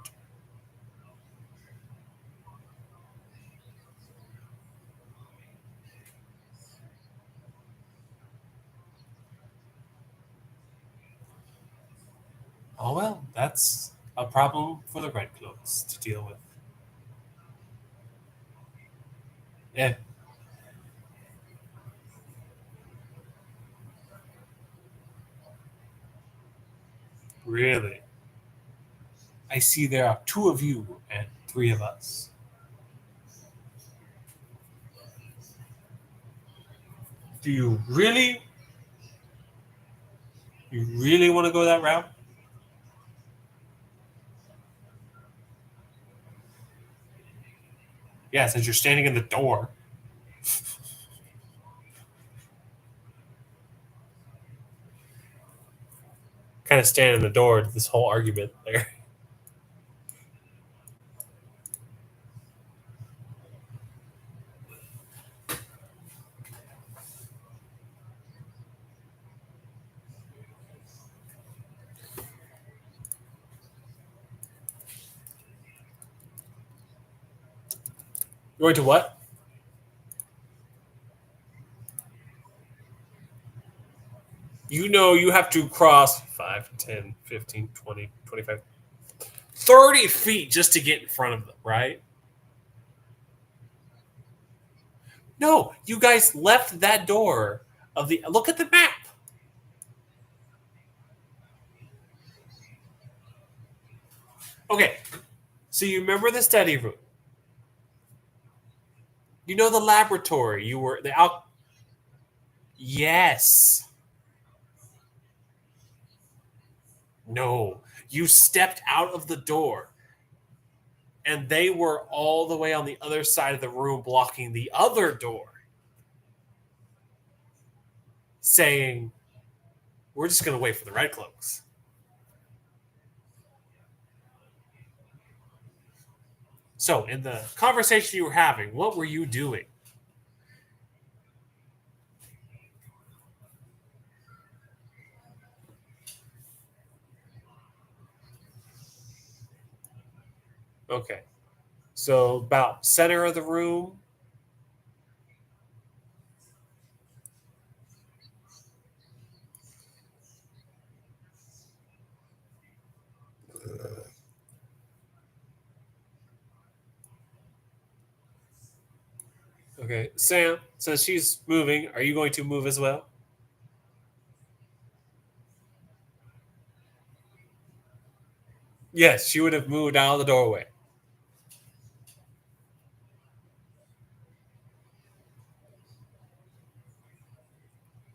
[SPEAKER 1] Oh well, that's a problem for the Red Cloaks to deal with. Yeah. Really? I see there are two of you and three of us. Do you really want to go that route? Yeah, since you're standing in the door. Kind of stand in the door to this whole argument there. You're going to what? You know you have to cross 5, 10, 15, 20, 25, 30 feet just to get in front of them, right? No, you guys left that door of the. Look at the map. Okay, so you remember the study room. You know the laboratory. You were the out. Yes. No. You stepped out of the door, and they were all the way on the other side of the room, blocking the other door, saying, "We're just going to wait for the Red Cloaks." So, in the conversation you were having, what were you doing? Okay. So, about center of the room. Okay. Sam, since she's moving, are you going to move as well? Yes, she would have moved out of the doorway.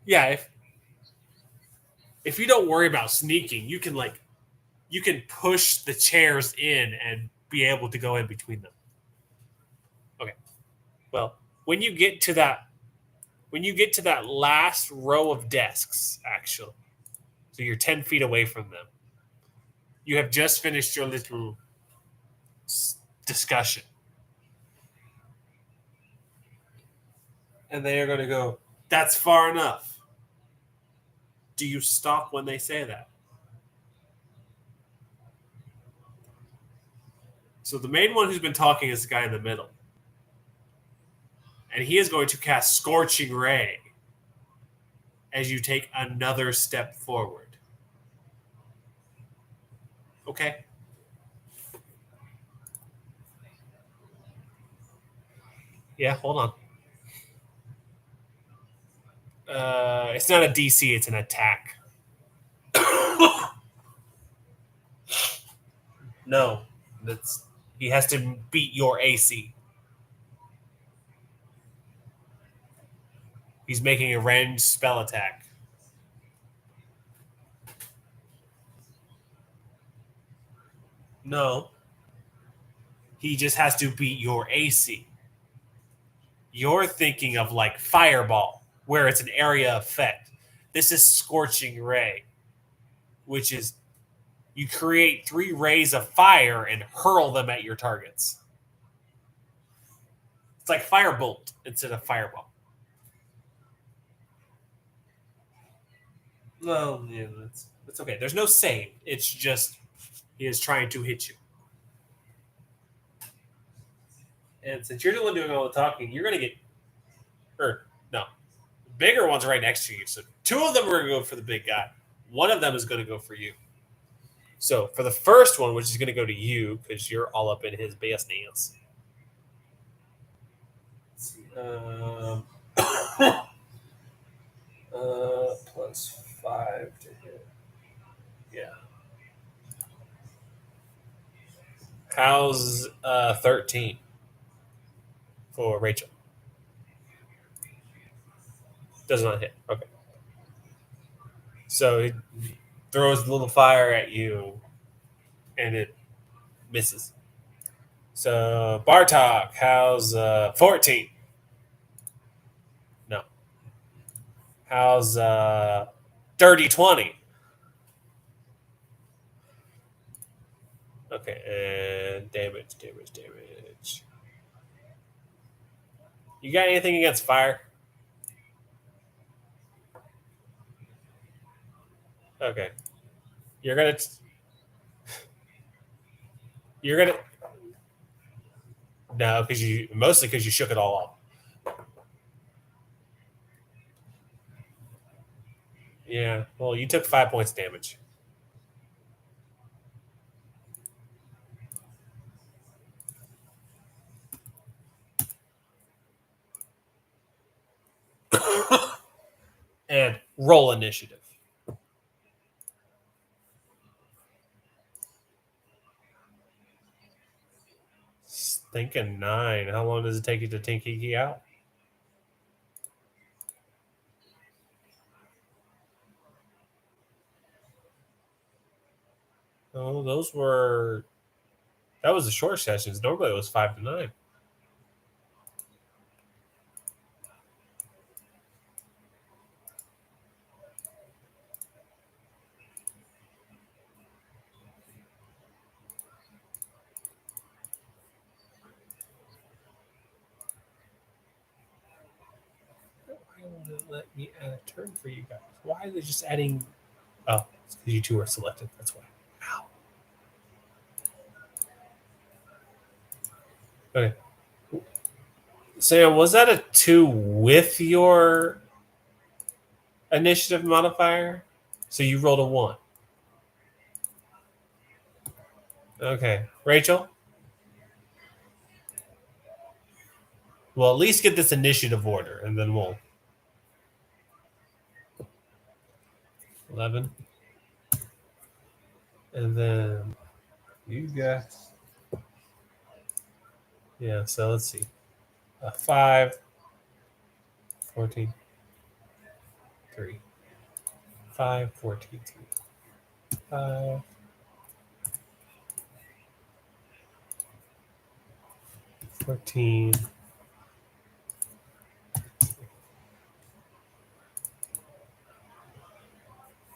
[SPEAKER 1] Yeah, if you don't worry about sneaking, you can push the chairs in and be able to go in between them. Okay. Well, when you get to that last row of desks, actually, so you're 10 feet away from them, you have just finished your little discussion. And they are going to go, "That's far enough." Do you stop when they say that? So the main one who's been talking is the guy in the middle. And he is going to cast Scorching Ray as you take another step forward. Okay. Yeah, hold on. It's not a DC, it's an attack. No, that's he has to beat your AC. He's making a ranged spell attack. No, he just has to beat your AC. You're thinking of like Fireball, where it's an area effect. This is Scorching Ray, which is you create 3 rays of fire and hurl them at your targets. It's like Firebolt instead of Fireball. Well, yeah, that's okay. There's no save. It's just He is trying to hit you. And since you're the one doing all the talking, you're going to get. Or, no. Bigger one's right next to you. So 2 of them are going to go for the big guy. 1 of them is going to go for you. So for the first one, which is going to go to you because you're all up in his business. Plus 5 to hit. Yeah. How's 13 for Rachel? Does not hit. Okay. So he throws a little fire at you, and it misses. So Bartok, how's 14? No. How's dirty 20? Okay, and damage. You got anything against fire? Okay. You're gonna no, because you shook it all off. Yeah. Well, you took 5 points damage. And roll initiative. Thinking 9. How long does it take you to Tinkiki out? Oh, that was the short sessions. Normally it was 5 to 9. Why won't it let me add a turn for you guys? Why are they just adding? Oh, it's because you 2 are selected. That's why. Ow. Okay. Sam, was that a 2 with your initiative modifier? So you rolled a 1. Okay. Rachel? Well, at least get this initiative order, and then we'll. 11. And then you got. Yeah, so let's see. 5, 14, 3. 5, 14, 3. 5. 14.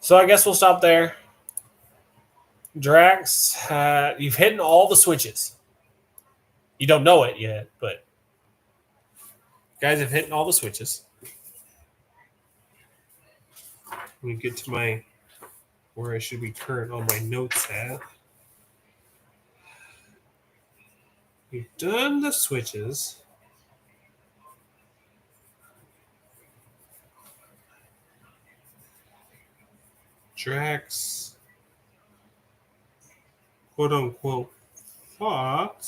[SPEAKER 1] So I guess we'll stop there. Drax, you've hit all the switches. You don't know it yet, but guys have hit all the switches. Let me get to where I should be current on my notes at. You've done the switches. Drax, quote unquote, fought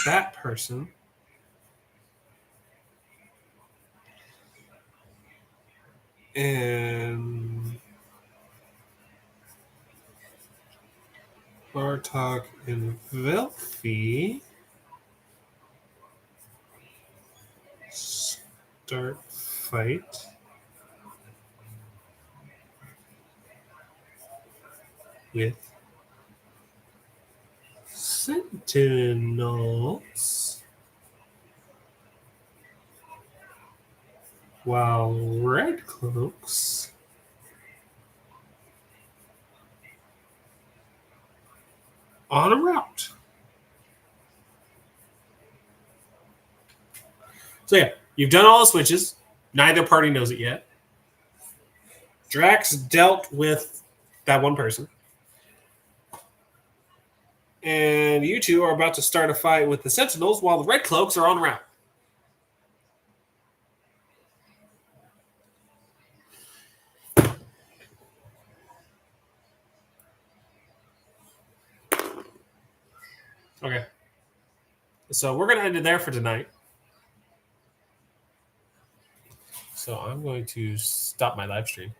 [SPEAKER 1] that person. And Bartok and Velfie start fight. With Sentinels, while Red Cloaks on a route. So yeah, you've done all the switches. Neither party knows it yet. Drax dealt with that one person. And you two are about to start a fight with the Sentinels while the Red Cloaks are on route. Okay. So we're going to end it there for tonight. So I'm going to stop my live stream.